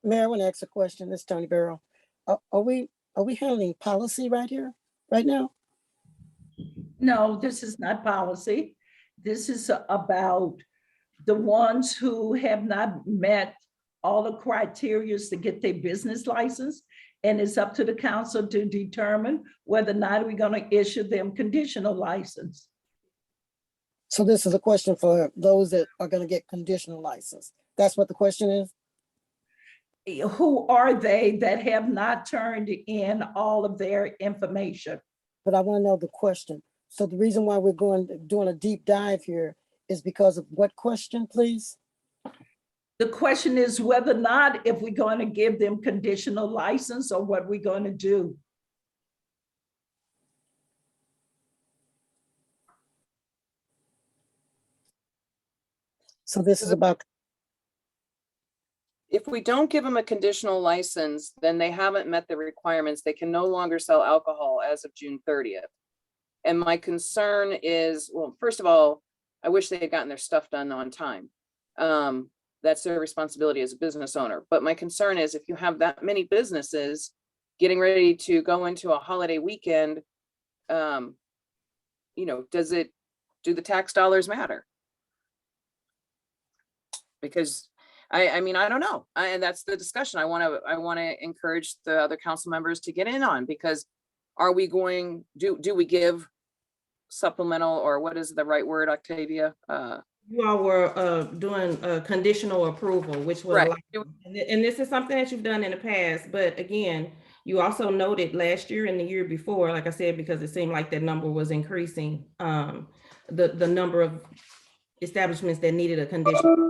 I want to ask a question. This is Tony Barrow. Are we handling policy right here, right now? No, this is not policy. This is about the ones who have not met all the criteria to get their business license. And it's up to the council to determine whether or not we're going to issue them conditional license. So this is a question for those that are going to get conditional license. That's what the question is? Who are they that have not turned in all of their information? But I want to know the question. So the reason why we're doing a deep dive here is because of what question, please? The question is whether or not if we're going to give them conditional license or what we're going to do. So this is about. If we don't give them a conditional license, then they haven't met the requirements. They can no longer sell alcohol as of June 30th. And my concern is, well, first of all, I wish they had gotten their stuff done on time. That's their responsibility as a business owner. But my concern is if you have that many businesses getting ready to go into a holiday weekend, do the tax dollars matter? Because I mean, I don't know. And that's the discussion I want to encourage the other council members to get in on, because are we going, do we give supplemental, or what is the right word, Octavia? You all were doing a conditional approval, which was, Right. And this is something that you've done in the past, but again, you also noted last year and the year before, like I said, because it seemed like that number was increasing, the number of establishments that needed a condition.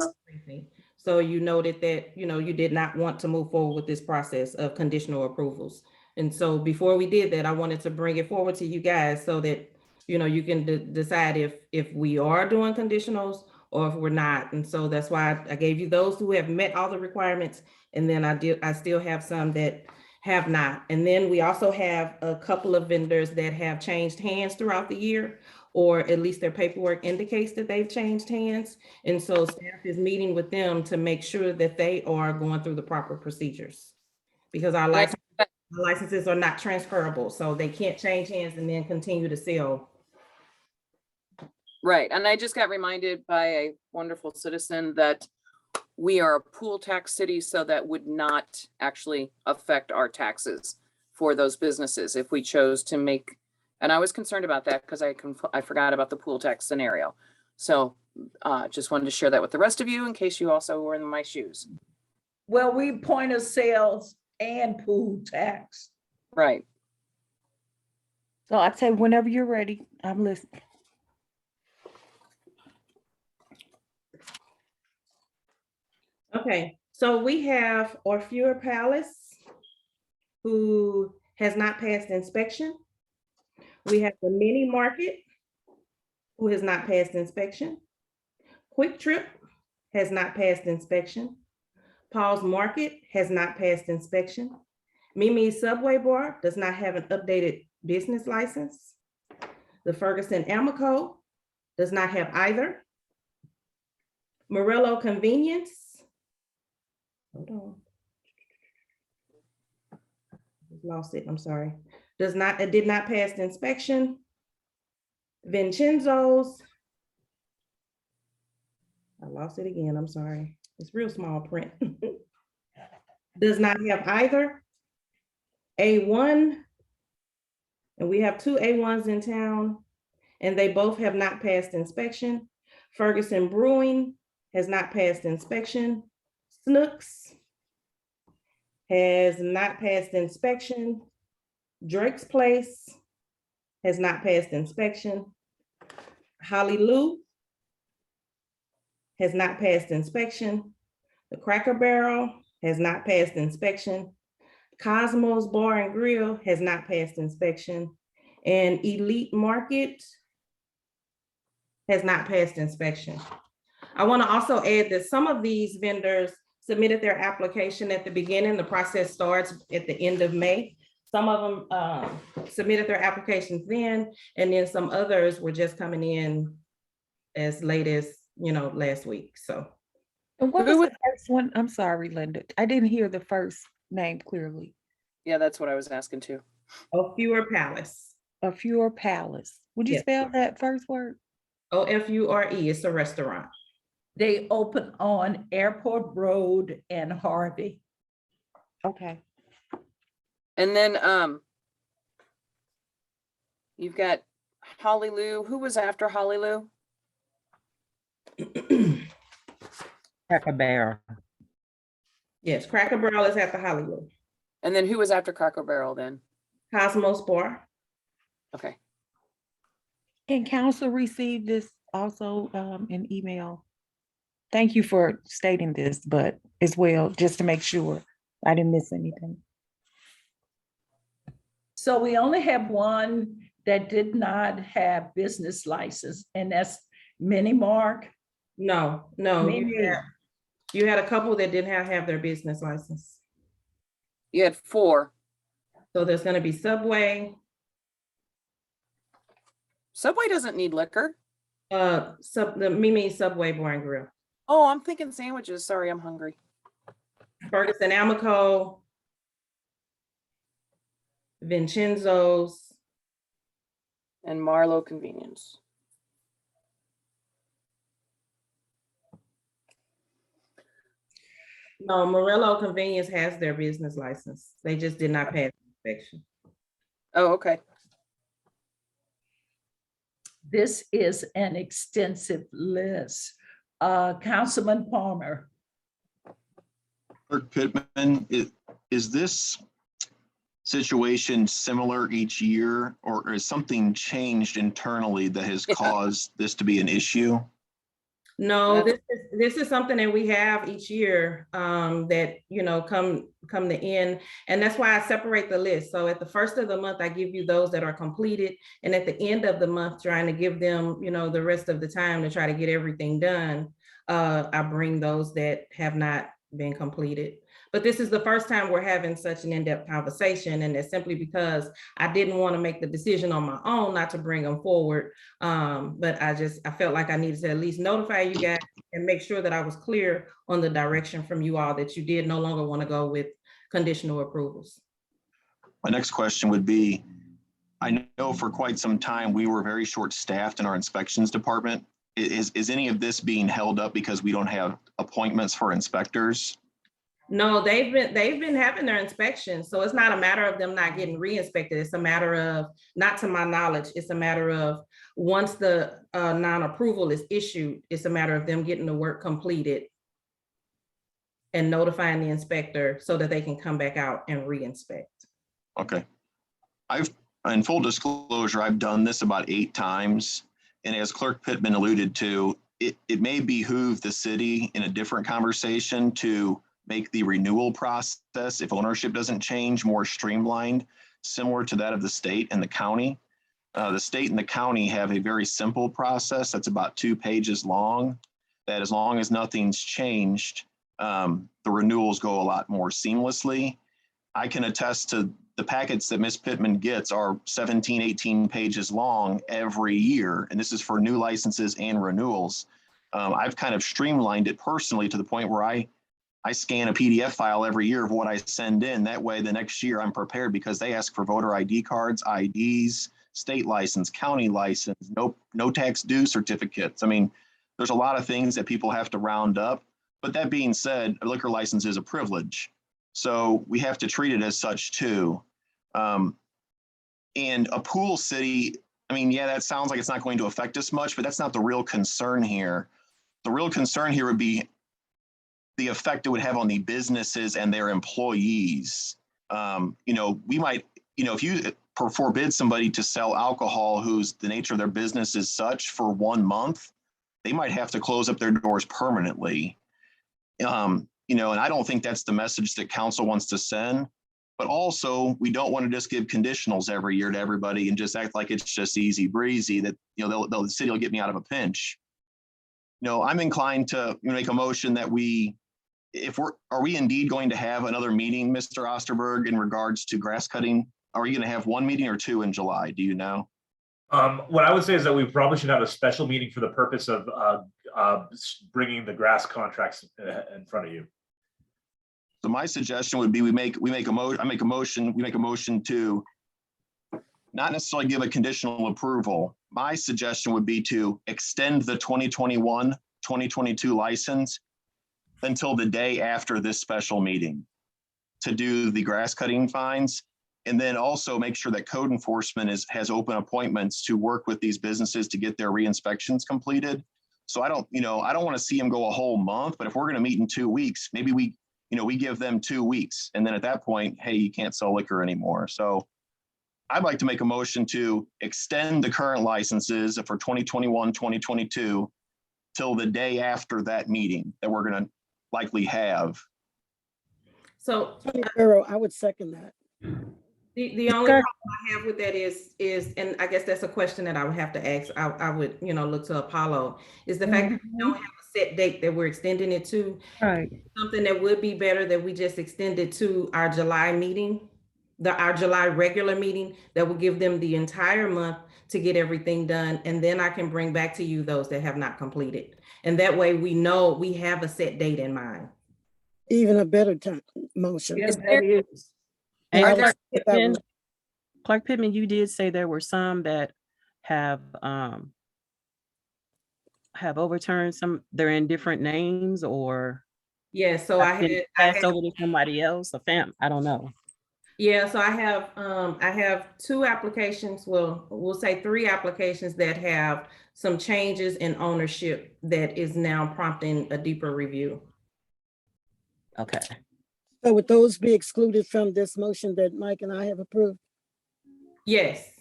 So you noted that, you did not want to move forward with this process of conditional approvals. And so before we did that, I wanted to bring it forward to you guys so that, you can decide if we are doing conditionals or if we're not. And so that's why I gave you those who have met all the requirements. And then I still have some that have not. And then we also have a couple of vendors that have changed hands throughout the year, or at least their paperwork indicates that they've changed hands. And so staff is meeting with them to make sure that they are going through the proper procedures, because our licenses are not transferable, so they can't change hands and then continue to sell. Right. And I just got reminded by a wonderful citizen that we are a pool tax city, so that would not actually affect our taxes for those businesses if we chose to make, and I was concerned about that because I forgot about the pool tax scenario. So just wanted to share that with the rest of you in case you also were in my shoes. Well, we point of sales and pool tax. Right. So I'd say whenever you're ready, I'm listening. Okay, so we have Orfeur Palace, who has not passed inspection. We have the Mini Market, who has not passed inspection. Quick Trip has not passed inspection. Paul's Market has not passed inspection. Mimi's Subway Bar does not have an updated business license. The Ferguson Amico does not have either. Morello Convenience, hold on. Lost it, I'm sorry. Did not pass the inspection. Vincenzo's, I lost it again, I'm sorry. It's real small print. Does not have either. A1, and we have two A1s in town, and they both have not passed inspection. Ferguson Brewing has not passed inspection. Snooks has not passed inspection. Drake's Place has not passed inspection. Holly Lou has not passed inspection. The Cracker Barrel has not passed inspection. Cosmos Bar and Grill has not passed inspection. And Elite Market has not passed inspection. I want to also add that some of these vendors submitted their application at the beginning. The process starts at the end of May. Some of them submitted their applications then, and then some others were just coming in as late as, last week, so. And what was the first one? I'm sorry, Linda. I didn't hear the first name clearly. Yeah, that's what I was asking too. Ofure Palace. Ofure Palace. Would you Yes. spell that first word? Ofure, it's a restaurant. They open on Airport Road and Harvey. Okay. And then you've got Holly Lou. Who was after Holly Lou? Cracker Barrel. Yes, Cracker Barrel is at the Hollywood. And then who was after Cracker Barrel then? Cosmos Bar. Okay. Can council receive this also in email? Thank you for stating this, but as well, just to make sure I didn't miss anything. So we only have one that did not have business license, and that's Mini Mark. No, you had a couple that didn't have their business license. You had 4. So there's gonna be Subway. Subway doesn't need liquor. The Mimi Subway Bar and Grill. Oh, I'm thinking sandwiches. Sorry, I'm hungry. Ferguson Amico. Vincenzo's. And Marlowe Convenience. No, Morello Convenience has their business license. They just did not pass inspection. Oh, okay. This is an extensive list. Councilman Palmer. Clerk Pittman, is this situation similar each year, or has something changed internally that has caused this to be an issue? No, this is something that we have each year that, come to end. And that's why I separate the list. So at the first of the month, I give you those that are completed. And at the end of the month, trying to give them, the rest of the time to try to get everything done. I bring those that have not been completed. But this is the first time we're having such an in-depth conversation, and it's simply because I didn't want to make the decision on my own not to bring them forward. But I felt like I needed to at least notify you guys and make sure that I was clear on the direction from you all, that you did no longer want to go with conditional approvals. My next question would be, I know for quite some time, we were very short-staffed in our inspections department. Is any of this being held up because we don't have appointments for inspectors? No, they've been having their inspections. So it's not a matter of them not getting re-inspected. It's a matter of, not to my knowledge, it's a matter of once the non-approval is issued, it's a matter of them getting the work completed and notifying the inspector so that they can come back out and re-inspect. Okay. In full disclosure, I've done this about 8 times. And as Clerk Pittman alluded to, it may behoove the city in a different conversation to make the renewal process, if ownership doesn't change, more streamlined, similar to that of the state and the county. The state and the county have a very simple process that's about 2 pages long. that as long as nothing's changed, the renewals go a lot more seamlessly. I can attest to the packets that Ms. Pittman gets are 17, 18 pages long every year. And this is for new licenses and renewals. I've kind of streamlined it personally to the point where I scan a PDF file every year of what I send in. That way the next year I'm prepared, because they ask for voter ID cards, IDs, state license, county license, no tax due certificates. I mean, there's a lot of things that people have to round up. But that being said, a liquor license is a privilege. So we have to treat it as such too. And a pool city, I mean, yeah, that sounds like it's not going to affect us much, but that's not the real concern here. The real concern here would be the effect it would have on the businesses and their employees. We might, if you forbid somebody to sell alcohol whose the nature of their business is such for 1 month, they might have to close up their doors permanently. And I don't think that's the message that council wants to send. But also, we don't want to just give conditionals every year to everybody and just act like it's just easy breezy that the city will get me out of a pinch. I'm inclined to make a motion that are we indeed going to have another meeting, Mr. Osterberg, in regards to grass cutting? Are we going to have 1 meeting or 2 in July? Do you know? What I would say is that we probably should have a special meeting for the purpose of bringing the grass contracts in front of you. So my suggestion would be we make a motion to not necessarily give a conditional approval. My suggestion would be to extend the 2021-2022 license until the day after this special meeting to do the grass cutting fines. And then also make sure that code enforcement has open appointments to work with these businesses to get their re-inspections completed. So I don't want to see them go a whole month, but if we're going to meet in 2 weeks, maybe we give them 2 weeks. And then at that point, hey, you can't sell liquor anymore. So I'd like to make a motion to extend the current licenses for 2021, 2022 till the day after that meeting that we're going to likely have. So I would second that. the only problem I have with that is, and I guess that's a question that I would have to ask. I would, look to Apollo, is the fact that we don't have a set date that we're extending it to. Right. Something that would be better that we just extend it to our July meeting, our July regular meeting, that will give them the entire month to get everything done. And then I can bring back to you those that have not completed. And that way we know we have a set date in mind. Even a better time motion. Yes, that is. And Clark Pittman, you did say there were some that have overturned some. They're in different names, or so I had passed over to somebody else, I don't know. Yeah, so I have 2 applications. Well, we'll say 3 applications that have some changes in ownership that is now prompting a deeper review. Okay. So would those be excluded from this motion that Mike and I have approved? Yes.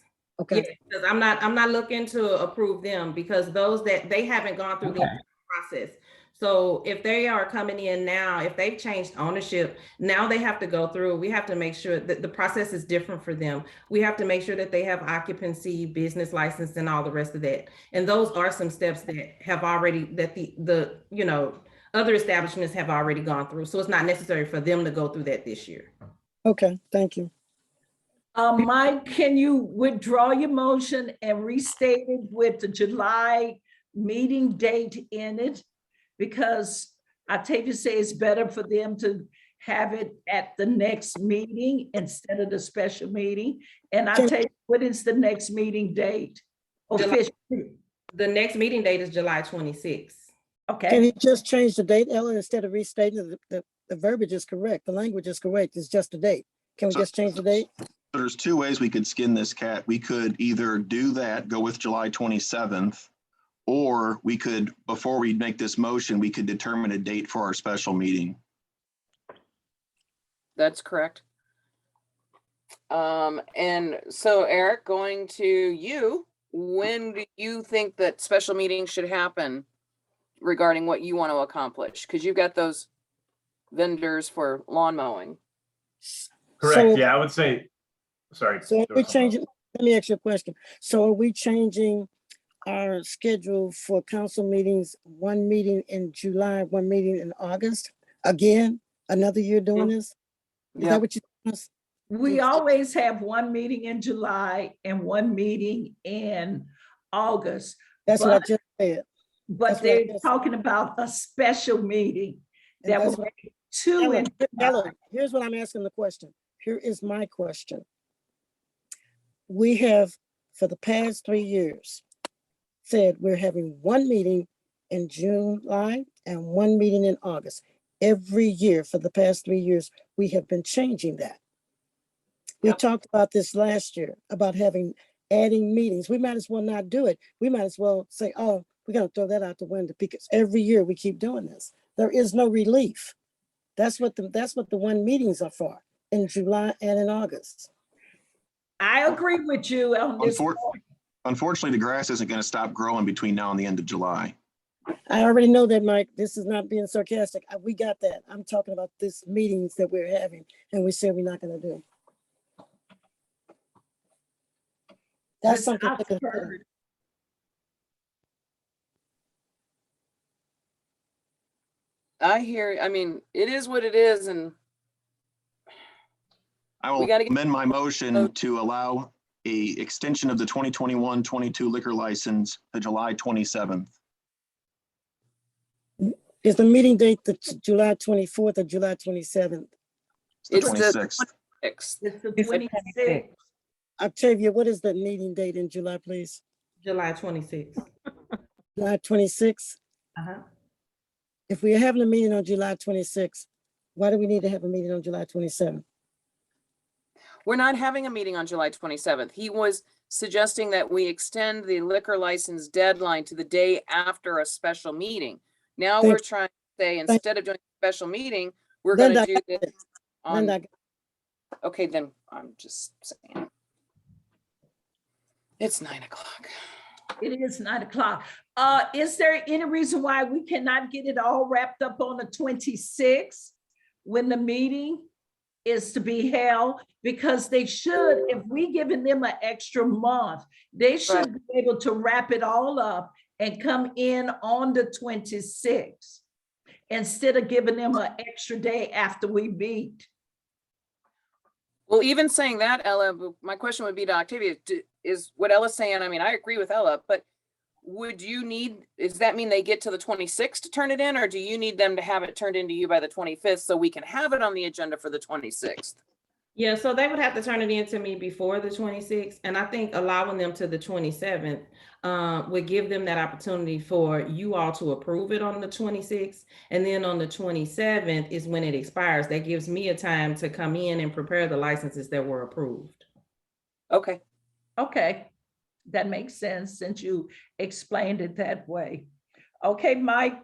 Okay. Yes, because I'm not looking to approve them, because those that they haven't gone through the process. So if they are coming in now, if they've changed ownership, now they have to go through, we have to make sure that the process is different for them. We have to make sure that they have occupancy, business license, and all the rest of that. And those are some steps that have already, that the other establishments have already gone through. So it's not necessary for them to go through that this year. Okay, thank you. Mike, can you withdraw your motion and restate it with the July meeting date in it? Because Octavia says it's better for them to have it at the next meeting instead of the special meeting. And Octavia, what is the next meeting date? Officially? The next meeting date is July 26th. Okay. Can you just change the date, Ellen, instead of restating the verbiage is correct, the language is correct, it's just a date. Can we just change the date? There's 2 ways we could skin this cat. We could either do that, go with July 27th, or we could, before we make this motion, we could determine a date for our special meeting. That's correct. And so Eric, going to you, when do you think that special meetings should happen regarding what you want to accomplish? Because you've got those vendors for lawn mowing. Correct. Yeah, I would say, sorry. So are we changing, let me ask you a question. So are we changing our schedule for council meetings, one meeting in July, one meeting in August? Again, another year doing this? Is that what you? We always have one meeting in July and one meeting in August. That's what I just said. But That's what I they're just- talking about a special meeting And that that's will what- make two Ella, in Ella, here's what I'm asking the question. Here is my question. We have, for the past 3 years, said we're having one meeting in July and one meeting in August. Every year for the past 3 years, we have been changing that. We talked about this last year, about adding meetings. We might as well not do it. We might as well say, oh, we're gonna throw that out the window because every year we keep doing this. There is no relief. That's what the one meetings are for, in July and in August. I agree with you on this. Unfortunately, the grass isn't going to stop growing between now and the end of July. I already know that, Mike. This is not being sarcastic. We got that. I'm talking about this meetings that we're having and we said we're not gonna do. That's Ms. something to Oxford. consider. I hear, I mean, it is what it is, and I will We gotta get- amend my motion to allow a extension of the 2021-22 liquor license to July 27th. Is the meeting date the July 24th or July 27th? The 26th. It's the It's the 26th. Octavia, what is the meeting date in July, please? July 26th. July 26th? Uh-huh. If we're having a meeting on July 26th, why do we need to have a meeting on July 27th? we're not having a meeting on July 27th. He was suggesting that we extend the liquor license deadline to the day after a special meeting. Now we're trying to say, instead of doing a special meeting, we're going to do this on. Okay, then I'm just saying. It's 9 o'clock. It is 9 o'clock. Is there any reason why we cannot get it all wrapped up on the 26th when the meeting is to be held? Because they should, if we giving them an extra month, they should be able to wrap it all up and come in on the 26th instead of giving them an extra day after we meet. Well, even saying that, Ella, my question would be to Octavia, is what Ella's saying, I mean, I agree with Ella, but would you need, does that mean they get to the 26th to turn it in, or do you need them to have it turned into you by the 25th so we can have it on the agenda for the 26th? Yeah, so they would have to turn it in to me before the 26th, and I think allowing them to the 27th would give them that opportunity for you all to approve it on the 26th, and then on the 27th is when it expires. That gives me a time to come in and prepare the licenses that were approved. Okay. Okay, that makes sense since you explained it that way. Okay, Mike,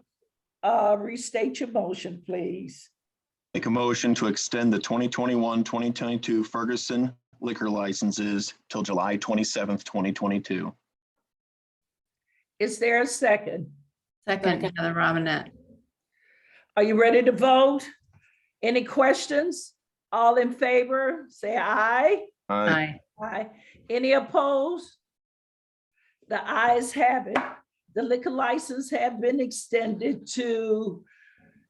restate your motion, please. Make a motion to extend the 2021-2022 Ferguson liquor licenses till July 27th, 2022. Is there a second? Second, Heather Robinette. Are you ready to vote? Any questions? All in favor, say aye. Aye. Aye. Any opposed? The ayes have it. The liquor license have been extended to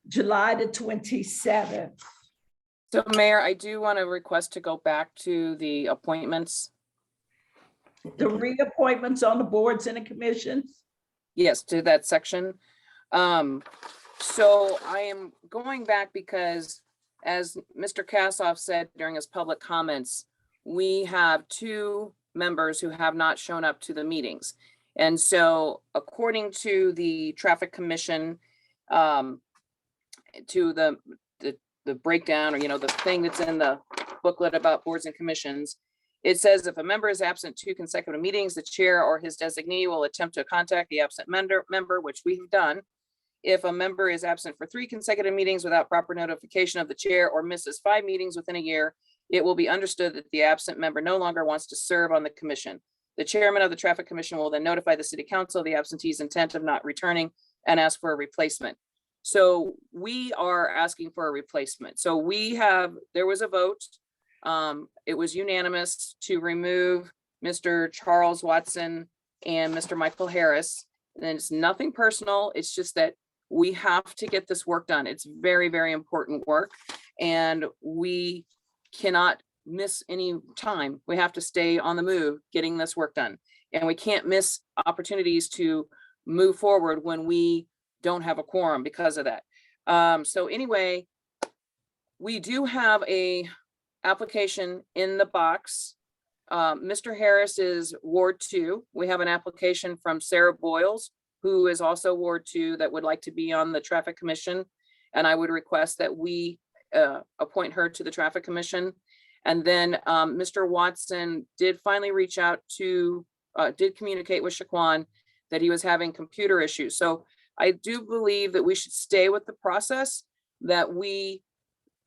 July the 27th. So Mayor, I do want to request to go back to the appointments. The reappointments on the boards and the commissions? Yes, to that section. So I am going back because, as Mr. Kassoff said during his public comments, we have 2 members who have not shown up to the meetings. And so according to the Traffic Commission, to the breakdown, or, you know, the thing that's in the booklet about boards and commissions, it says if a member is absent 2 consecutive meetings, the chair or his designee will attempt to contact the absent member, which we've done. If a member is absent for 3 consecutive meetings without proper notification of the chair or misses 5 meetings within a year, it will be understood that the absent member no longer wants to serve on the commission. The chairman of the Traffic Commission will then notify the city council of the absentee's intent of not returning and ask for a replacement. So we are asking for a replacement. So there was a vote. It was unanimous to remove Mr. Charles Watson and Mr. Michael Harris. And it's nothing personal. It's just that we have to get this work done. It's very, very important work. And we cannot miss any time. We have to stay on the move getting this work done. And we can't miss opportunities to move forward when we don't have a quorum because of that. So anyway, we do have a application in the box. Mr. Harris is Ward 2. We have an application from Sarah Boyles, who is also Ward 2, that would like to be on the Traffic Commission. And I would request that we appoint her to the Traffic Commission. And then Mr. Watson did finally reach out to, did communicate with Shaquan that he was having computer issues. So I do believe that we should stay with the process, that we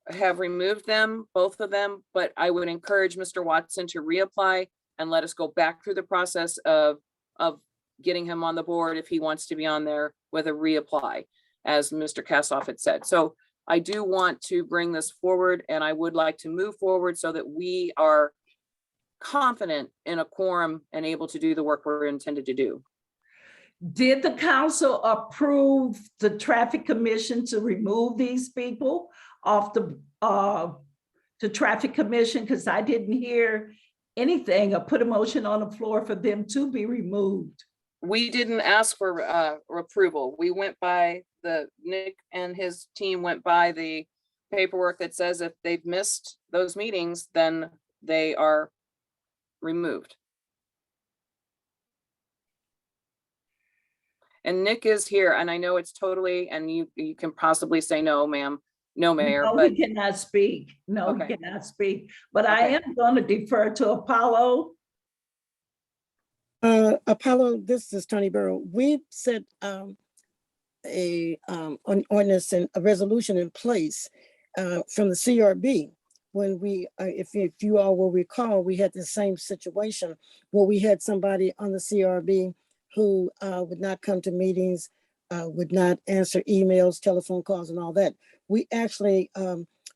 have removed them, both of them, but I would encourage Mr. Watson to reapply and let us go back through the process of getting him on the board if he wants to be on there with a reapply, as Mr. Kassoff had said. So I do want to bring this forward, and I would like to move forward so that we are confident in a quorum and able to do the work we're intended to do. Did the council approve the Traffic Commission to remove these people off the Traffic Commission? Because I didn't hear anything or put a motion on the floor for them to be removed. We didn't ask for approval. We went by Nick and his team went by the paperwork that says if they've missed those meetings, then they are removed. And Nick is here, and I know it's totally, and you can possibly say no, ma'am, no, Mayor. No, but he cannot speak. No, Okay. he cannot speak. But I am going to defer to Apollo. Apollo, this is Tony Burrow. We set an ordinance and a resolution in place from the CRB when we, if you all will recall, we had the same situation where we had somebody on the CRB who would not come to meetings, would not answer emails, telephone calls, and all that. We actually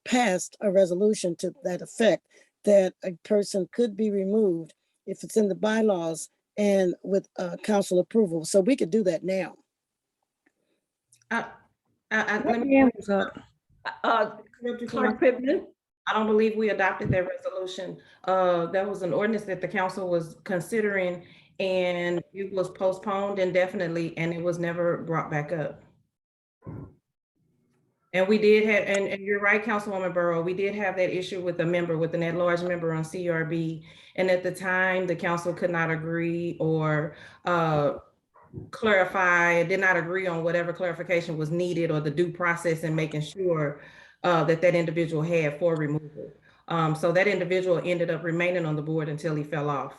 passed a resolution to that effect, that a person could be removed if it's in the bylaws and with council approval. So we could do that now. Let me Clerk Pittman? I don't believe we adopted that resolution. That was an ordinance that the council was considering, and it was postponed indefinitely, and it was never brought back up. And we did have, and you're right, Councilwoman Burrow, we did have that issue with a member, with an at-large member on CRB. And at the time, the council could not agree or clarify, did not agree on whatever clarification was needed or the due process in making sure that that individual had for removal. So that individual ended up remaining on the board until he fell off.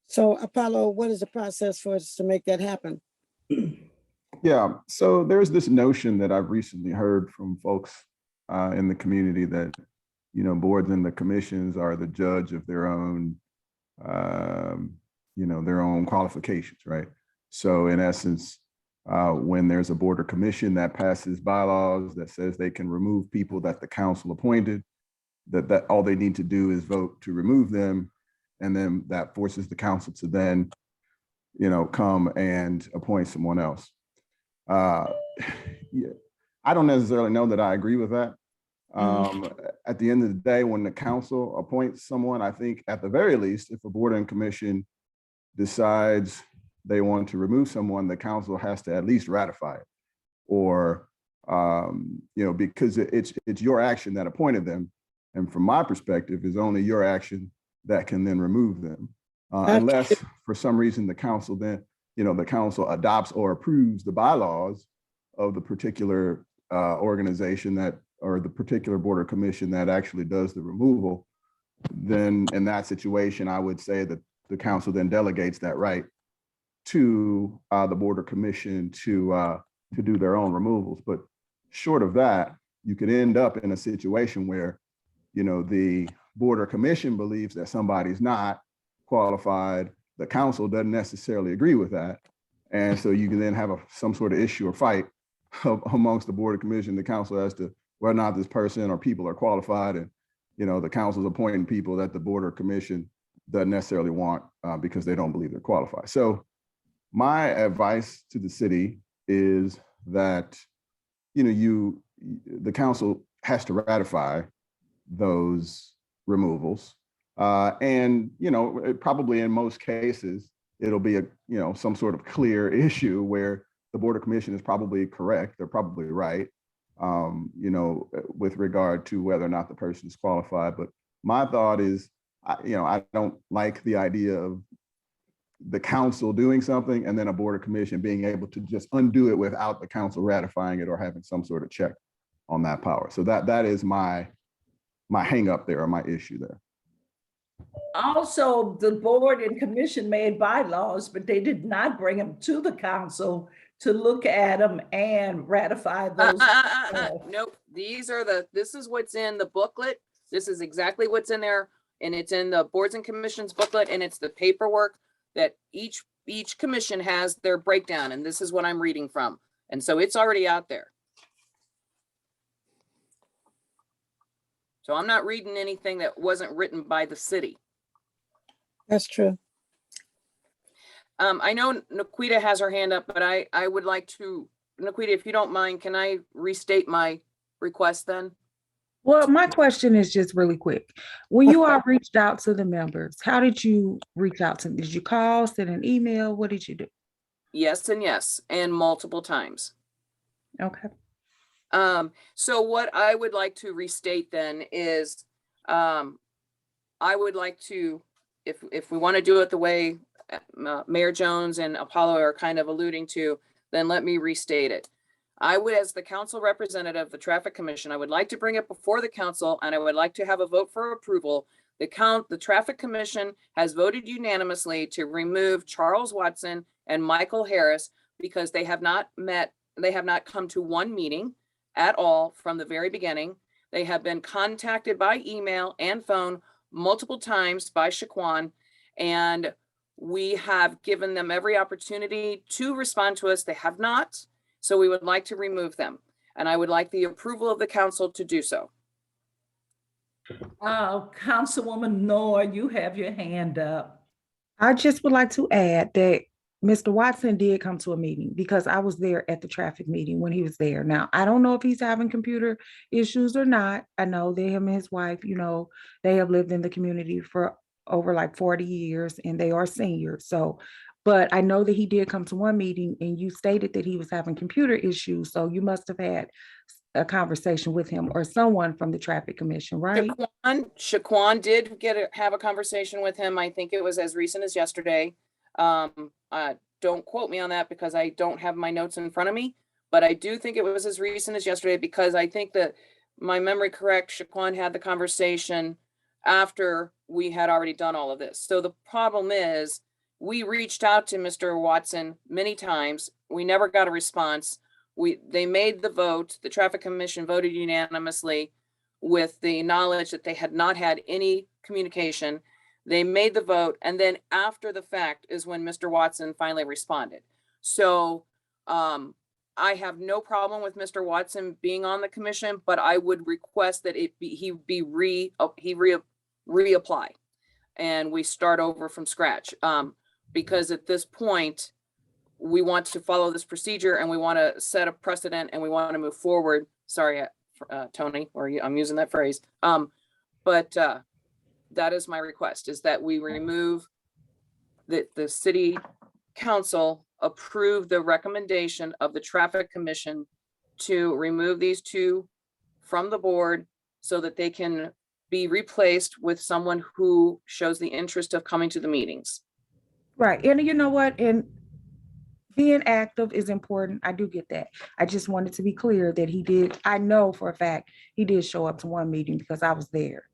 So Apollo, what is the process for us to make that happen? Yeah, so there's this notion that I've recently heard from folks in the community that, you know, boards and the commissions are the judge of their own, you know, their own qualifications, right? So in essence, when there's a board or commission that passes bylaws that says they can remove people that the council appointed, that all they need to do is vote to remove them. And then that forces the council to then, you know, come and appoint someone else. Yeah, I don't necessarily know that I agree with that. At the end of the day, when the council appoints someone, I think at the very least, if a board and commission decides they want to remove someone, the council has to at least ratify it, or you know, because it's your action that appointed them, and from my perspective, it's only your action that can then remove them, unless for some reason the council then, you know, the council adopts or approves the bylaws of the particular organization that, or the particular board or commission that actually does the removal. Then in that situation, I would say that the council then delegates that right to the board or commission to do their own removals. But short of that, you could end up in a situation where, you know, the board or commission believes that somebody's not qualified. The council doesn't necessarily agree with that. And so you can then have some sort of issue or fight amongst the board or commission, the council, as to whether or not this person or people are qualified. And, you know, the council's appointing people that the board or commission doesn't necessarily want because they don't believe they're qualified. So my advice to the city is that, the council has to ratify those removals. And, probably in most cases, it'll be some sort of clear issue where the Board of Commission is probably correct. They're probably right, with regard to whether or not the person is qualified. But my thought is, I don't like the idea of the council doing something and then a Board of Commission being able to just undo it without the council ratifying it or having some sort of check on that power. So that is my hang up there, or my issue there. Also, the board and commission made bylaws, but they did not bring them to the council to look at them and ratify those. Nope, this is what's in the booklet. This is exactly what's in there, and it's in the boards and commissions booklet, and it's the paperwork that each commission has their breakdown, and this is what I'm reading from. And so it's already out there. So I'm not reading anything that wasn't written by the city. That's true. I know Naquita has her hand up, but I would like to, Naquita, if you don't mind, can I restate my request then? Well, my question is just really quick. When you all reached out to the members, how did you reach out to them? Did you call, send an email? What did you do? Yes, and multiple times. Okay. So what I would like to restate then is, I would like to, if we want to do it the way Mayor Jones and Apollo are kind of alluding to, then let me restate it. I would, as the council representative of the Traffic Commission, I would like to bring it before the council, and I would like to have a vote for approval. The Traffic Commission has voted unanimously to remove Charles Watson and Michael Harris because they have not come to one meeting at all from the very beginning. They have been contacted by email and phone multiple times by Shaquan, and we have given them every opportunity to respond to us. They have not. So we would like to remove them, and I would like the approval of the council to do so. Councilwoman Noor, you have your hand up. I just would like to add that Mr. Watson did come to a meeting because I was there at the traffic meeting when he was there. Now, I don't know if he's having computer issues or not. I know that him and his wife, they have lived in the community for over like 40 years and they are seniors. So, but I know that he did come to one meeting and you stated that he was having computer issues. So you must have had a conversation with him or someone from the Traffic Commission, right? Shaquan did have a conversation with him. I think it was as recent as yesterday. Don't quote me on that because I don't have my notes in front of me, but I do think it was as recent as yesterday because I think that my memory correct, Shaquan had the conversation after we had already done all of this. So the problem is we reached out to Mr. Watson many times. We never got a response. They made the vote. The Traffic Commission voted unanimously with the knowledge that they had not had any communication. They made the vote, and then after the fact is when Mr. Watson finally responded. So I have no problem with Mr. Watson being on the commission, but I would request that he reapply and we start over from scratch. Because at this point, we want to follow this procedure and we want to set a precedent and we want to move forward. Sorry, Tony, I'm using that phrase. But that is my request, is that we remove the city council approve the recommendation of the Traffic Commission to remove these two from the board so that they can be replaced with someone who shows the interest of coming to the meetings. Right. And you know what? And being active is important. I do get that. I just wanted to be clear that he did. I know for a fact he did show up to one meeting because I was there.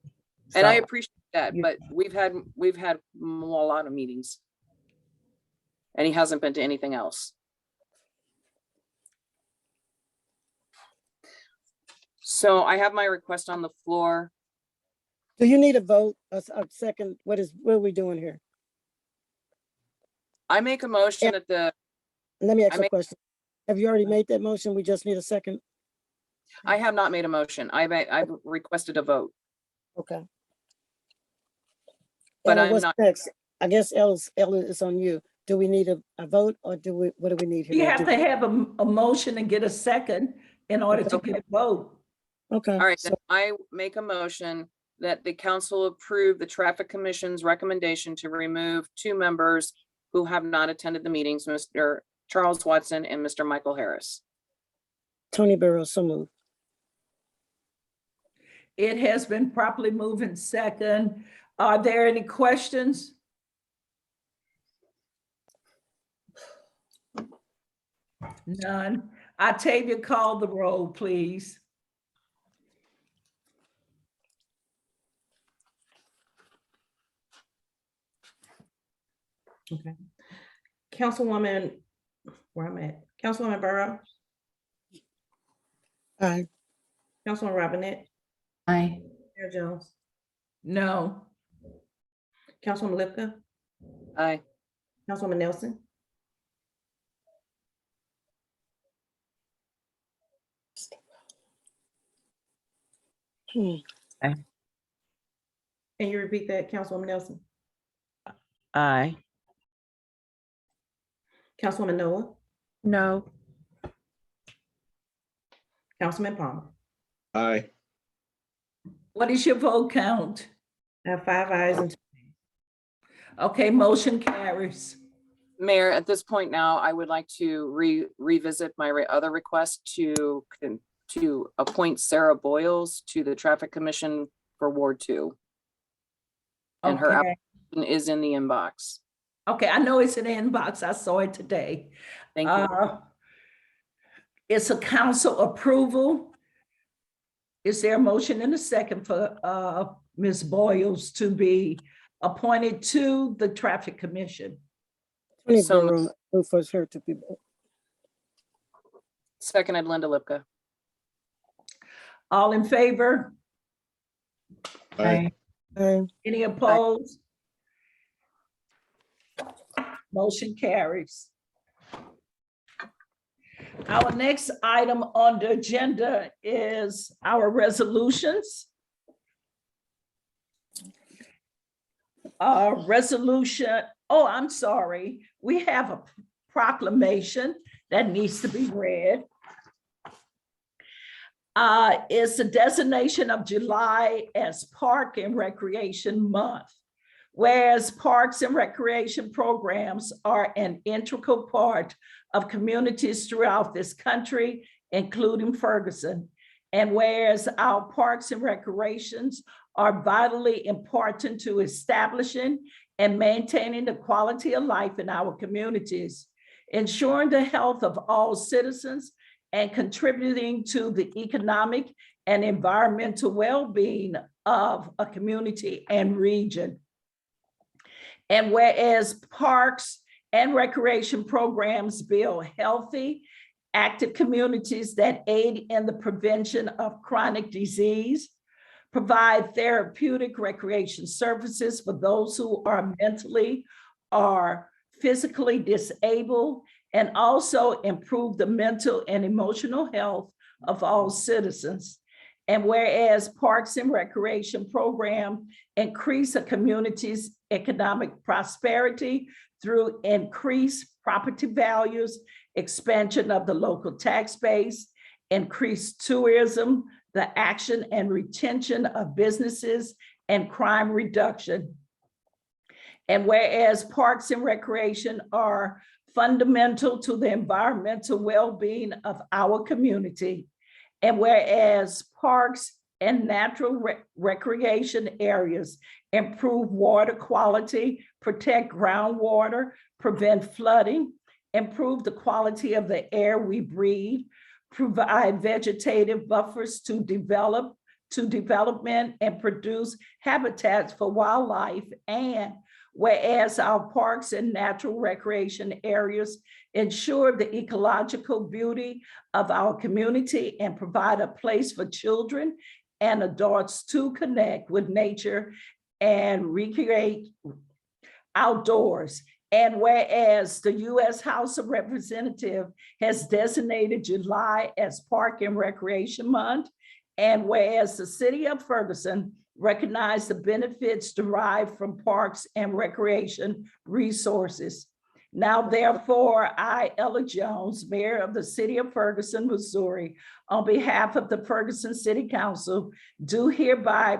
And I appreciate that, but we've had a lot of meetings. And he hasn't been to anything else. So I have my request on the floor. Do you need a vote? A second? What are we doing here? I make a motion that Let me ask a question. Have you already made that motion? We just need a second. I have not made a motion. I've requested a vote. Okay. but Ella, I'm what's not. next? I guess Ella, is on you. Do we need a vote or what do we need You here? have to have a motion and get a second in order to get a vote. Okay. All right, so- then I make a motion that the council approve the traffic commission's recommendation to remove 2 members who have not attended the meetings, Mr. Charles Watson and Mr. Michael Harris. Tony Burrows, so moved. It has been properly moved in second. Are there any questions? None. Octavia, call the roll, please. Okay. Councilwoman, where I'm at, Councilwoman Burrow, Aye. Councilwoman Robinette, Aye. Mayor Jones, No. Councilwoman Lipka, Aye. Councilwoman Nelson, Hmm. can you repeat that, Councilwoman Nelson? Aye. Councilwoman Noah, No. Councilman Palmer. Aye. What is your vote count? I have 5 ayes and 2 nays. Okay, motion carries. Mayor, at this point now, I would like to revisit my other request to appoint Sarah Boyles to the Traffic Commission for Ward 2. And her Okay. application is in the inbox. Okay, I know it's in the inbox. I saw it today. Thank you. It's a council approval. Is there a motion and a second for Ms. Boyles to be appointed to the Traffic Commission? Tony So- Burrows, move for her to be. Seconded, Linda Lipka. All in favor? Aye. Aye. Any opposed? Motion carries. Our next item on the agenda is our resolutions. Resolution, oh, I'm sorry. We have a proclamation that needs to be read. It's a designation of July as Park and Recreation Month. Whereas parks and recreation programs are an integral part of communities throughout this country, including Ferguson. And whereas our parks and recreations are vitally important to establishing and maintaining the quality of life in our communities, ensuring the health of all citizens and contributing to the economic and environmental well-being of a community and region. And whereas parks and recreation programs build healthy, active communities that aid in the prevention of chronic disease, provide therapeutic recreation services for those who are mentally or physically disabled, and also improve the mental and emotional health of all citizens. And whereas parks and recreation program increase a community's economic prosperity through increased property values, expansion of the local tax base, increased tourism, the action and retention of businesses, and crime reduction. And whereas parks and recreation are fundamental to the environmental well-being of our community, and whereas parks and natural recreation areas improve water quality, protect groundwater, prevent flooding, improve the quality of the air we breathe, provide vegetative buffers to development and produce habitats for wildlife, and whereas our parks and natural recreation areas ensure the ecological beauty of our community and provide a place for children and adults to connect with nature and recreate outdoors. And whereas the U.S. House of Representatives has designated July as Park and Recreation Month, and whereas the city of Ferguson recognize the benefits derived from parks and recreation resources. Now therefore, I, Ella Jones, Mayor of the City of Ferguson, Missouri, on behalf of the Ferguson City Council, do hereby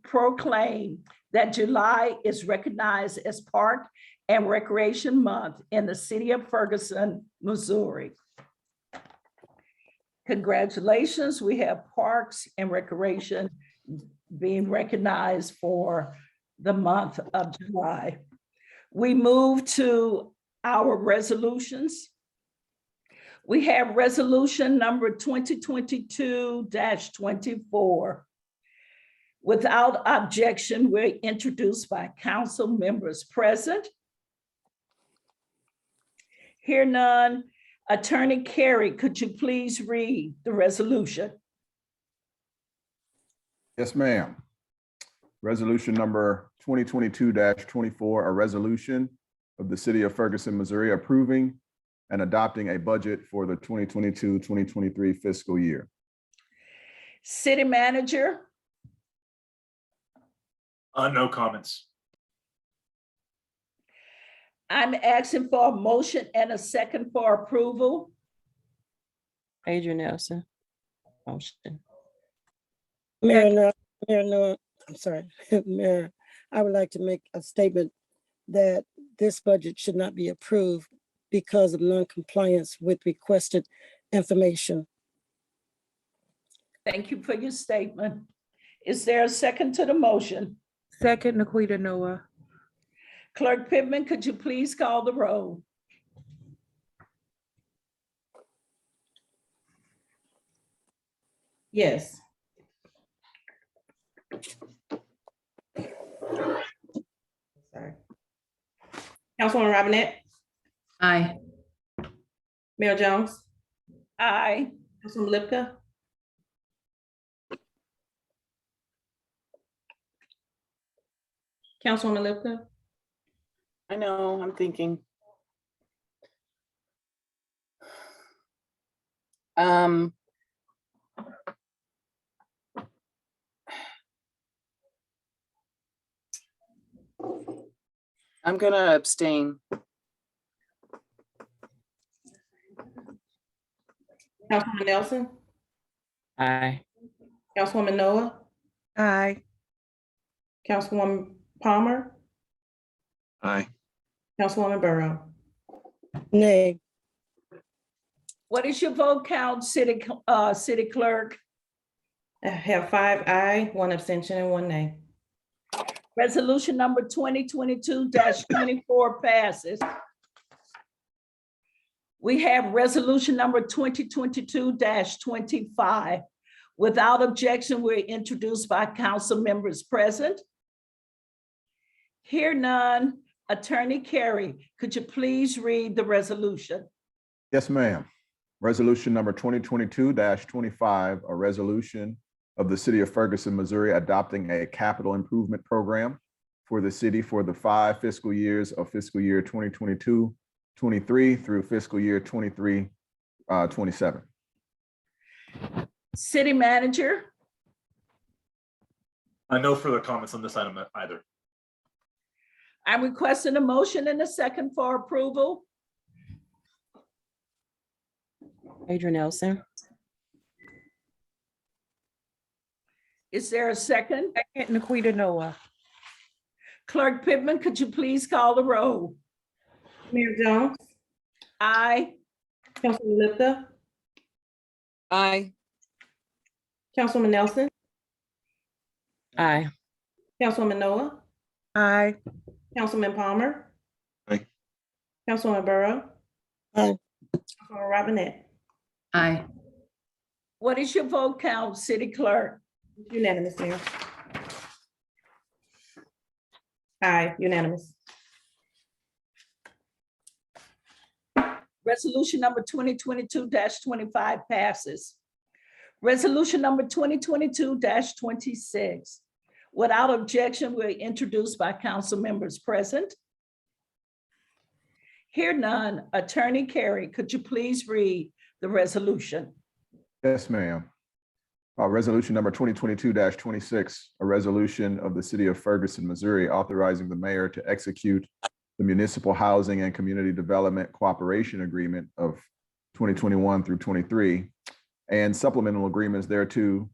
proclaim that July is recognized as Park and Recreation Month in the City of Ferguson, Missouri. Congratulations, we have Parks and Recreation being recognized for the month of July. We move to our resolutions. We have resolution number 2022-24. Without objection, we're introduced by council members present. Hear none. Attorney Carey, could you please read the resolution? Yes, ma'am. Resolution number 2022-24, a resolution of the City of Ferguson, Missouri, approving and adopting a budget for the 2022-2023 fiscal year. City Manager? No comments. I'm asking for a motion and a second for approval. Adrian Nelson. Motion. Mayor, I'm sorry, Mayor, I would like to make a statement that this budget should not be approved because of non-compliance with requested information. Thank you for your statement. Is there a second to the motion? Second, Naquita Noah. Clerk Pittman, could you please call the roll? Yes. Sorry. Councilwoman Robinette, Aye. Mayor Jones, Aye. Councilwoman Lipka, Councilwoman Lipka, I know, I'm thinking. I'm gonna abstain. Councilwoman Nelson, Aye. Councilwoman Noah, Aye. Councilwoman Palmer, Aye. Councilwoman Burrow. Nay. What is your vote count, City Clerk? I have 5 aye, 1 abstention, and 1 nay. Resolution number 2022-24 passes. We have resolution number 2022-25. Without objection, we're introduced by council members present. Hear none. Attorney Carey, could you please read the resolution? Yes, ma'am. Resolution number 2022-25, a resolution of the City of Ferguson, Missouri, adopting a capital improvement program for the city for the 5 fiscal years of fiscal year 2022-23 through fiscal year 23-27. City Manager? No further comments on this item either. I'm requesting a motion and a second for approval. Adrian Nelson. Is there a second? Second, Naquita Noah. Clerk Pittman, could you please call the roll? Mayor Jones, Aye. Councilwoman Lipka, Aye. Councilwoman Nelson, Aye. Councilwoman Noah, Aye. Councilman Palmer. Aye. Councilwoman Burrow. Aye. Councilwoman Robinette. Aye. What is your vote count, City Clerk? Unanimous, Mayor. Aye, unanimous. Resolution number 2022-25 passes. Resolution number 2022-26. Without objection, we're introduced by council members present. Hear none. Attorney Carey, could you please read the resolution? Yes, ma'am. Resolution number 2022-26, a resolution of the city of Ferguson, Missouri, authorizing the mayor to execute the municipal housing and community development cooperation agreement of 2021 through 23 and supplemental agreements thereto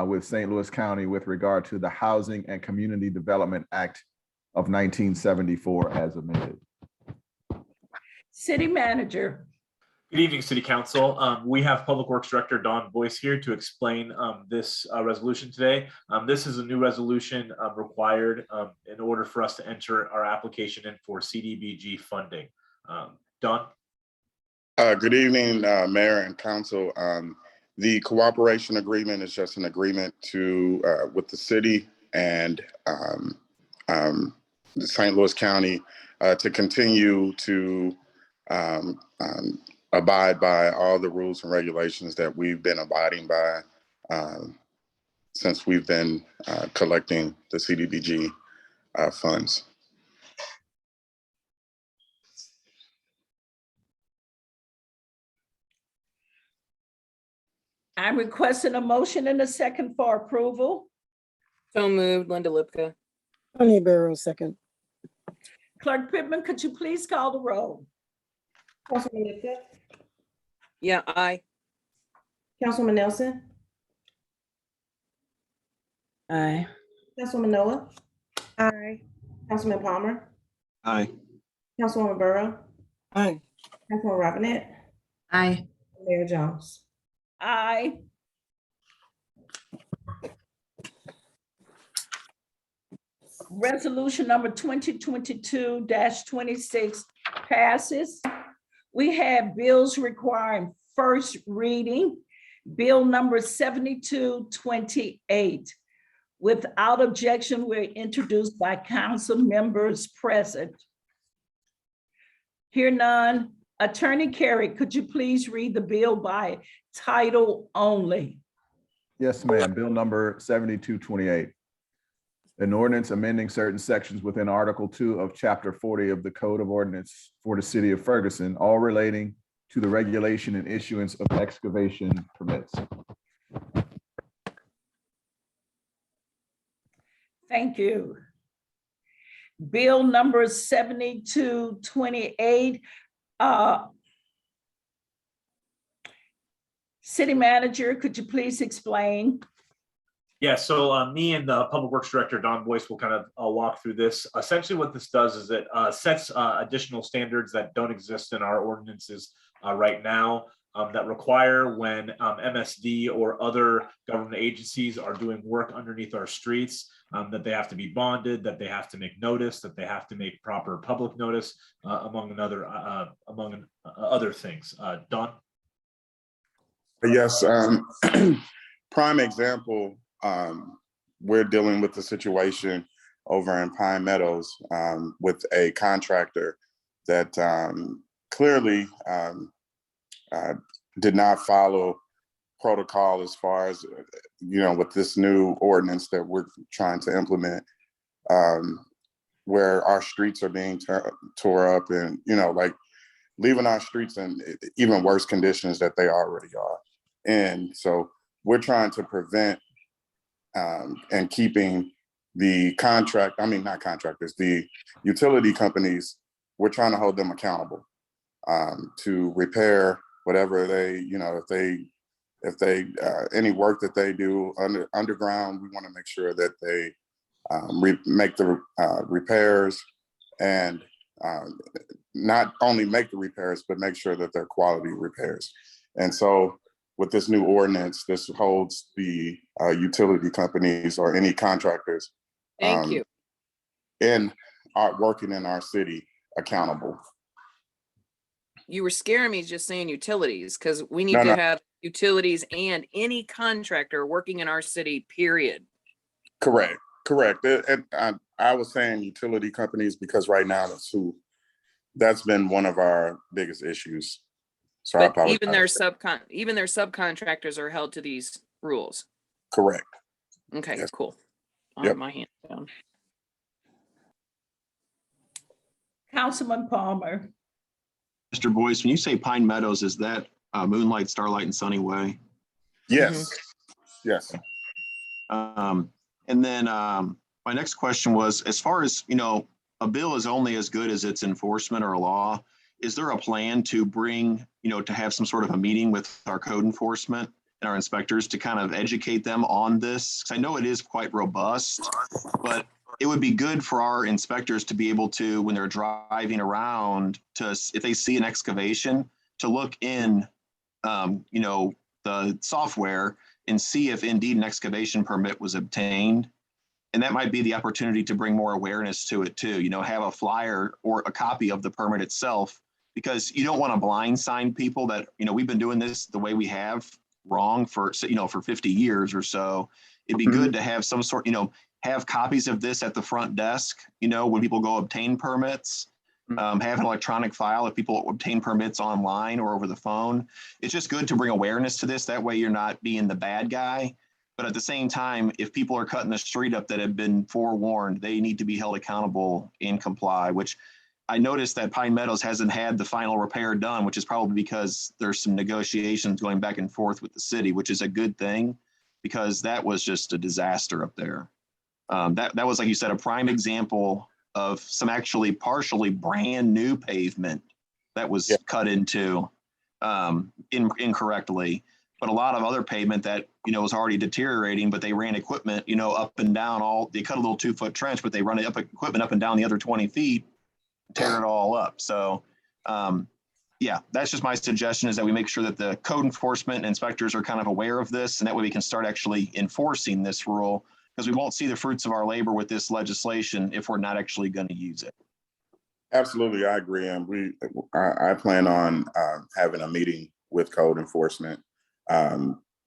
with St. Louis County with regard to the Housing and Community Development Act of 1974 as amended. City Manager. Good evening, City Council. We have Public Works Director Don Boyce here to explain this resolution today. This is a new resolution required in order for us to enter our application in for CDBG funding. Don? Good evening, Mayor and Council. The cooperation agreement is just an agreement to with the city and St. Louis County to continue to abide by all the rules and regulations that we've been abiding by since we've been collecting the CDBG funds. I'm requesting a motion and a second for approval. So moved, Linda Lipka. Honey Barrow, second. Clerk Pittman, could you please call the roll? Councilman Lipka, Yeah, aye. Councilman Nelson, Aye. Councilwoman Noah, Aye. Councilman Palmer, Aye. Councilwoman Burrow, Aye. Councilwoman Robinette, Aye. Mayor Jones. Aye. Resolution number 2022-26 passes. We have bills requiring first reading. Bill number 7228. Without objection, we're introduced by council members present. Hear none. Attorney Carey, could you please read the bill by title only? Yes, ma'am. Bill number 7228. An ordinance amending certain sections within Article 2 of Chapter 40 of the Code of Ordinance for the City of Ferguson, all relating to the regulation and issuance of excavation permits. Thank you. Bill number 7228. City Manager, could you please explain? Yeah, so me and the Public Works Director, Don Boyce, will kind of walk through this. Essentially what this does is it sets additional standards that don't exist in our ordinances right now that require when MSD or other government agencies are doing work underneath our streets, that they have to be bonded, that they have to make notice, that they have to make proper public notice, among other things. Don? Yes, prime example, we're dealing with the situation over in Pine Meadows with a contractor that clearly did not follow protocol as far as, with this new ordinance that we're trying to implement, where our streets are being tore up and, like leaving our streets in even worse conditions that they already are. And so we're trying to prevent and keeping the the utility companies, we're trying to hold them accountable to repair whatever they, if they any work that they do underground, we want to make sure that they make the repairs and not only make the repairs, but make sure that they're quality repairs. And so with this new ordinance, this holds the utility companies or any contractors Thank you. Working in our city accountable. You were scaring me just saying utilities, because we need to have utilities and any contractor working in our city, period. Correct. And I was saying utility companies because right now that's been one of our biggest issues. So but even their subcontractors are held to these rules. Correct. Okay, yes. Cool. I'll have my hand down. Councilman Palmer. Mr. Boyce, when you say Pine Meadows, is that Moonlight, Starlight, and Sunny Way? Yes. Yes. And then my next question was, as far as, a bill is only as good as its enforcement or law. Is there a plan to bring, to have some sort of a meeting with our code enforcement and our inspectors to kind of educate them on this? Because I know it is quite robust, but it would be good for our inspectors to be able to, when they're driving around, if they see an excavation, to look in, the software and see if indeed an excavation permit was obtained. And that might be the opportunity to bring more awareness to it too, have a flyer or a copy of the permit itself, because you don't want to blind people that, we've been doing this the way we have wrong for 50 years or so. It'd be good to have some sort, have copies of this at the front desk, when people go obtain permits, have an electronic file if people obtain permits online or over the phone. It's just good to bring awareness to this. That way you're not being the bad guy. But at the same time, if people are cutting the street up that have been forewarned, they need to be held accountable and comply, which I noticed that Pine Meadows hasn't had the final repair done, which is probably because there's some negotiations going back and forth with the city, which is a good thing, because that was just a disaster up there. That was, like you said, a prime example of some actually partially brand new pavement that was cut into incorrectly. But a lot of other pavement that, was already deteriorating, but they ran equipment, up and down they cut a little 2-foot trench, but they run equipment up and down the other 20 feet, tear it all up. So, that's just my suggestion, is that we make sure that the code enforcement and inspectors are kind of aware of this, and that way we can start actually enforcing this rule, because we won't see the fruits of our labor with this legislation if we're not actually going to use it. Absolutely, I agree. And I plan on having a meeting with code enforcement,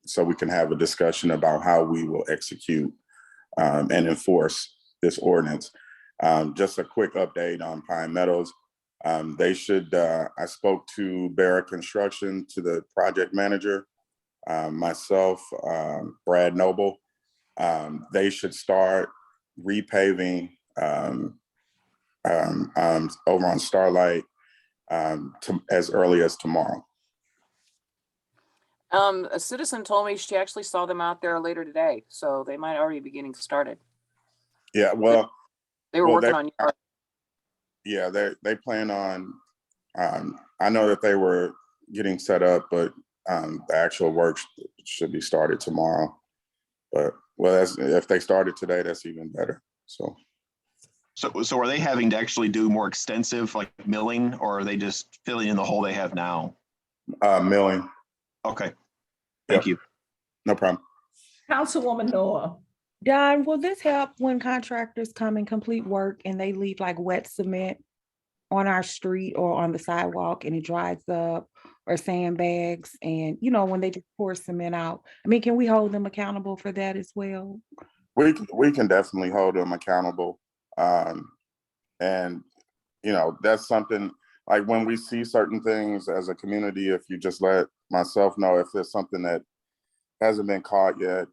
so we can have a discussion about how we will execute and enforce this ordinance. Just a quick update on Pine Meadows. They should, I spoke to Barrett Construction, to the project manager, myself, Brad Noble. They should start repaving over on Starlight as early as tomorrow. A citizen told me she actually saw them out there later today, so they might already be getting started. Yeah, well, they were working on your. Yeah, they plan on. I know that they were getting set up, but the actual work should be started tomorrow. But if they started today, that's even better. So are they having to actually do more extensive like milling, or are they just filling in the hole they have now? Milling. Okay. Thank you. No problem. Councilwoman Noah. Don, will this help when contractors come and complete work and they leave like wet cement on our street or on the sidewalk and it dries up, or sandbags, and when they just pour cement out? I mean, can we hold them accountable for that as well? We can definitely hold them accountable. And that's something, like when we see certain things as a community, if you just let myself know if there's something that hasn't been caught yet,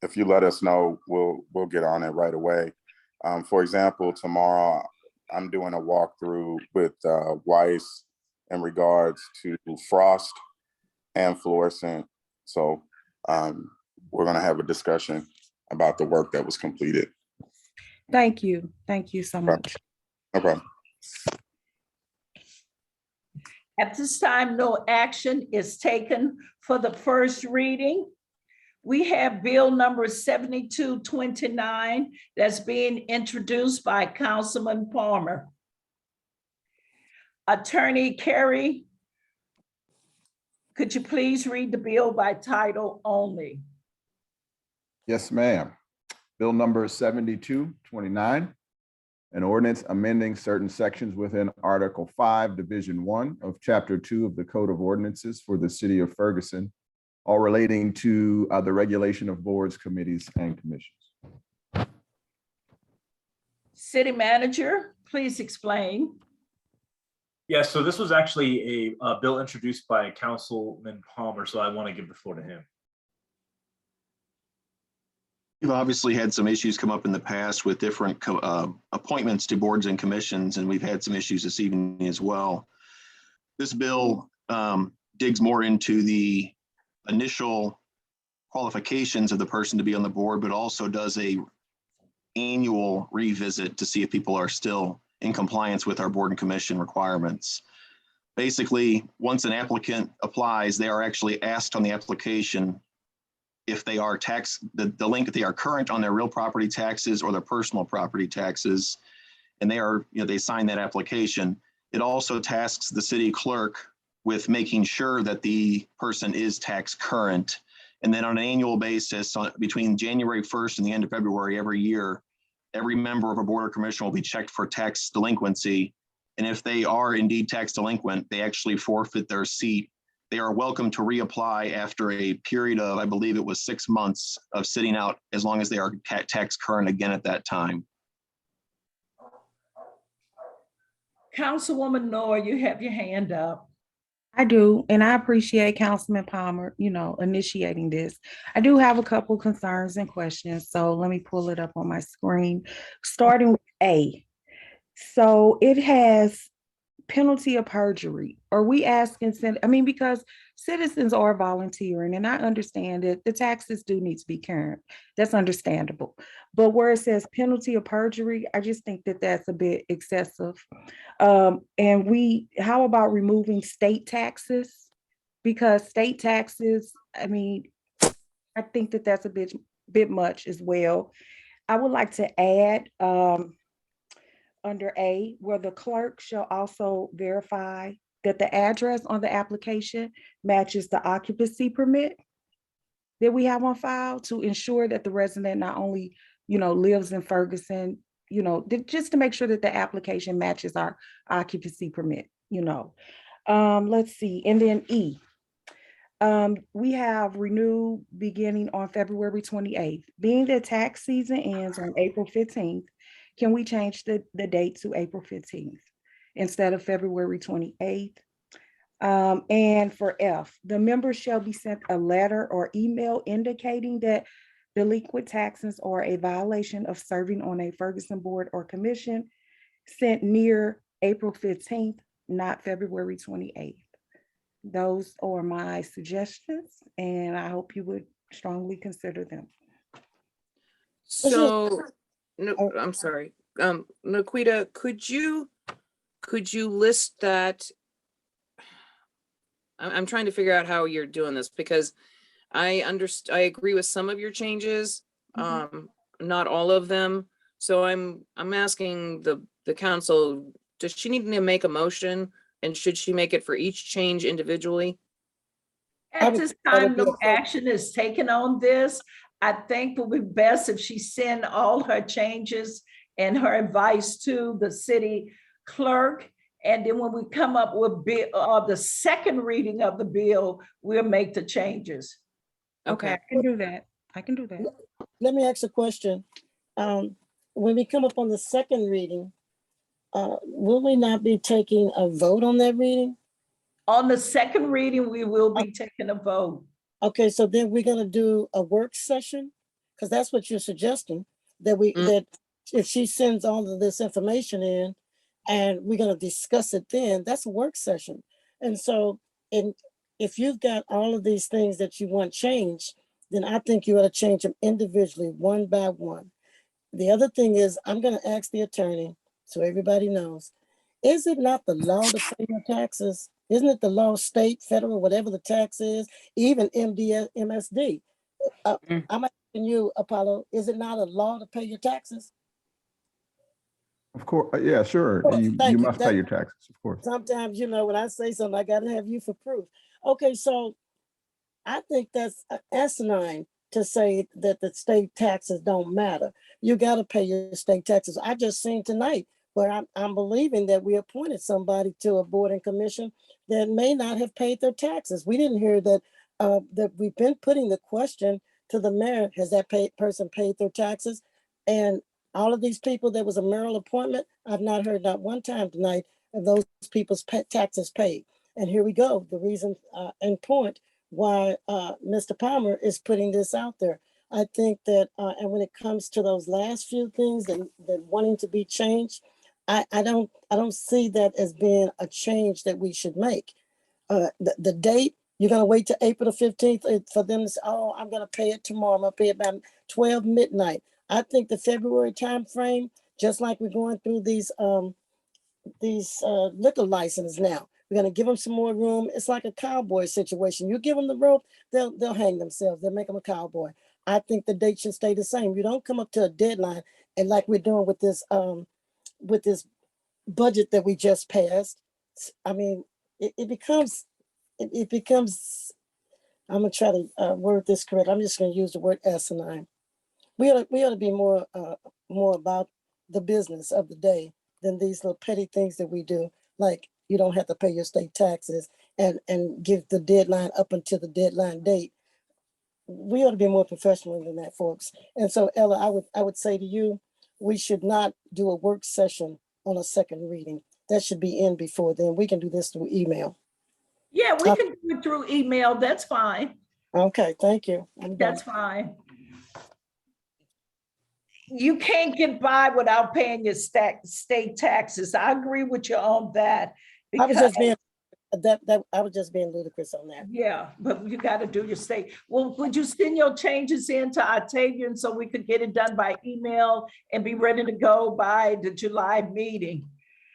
if you let us know, we'll get on it right away. For example, tomorrow I'm doing a walkthrough with Weiss in regards to frost and fluorescent. So we're going to have a discussion about the work that was completed. Thank you. Thank you so much. No problem. At this time, no action is taken for the first reading. We have bill number 7229 that's being introduced by Councilman Palmer. Attorney Carey, could you please read the bill by title only? Yes, ma'am. Bill number 7229, an ordinance amending certain sections within Article 5, Division 1 of Chapter 2 of the Code of Ordinances for the City of Ferguson, all relating to the regulation of boards, committees, and commissions. City Manager, please explain. Yes, so this was actually a bill introduced by Councilman Palmer, so I want to give the floor to him. We've obviously had some issues come up in the past with different appointments to boards and commissions, and we've had some issues this evening as well. This bill digs more into the initial qualifications of the person to be on the board, but also does a annual revisit to see if people are still in compliance with our board and commission requirements. Basically, once an applicant applies, they are actually asked on the application if they are the link, if they are current on their real property taxes or their personal property taxes, and they sign that application. It also tasks the city clerk with making sure that the person is tax current. And then on an annual basis, between January 1st and the end of February every year, every member of a board or commission will be checked for tax delinquency. And if they are indeed tax delinquent, they actually forfeit their seat. They are welcome to reapply after a period of, I believe it was 6 months of sitting out, as long as they are tax current again at that time. Councilwoman Noor, you have your hand up. I do, and I appreciate Councilman Palmer, initiating this. I do have a couple concerns and questions, so let me pull it up on my screen, starting with A. So it has penalty of perjury. Are we asking, because citizens are volunteering, and I understand that the taxes do need to be current. That's understandable. But where it says penalty of perjury, I just think that that's a bit excessive. And how about removing state taxes? Because state taxes, I think that that's a bit much as well. I would like to add, under A, where the clerk shall also verify that the address on the application matches the occupancy permit that we have on file, to ensure that the resident not only, lives in Ferguson, just to make sure that the application matches our occupancy permit, Let's see, and then E. We have renewed beginning on February 28th. Being that tax season ends on April 15th, can we change the date to April 15th instead of February 28th? And for F, the members shall be sent a letter or email indicating that delinquent taxes are a violation of serving on a Ferguson board or commission, sent near April 15th, not February 28th. Those are my suggestions, and I hope you would strongly consider them. So, no, I'm sorry. Naquita, could you list that? I'm trying to figure out how you're doing this, because I agree with some of your changes, not all of them. So I'm asking the council, does she need to make a motion, and should she make it for each change individually? At this time, no action is taken on this. I think it would be best if she send all her changes and her advice to the city clerk. And then when we come up with the second reading of the bill, we'll make the changes. Okay, I can do that. Let me ask a question. When we come up on the second reading, will we not be taking a vote on that reading? On the second reading, we will be taking a vote. Okay, so then we're gonna do a work session, because that's what you're suggesting, that that if she sends all of this information in and we're gonna discuss it then, that's a work session. And so, if you've got all of these things that you want changed, then I think you ought to change them individually, one by one. The other thing is, I'm gonna ask the attorney, so everybody knows, is it not the law to pay your taxes? Isn't it the law, state, federal, whatever the tax is, even MSD? I'm asking you, Apollo, is it not a law to pay your taxes? Of course, yeah, sure. You must pay your taxes, of course. Sometimes, when I say something, I gotta have you for proof. Okay, so I think that's asinine to say that the state taxes don't matter. You gotta pay your state taxes. I just seen tonight where I'm believing that we appointed somebody to a board and commission that may not have paid their taxes. We didn't hear that that we've been putting the question to the mayor, has that person paid their taxes? And all of these people, there was a mayoral appointment. I've not heard not one time tonight of those people's taxes paid. And here we go, the reason and point why Mr. Palmer is putting this out there. I think that, and when it comes to those last few things that wanting to be changed, I don't see that as being a change that we should make. The date You're gonna wait till April the 15th for them to say, oh, I'm gonna pay it tomorrow. I'm gonna pay it by 12 midnight. I think the February timeframe, just like we're going through these liquor licenses now. We're gonna give them some more room. It's like a cowboy situation. You give them the rope, they'll hang themselves. They'll make them a cowboy. I think the date should stay the same. You don't come up to a deadline and like we're doing with this budget that we just passed. I mean, it becomes, I'm gonna try to word this correct. I'm just gonna use the word asinine. We ought to be more about the business of the day than these little petty things that we do. Like you don't have to pay your state taxes and give the deadline up until the deadline date. We ought to be more professional than that, folks. And so, Ella, I would say to you, we should not do a work session on a second reading. That should be in before then. We can do this through email. Yeah, we can do it through email. That's fine. Okay, thank you. That's fine. You can't get by without paying your state taxes. I agree with you on that. I was just being I was just being ludicrous on that. Yeah, but you got to do your state. Well, would you send your changes in to Octavian so we could get it done by email and be ready to go by the July meeting?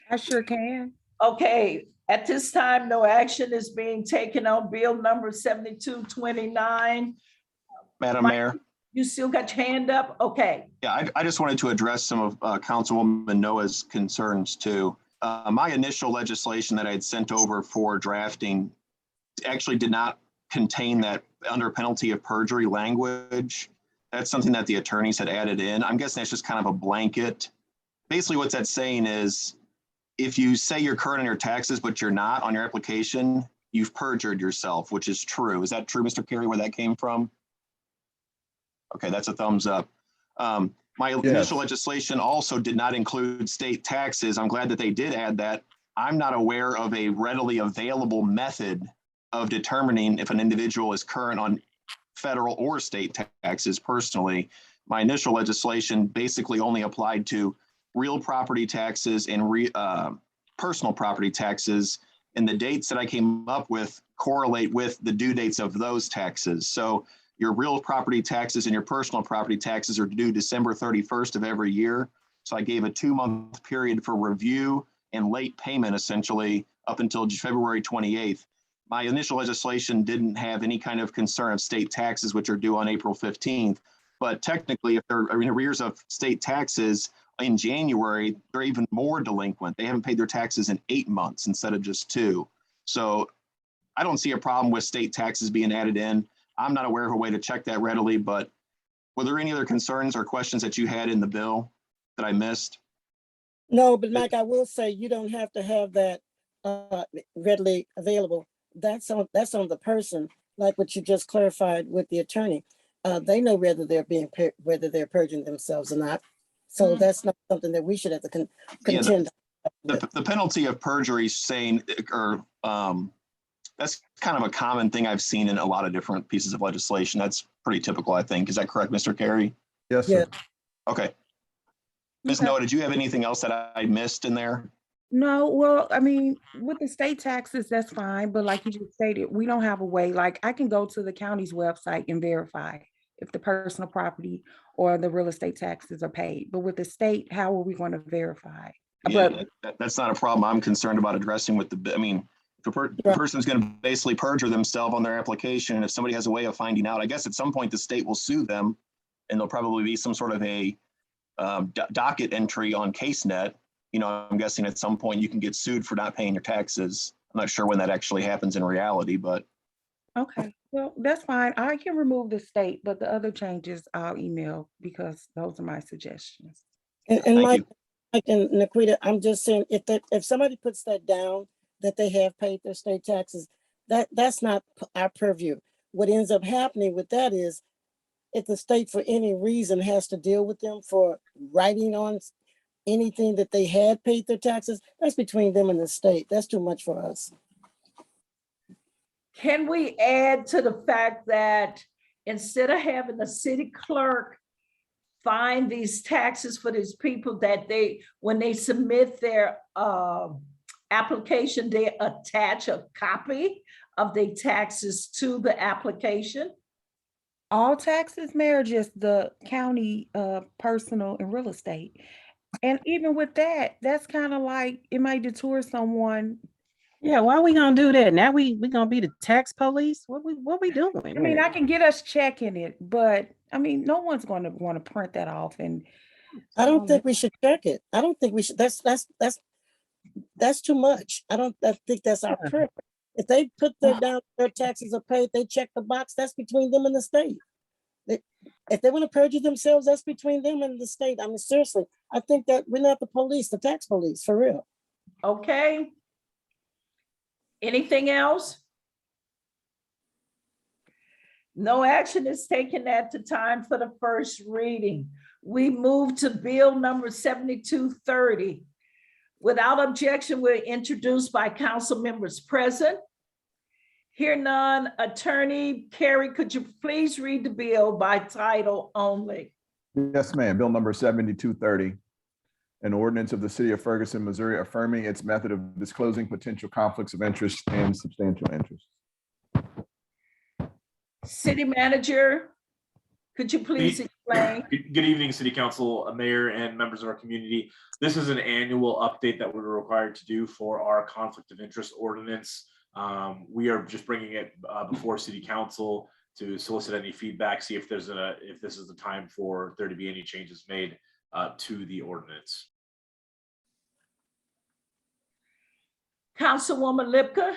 I sure can. Okay, at this time, no action is being taken on bill number 7229. Madam Mayor. You still got your hand up? Okay. Yeah, I just wanted to address some of Councilwoman Noah's concerns too. My initial legislation that I had sent over for drafting actually did not contain that under penalty of perjury language. That's something that the attorneys had added in. I'm guessing that's just kind of a blanket. Basically what that's saying is if you say you're current on your taxes, but you're not on your application, you've perjured yourself, which is true. Is that true, Mr. Carey, where that came from? Okay, that's a thumbs up. My initial legislation also did not include state taxes. I'm glad that they did add that. I'm not aware of a readily available method of determining if an individual is current on federal or state taxes personally. My initial legislation basically only applied to real property taxes and personal property taxes, and the dates that I came up with correlate with the due dates of those taxes. So your real property taxes and your personal property taxes are due December 31st of every year. So I gave a 2-month period for review and late payment essentially up until February 28th. My initial legislation didn't have any kind of concern of state taxes, which are due on April 15th. But technically, if they're in arrears of state taxes in January, they're even more delinquent. They haven't paid their taxes in 8 months instead of just 2. So I don't see a problem with state taxes being added in. I'm not aware of a way to check that readily, but were there any other concerns or questions that you had in the bill that I missed? No, but Mike, I will say you don't have to have that readily available. That's on the person, like what you just clarified with the attorney. They know whether they're perjuring themselves or not. So that's not something that we should have to contend. The penalty of perjury saying, or that's kind of a common thing I've seen in a lot of different pieces of legislation. That's pretty typical, I think. Is that correct, Mr. Carey? Yes, sir. Okay. Ms. Noah, did you have anything else that I missed in there? No, well, I mean, with the state taxes, that's fine. But like you just stated, we don't have a way, like I can go to the county's website and verify if the personal property or the real estate taxes are paid. But with the state, how are we going to verify? Yeah, that's not a problem I'm concerned about addressing with the, I mean, if the person's going to basically perjure themselves on their application, and if somebody has a way of finding out, I guess at some point the state will sue them, and there'll probably be some sort of a docket entry on CaseNet. You know, I'm guessing at some point you can get sued for not paying your taxes. I'm not sure when that actually happens in reality, but. Okay, well, that's fine. I can remove the state, but the other changes I'll email because those are my suggestions. And Mike and Naquita, I'm just saying, if somebody puts that down, that they have paid their state taxes, that's not our purview. What ends up happening with that is if the state for any reason has to deal with them for writing on anything that they had paid their taxes, that's between them and the state. That's too much for us. Can we add to the fact that instead of having the city clerk find these taxes for these people, that when they submit their application, they attach a copy of their taxes to the application. All taxes, Mayor, just the county personal and real estate. And even with that, that's kind of like, it might detour someone. Yeah, why are we gonna do that? Now we gonna be the tax police? What we doing? I mean, I can get us checking it, but I mean, no one's going to want to print that off. And I don't think we should check it. I don't think we should. That's too much. I think that's our purpose. If they put their taxes are paid, they check the box, that's between them and the state. If they want to perjure themselves, that's between them and the state. I mean, seriously, I think that we're not the police, the tax police, for real. Okay. Anything else? No action is taken at the time for the first reading. We move to bill number 7230. Without objection, we're introduced by council members present. Hear none. Attorney Carey, could you please read the bill by title only? Yes, ma'am. Bill number 7230. An ordinance of the city of Ferguson, Missouri, affirming its method of disclosing potential conflicts of interest and substantial interest. City manager, could you please explain? Good evening, City Council, Mayor, and members of our community. This is an annual update that we're required to do for our conflict of interest ordinance. We are just bringing it before City Council to solicit any feedback, see if this is the time for there to be any changes made to the ordinance. Councilwoman Lipka.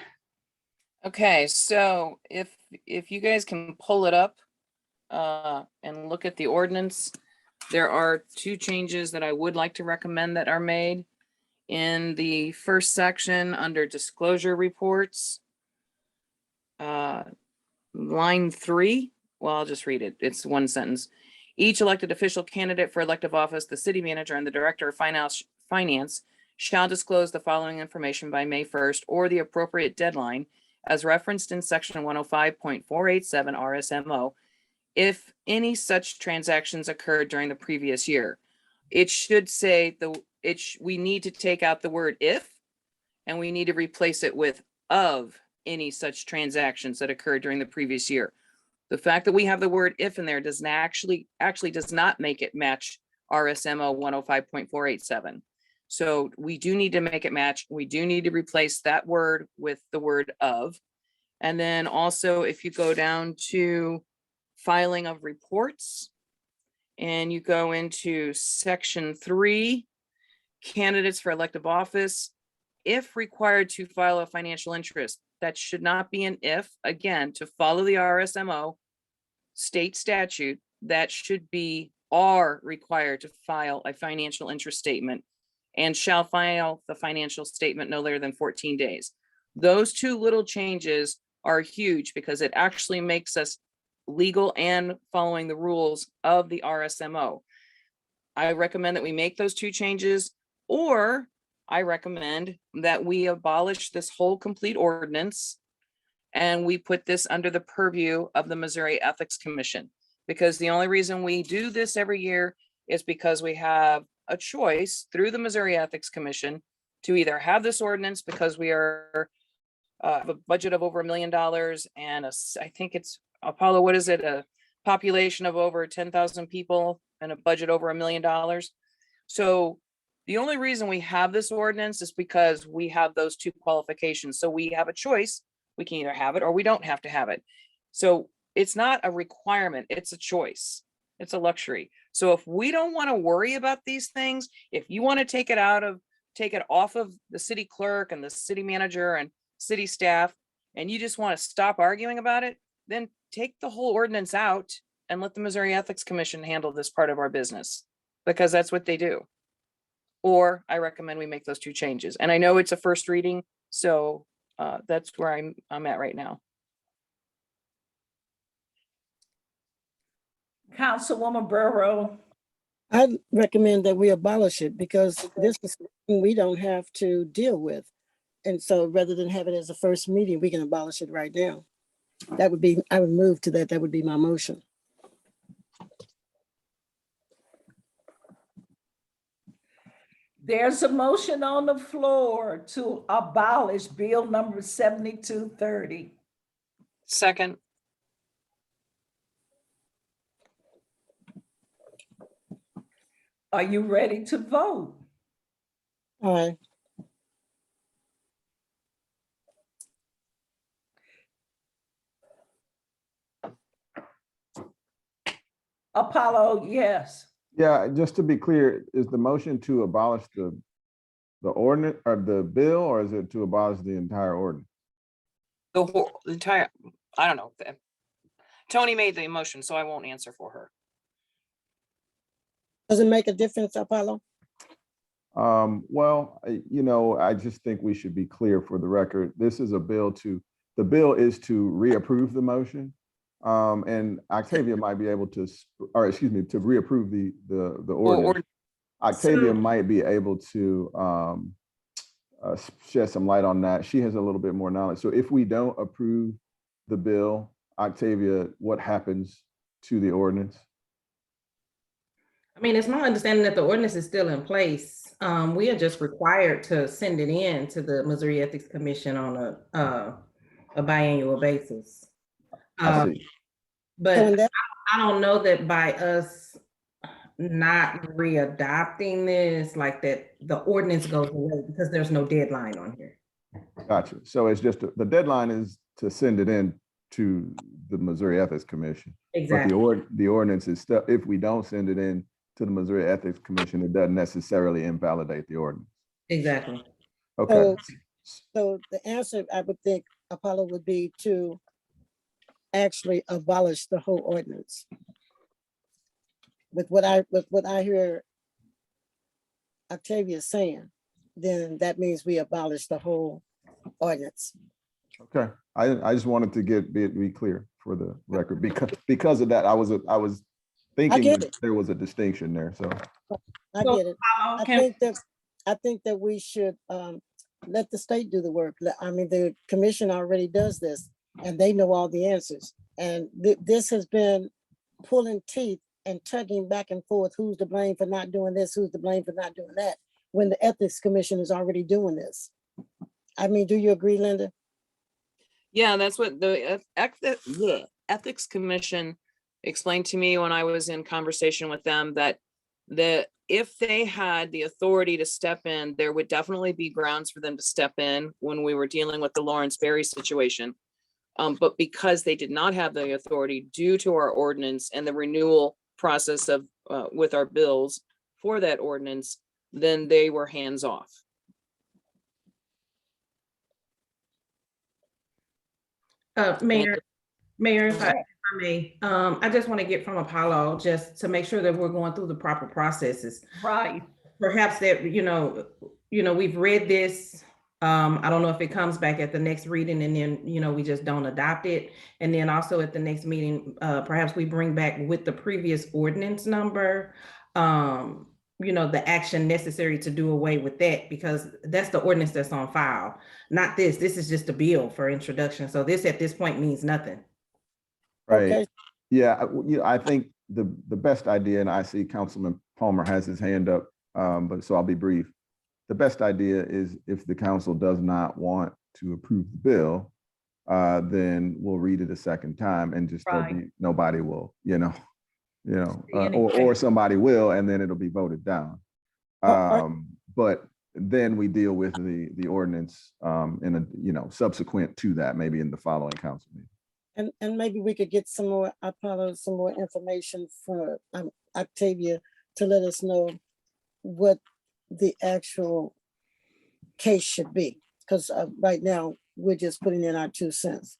Okay, so if you guys can pull it up and look at the ordinance, there are two changes that I would like to recommend that are made. In the first section under disclosure reports, line 3, well, I'll just read it. It's one sentence. Each elected official candidate for elective office, the city manager and the director of finance shall disclose the following information by May 1st or the appropriate deadline as referenced in section 105.487 RSMO if any such transactions occurred during the previous year. It should say we need to take out the word if, and we need to replace it with of any such transactions that occurred during the previous year. The fact that we have the word if in there does not actually does not make it match RSMO 105.487. So we do need to make it match. We do need to replace that word with the word of. And then also, if you go down to filing of reports and you go into section 3, candidates for elective office, if required to file a financial interest, that should not be an if. Again, to follow the RSMO state statute, that should be are required to file a financial interest statement and shall file the financial statement no later than 14 days. Those two little changes are huge because it actually makes us legal and following the rules of the RSMO. I recommend that we make those two changes, or I recommend that we abolish this whole complete ordinance and we put this under the purview of the Missouri Ethics Commission. Because the only reason we do this every year is because we have a choice through the Missouri Ethics Commission to either have this ordinance because we are have a budget of over $1 million and I think it's Apollo, what is it? A population of over 10,000 people and a budget over $1 million. So the only reason we have this ordinance is because we have those two qualifications. So we have a choice. We can either have it or we don't have to have it. So it's not a requirement. It's a choice. It's a luxury. So if we don't want to worry about these things, if you want to take it off of the city clerk and the city manager and city staff, and you just want to stop arguing about it, then take the whole ordinance out and let the Missouri Ethics Commission handle this part of our business, because that's what they do. Or I recommend we make those two changes. And I know it's a first reading, so that's where I'm at right now. Councilwoman Burrow. I recommend that we abolish it because this is something we don't have to deal with. And so rather than have it as a first meeting, we can abolish it right now. That would be, I would move to that. That would be my motion. There's a motion on the floor to abolish bill number 7230. Second. Are you ready to vote? Aye. Apollo, yes. Yeah, just to be clear, is the motion to abolish the ordinance or the bill, or is it to abolish the entire ordinance? The entire, I don't know. Tony made the motion, so I won't answer for her. Does it make a difference, Apollo? Well, I just think we should be clear for the record. This is a bill the bill is to reapprove the motion. And Octavia might be able to, or excuse me, to reapprove the ordinance. Octavia might be able to shed some light on that. She has a little bit more knowledge. So if we don't approve the bill, Octavia, what happens to the ordinance? I mean, it's my understanding that the ordinance is still in place. We are just required to send it in to the Missouri Ethics Commission on a biannual basis. I see. But I don't know that by us not readopting this, like that the ordinance goes away because there's no deadline on here. Gotcha. So it's just, the deadline is to send it in to the Missouri Ethics Commission. Exactly. But the ordinance is still, if we don't send it in to the Missouri Ethics Commission, it doesn't necessarily invalidate the ordinance. Exactly. Okay. So the answer, I would think, Apollo, would be to actually abolish the whole ordinance. With what I hear Octavia saying, then that means we abolish the whole ordinance. Okay. I just wanted to be clear for the record, because of that, I was thinking that there was a distinction there. So I get it. I think that we should let the state do the work. I mean, the commission already does this and they know all the answers. And this has been pulling teeth and tugging back and forth. Who's to blame for not doing this? Who's to blame for not doing that? When the Ethics Commission is already doing this. I mean, do you agree, Linda? Yeah, that's what the Ethics Commission explained to me when I was in conversation with them, that if they had the authority to step in, there would definitely be grounds for them to step in when we were dealing with the Lawrence Berry situation. But because they did not have the authority due to our ordinance and the renewal process of with our bills for that ordinance, then they were hands off. Mayor, if I may, I just want to get from Apollo just to make sure that we're going through the proper processes. Right. Perhaps that, we've read this. I don't know if it comes back at the next reading and then, we just don't adopt it. And then also at the next meeting, perhaps we bring back with the previous ordinance number, the action necessary to do away with that, because that's the ordinance that's on file, not this. This is just a bill for introduction. So this at this point means nothing. Right. Okay. Yeah, I think the best idea, and I see Councilman Palmer has his hand up, but so I'll be brief. The best idea is if the council does not want to approve the bill, then we'll read it a second time and just nobody will, or somebody will, and then it'll be voted down. But then we deal with the ordinance in a, subsequent to that, maybe in the following council meeting. And maybe we could get some more information for Octavia to let us know what the actual case should be. Because right now we're just putting in our 2 cents.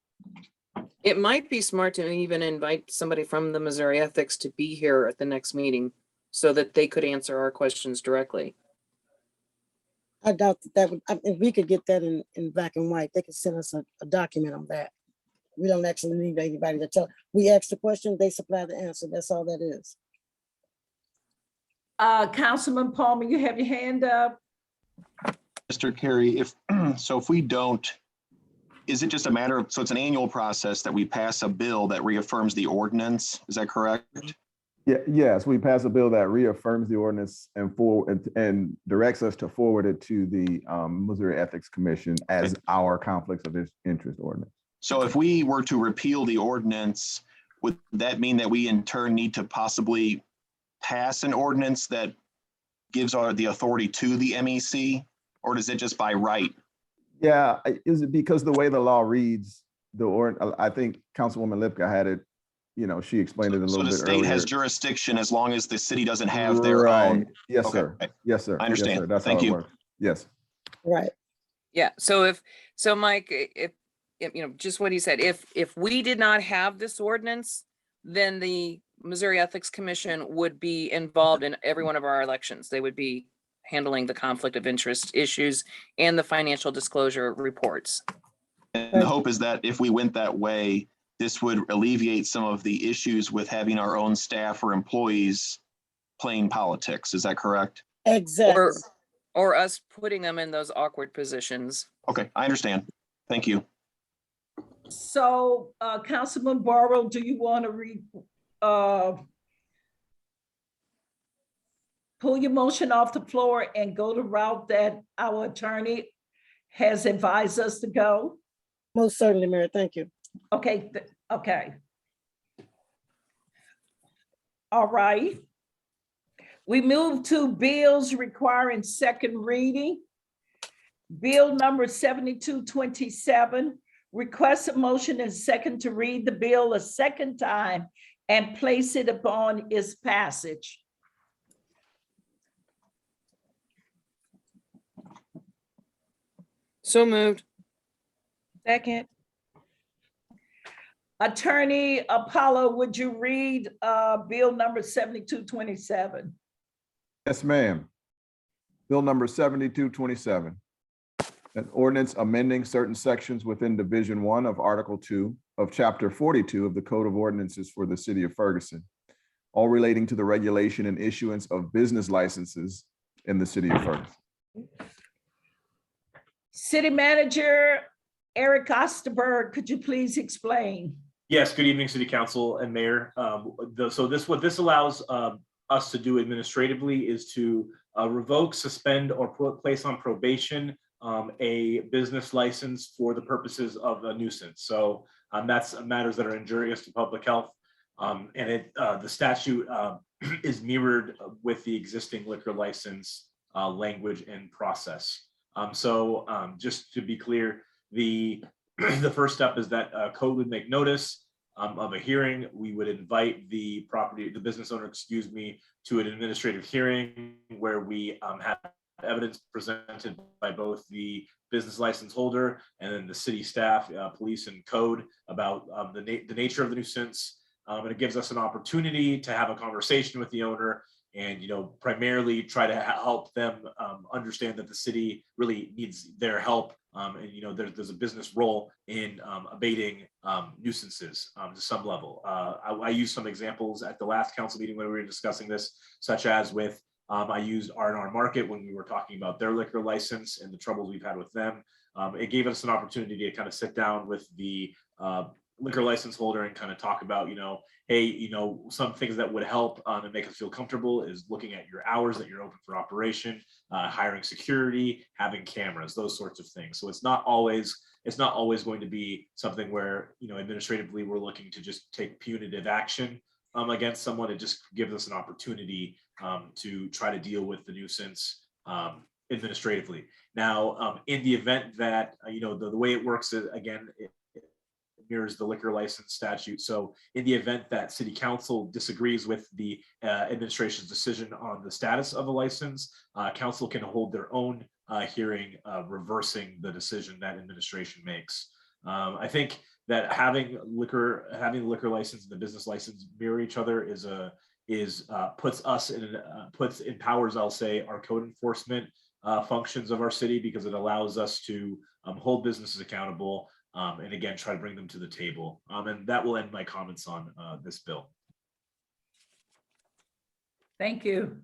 It might be smart to even invite somebody from the Missouri Ethics to be here at the next meeting so that they could answer our questions directly. I doubt that would, if we could get that in black and white, they could send us a document on that. We don't actually need anybody to tell. We ask the question, they supply the answer. That's all that is. Councilman Palmer, you have your hand up. Mr. Carey, if we don't, is it just a matter of, so it's an annual process that we pass a bill that reaffirms the ordinance? Is that correct? Yeah, yes, we pass a bill that reaffirms the ordinance and directs us to forward it to the Missouri Ethics Commission as our conflicts of interest ordinance. So if we were to repeal the ordinance, would that mean that we in turn need to possibly pass an ordinance that gives the authority to the MEC? Or does it just by right? Yeah, is it because the way the law reads, I think Councilwoman Lipka had it, she explained it a So little the bit state earlier. has jurisdiction as long as the city doesn't have their Right. own. Yes, Okay. sir. Yes, sir. I understand. Yes, sir. That's Thank how it you. works. Yes. Right. Yeah, so Mike, if just what he said, if we did not have this ordinance, then the Missouri Ethics Commission would be involved in every one of our elections. They would be handling the conflict of interest issues and the financial disclosure reports. And the hope is that if we went that way, this would alleviate some of the issues with having our own staff or employees playing politics. Is that correct? Exactly. Or us putting them in those awkward positions. Okay, I understand. Thank you. So, Councilman Borrow, do you want to pull your motion off the floor and go the route that our attorney has advised us to go? Most certainly, Mayor. Thank you. Okay, okay. All right. We move to bills requiring second reading. Bill number 7227, request a motion and second to read the bill a second time and place it upon its passage. So moved. Second. Attorney Apollo, would you read bill number 7227? Yes, ma'am. Bill number 7227. An ordinance amending certain sections within Division 1 of Article 2 of Chapter 42 of the Code of Ordinances for the City of Ferguson, all relating to the regulation and issuance of business licenses in the City of Ferguson. City Manager Eric Osterberg, could you please explain? Yes, good evening, City Council and Mayor. What this allows us to do administratively is to revoke, suspend, or place on probation a business license for the purposes of a nuisance. So that's matters that are injurious to public health. The statute is mirrored with the existing liquor license language and process. Just to be clear, the first step is that code would make notice of a hearing. We would invite the business owner, to an administrative hearing where we have evidence presented by both the business license holder and then the city staff, police and code about the nature of the nuisance. And it gives us an opportunity to have a conversation with the owner and, primarily try to help them understand that the city really needs their help. There's a business role in abating nuisances to some level. I used some examples at the last council meeting when we were discussing this, such as with I used R&R Market when we were talking about their liquor license and the troubles we've had with them. It gave us an opportunity to kind of sit down with the liquor license holder and kind of talk about, hey, some things that would help and make us feel comfortable is looking at your hours that you're open for operation, hiring security, having cameras, those sorts of things. So it's not always going to be something where, administratively we're looking to just take punitive action against someone. It just gives us an opportunity to try to deal with the nuisance administratively. Now, in the event that, the way it works is, again, it mirrors the liquor license statute. So in the event that city council disagrees with the administration's decision on the status of a license, council can hold their own hearing reversing the decision that administration makes. I think that having the liquor license and the business license mirror each other empowers, I'll say, our code enforcement functions of our city, because it allows us to hold businesses accountable and again try to bring them to the table. And that will end my comments on this bill. Thank you.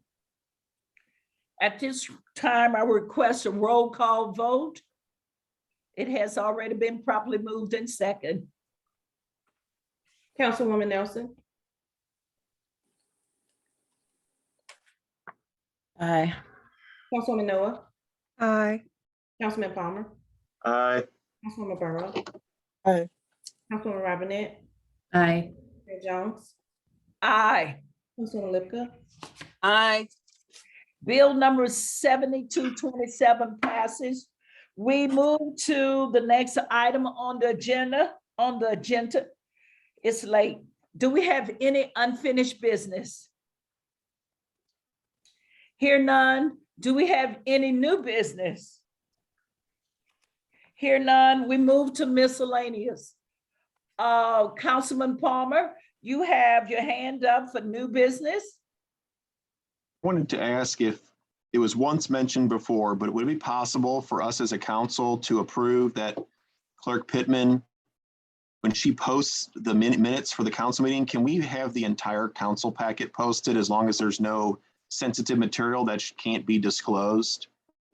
At this time, I request a roll call vote. It has already been properly moved in second. Councilwoman Nelson. Aye. Councilwoman Noah. Aye. Councilman Palmer. Aye. Councilwoman Burrow. Aye. Councilwoman Robinette, Aye. Mayor Jones, Aye. Councilwoman Lipka, Aye. Bill number 7227 passes. We move to the next item on the agenda, It's late. Do we have any unfinished business? Hear none. Do we have any new business? Hear none. We move to miscellaneous. Councilman Palmer, you have your hand up for new business. Wanted to ask if it was once mentioned before, but would it be possible for us as a council to approve that Clerk Pittman, when she posts the minutes for the council meeting, can we have the entire council packet posted as long as there's no sensitive material that can't be disclosed,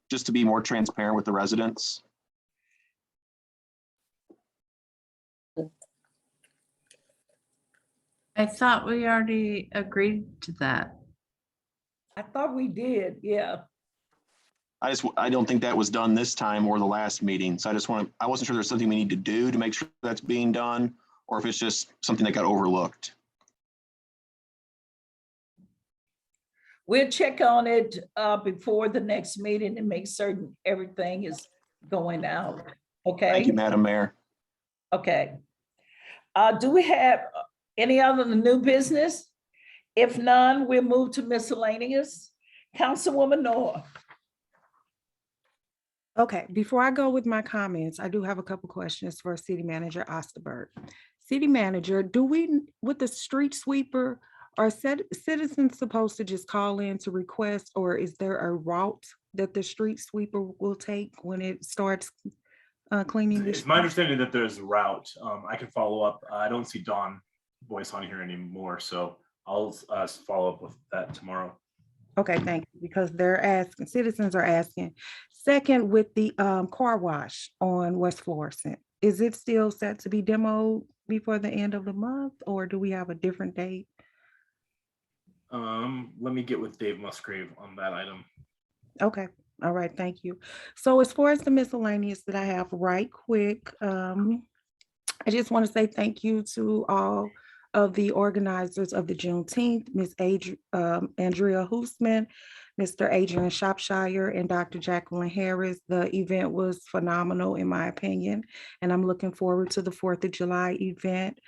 just to be more transparent with the residents? I thought we already agreed to that. I thought we did, yeah. I don't think that was done this time or the last meeting. So I wasn't sure there's something we need to do to make sure that's being done, or if it's just something that got overlooked. We'll check on it before the next meeting and make certain everything is going out, okay? Thank you, Madam Mayor. Okay. Do we have any other new business? If none, we'll move to miscellaneous. Councilwoman Noah. Okay, before I go with my comments, I do have a couple questions for City Manager Osterberg. City Manager, with the street sweeper, are citizens supposed to just call in to request, or is there a route that the street sweeper will take when it starts cleaning the It's street? my understanding that there's a route. I can follow up. I don't see Dawn voice on here anymore, so I'll follow up with that tomorrow. Okay, thank you, because citizens are asking. Second, with the car wash on West Florissant, is it still set to be demoed before the end of the month, or do we have a different date? Let me get with Dave Musgrave on that item. Okay, all right, thank you. So as far as the miscellaneous that I have right quick, I just want to say thank you to all of the organizers of the Juneteenth, Ms. Andrea Hoosman, Mr. Adrian Shropshire, and Dr. Jacqueline Harris. The event was phenomenal in my opinion, and I'm looking forward to the 4th of July event.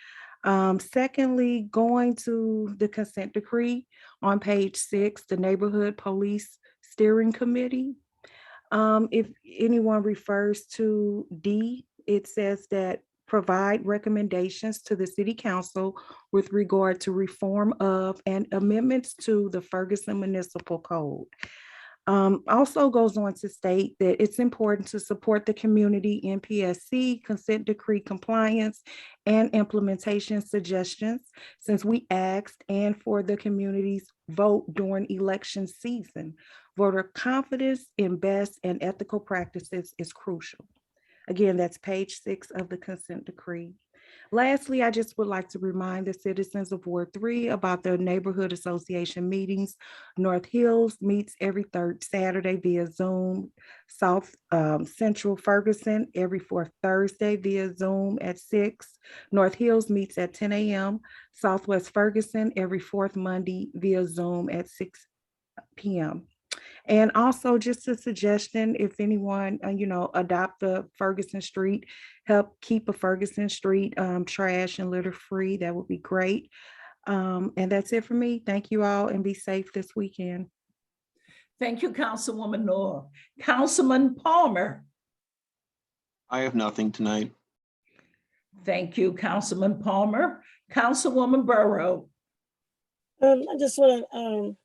Secondly, going to the consent decree on page 6, the Neighborhood Police Steering Committee. If anyone refers to D, it says that provide recommendations to the City Council with regard to reform of and amendments to the Ferguson Municipal Code. Also goes on to state that it's important to support the community NPSC consent decree compliance and implementation suggestions, since we asked and for the community's vote during election season. Voter confidence in best and ethical practices is crucial. Again, that's page 6 of the consent decree. Lastly, I just would like to remind the citizens of Ward 3 about the neighborhood association meetings. North Hills meets every third Saturday via Zoom. South Central Ferguson every fourth Thursday via Zoom at 6. North Hills meets at 10 a.m. Southwest Ferguson every fourth Monday via Zoom at 6 p.m. And also just a suggestion, if anyone, adopt the Ferguson Street, help keep a Ferguson Street trash and litter free, that would be great. And that's it for me. Thank you all and be safe this weekend. Thank you, Councilwoman Noah. Councilman Palmer. I have nothing tonight. Thank you, Councilman Palmer. Councilwoman Burrow. I just want to,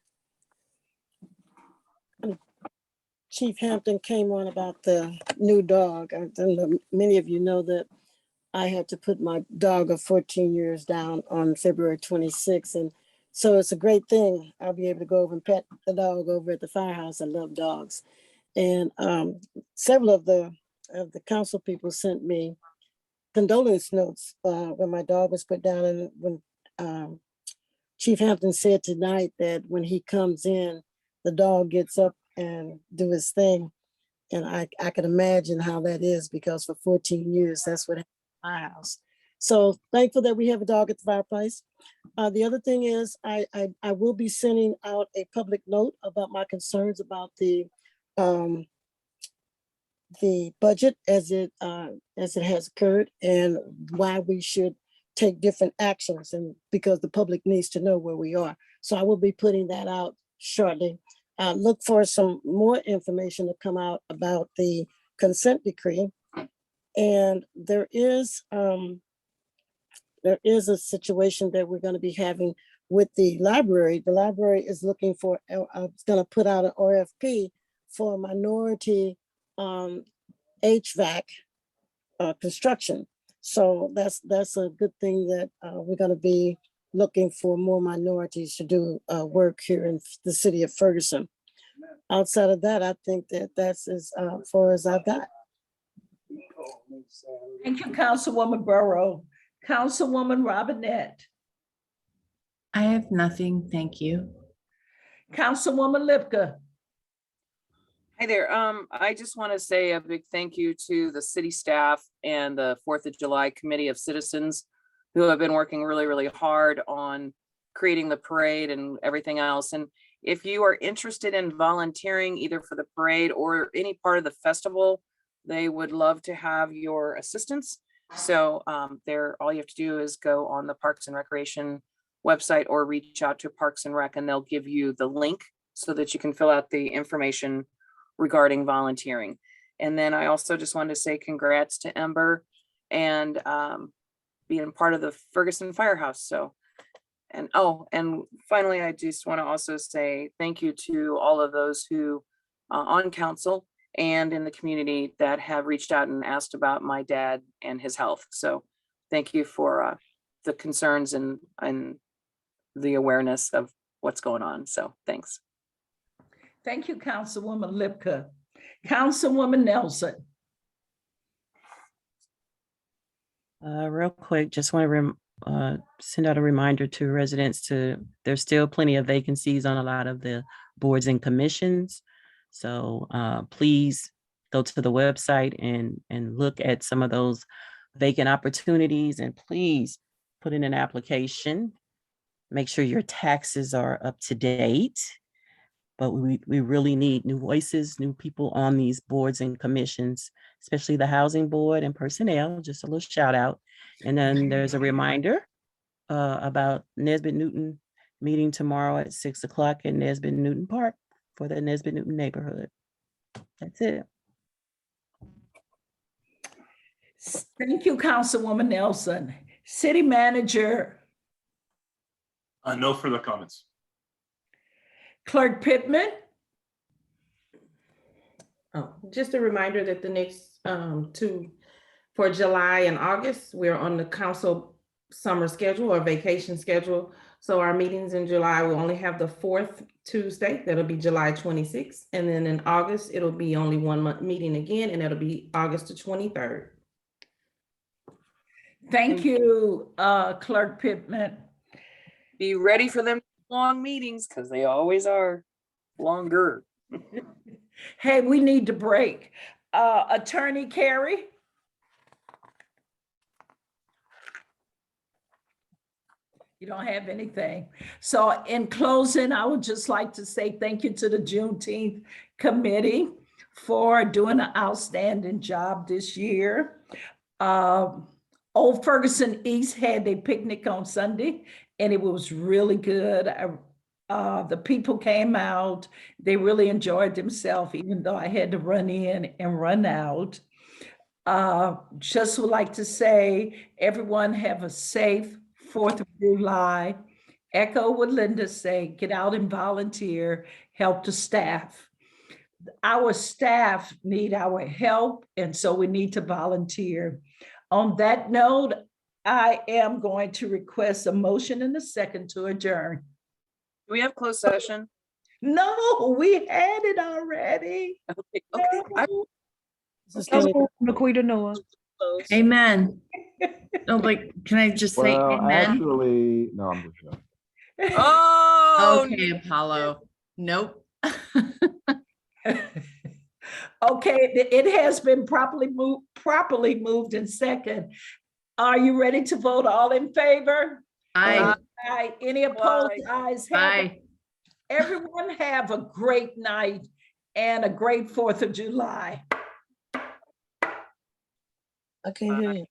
Chief Hampton came on about the new dog. I don't know, many of you know that I had to put my dog of 14 years down on February 26th. And so it's a great thing. I'll be able to go over and pet the dog over at the firehouse. I love dogs. And several of the council people sent me condolence notes when my dog was put down. And when Chief Hampton said tonight that when he comes in, the dog gets up and do his thing. And I can imagine how that is, because for 14 years, that's what happened at my house. So thankful that we have a dog at the fireplace. The other thing is I will be sending out a public note about my concerns about the budget as it has occurred and why we should take different actions, and because the public needs to know where we are. So I will be putting that out shortly. Look for some more information to come out about the consent decree. And there is a situation that we're going to be having with the library. The library is looking for, it's going to put out an RFP for minority HVAC construction. So that's a good thing that we're going to be looking for more minorities to do work here in the city of Ferguson. Outside of that, I think that that's as far as I've got. Thank you, Councilwoman Burrow. Councilwoman Robinette. I have nothing, thank you. Councilwoman Lipka. Hi there. I just want to say a big thank you to the city staff and the 4th of July Committee of Citizens who have been working really, really hard on creating the parade and everything else. And if you are interested in volunteering either for the parade or any part of the festival, they would love to have your assistance. So all you have to do is go on the Parks and Recreation website or reach out to Parks and Rec, and they'll give you the link so that you can fill out the information regarding volunteering. And then I also just wanted to say congrats to Ember and being part of the Ferguson Firehouse. So, and finally, I just want to also say thank you to all of those who on council and in the community that have reached out and asked about my dad and his health. So thank you for the concerns and the awareness of what's going on. So thanks. Thank you, Councilwoman Lipka. Councilwoman Nelson. Real quick, just want to send out a reminder to residents there's still plenty of vacancies on a lot of the boards and commissions. So please go to the website and look at some of those vacant opportunities, and please put in an application. Make sure your taxes are up to date. But we really need new voices, new people on these boards and commissions, especially the housing board and personnel, just a little shout out. And then there's a reminder about Nesbitt Newton meeting tomorrow at 6 o'clock in Nesbitt Newton Park for the Nesbitt Newton neighborhood. That's it. Thank you, Councilwoman Nelson. City Manager. No further comments. Clerk Pittman. Oh, just a reminder that the next for July and August, we're on the council summer schedule or vacation schedule. So our meetings in July will only have the 4th Tuesday, that'll be July 26th. And then in August, it'll be only one month meeting again, and it'll be August the 23rd. Thank you, Clerk Pittman. Be ready for them long meetings because they always are longer. Hey, we need to break. Attorney Carey. You don't have anything. So in closing, I would just like to say thank you to the Juneteenth committee for doing an outstanding job this year. Old Ferguson East had a picnic on Sunday, and it was really good. The people came out. They really enjoyed themselves, even though I had to run in and run out. Just would like to say, everyone have a safe 4th of July. Echo what Linda say, get out and volunteer, help the staff. Our staff need our help, and so we need to volunteer. On that note, I am going to request a motion and a second to adjourn. Do we have closed session? No, we had it already. Okay. Laquita Noah. Amen. No, but can I just say Well, amen? actually, no, I'm just joking. Oh, okay, Apollo. Nope. Okay, it has been properly moved in second. Are you ready to vote? All in favor? Aye. Aye. Any opposed? Ayes have it. Aye. Everyone have a great night and a great 4th of July. I can't hear you.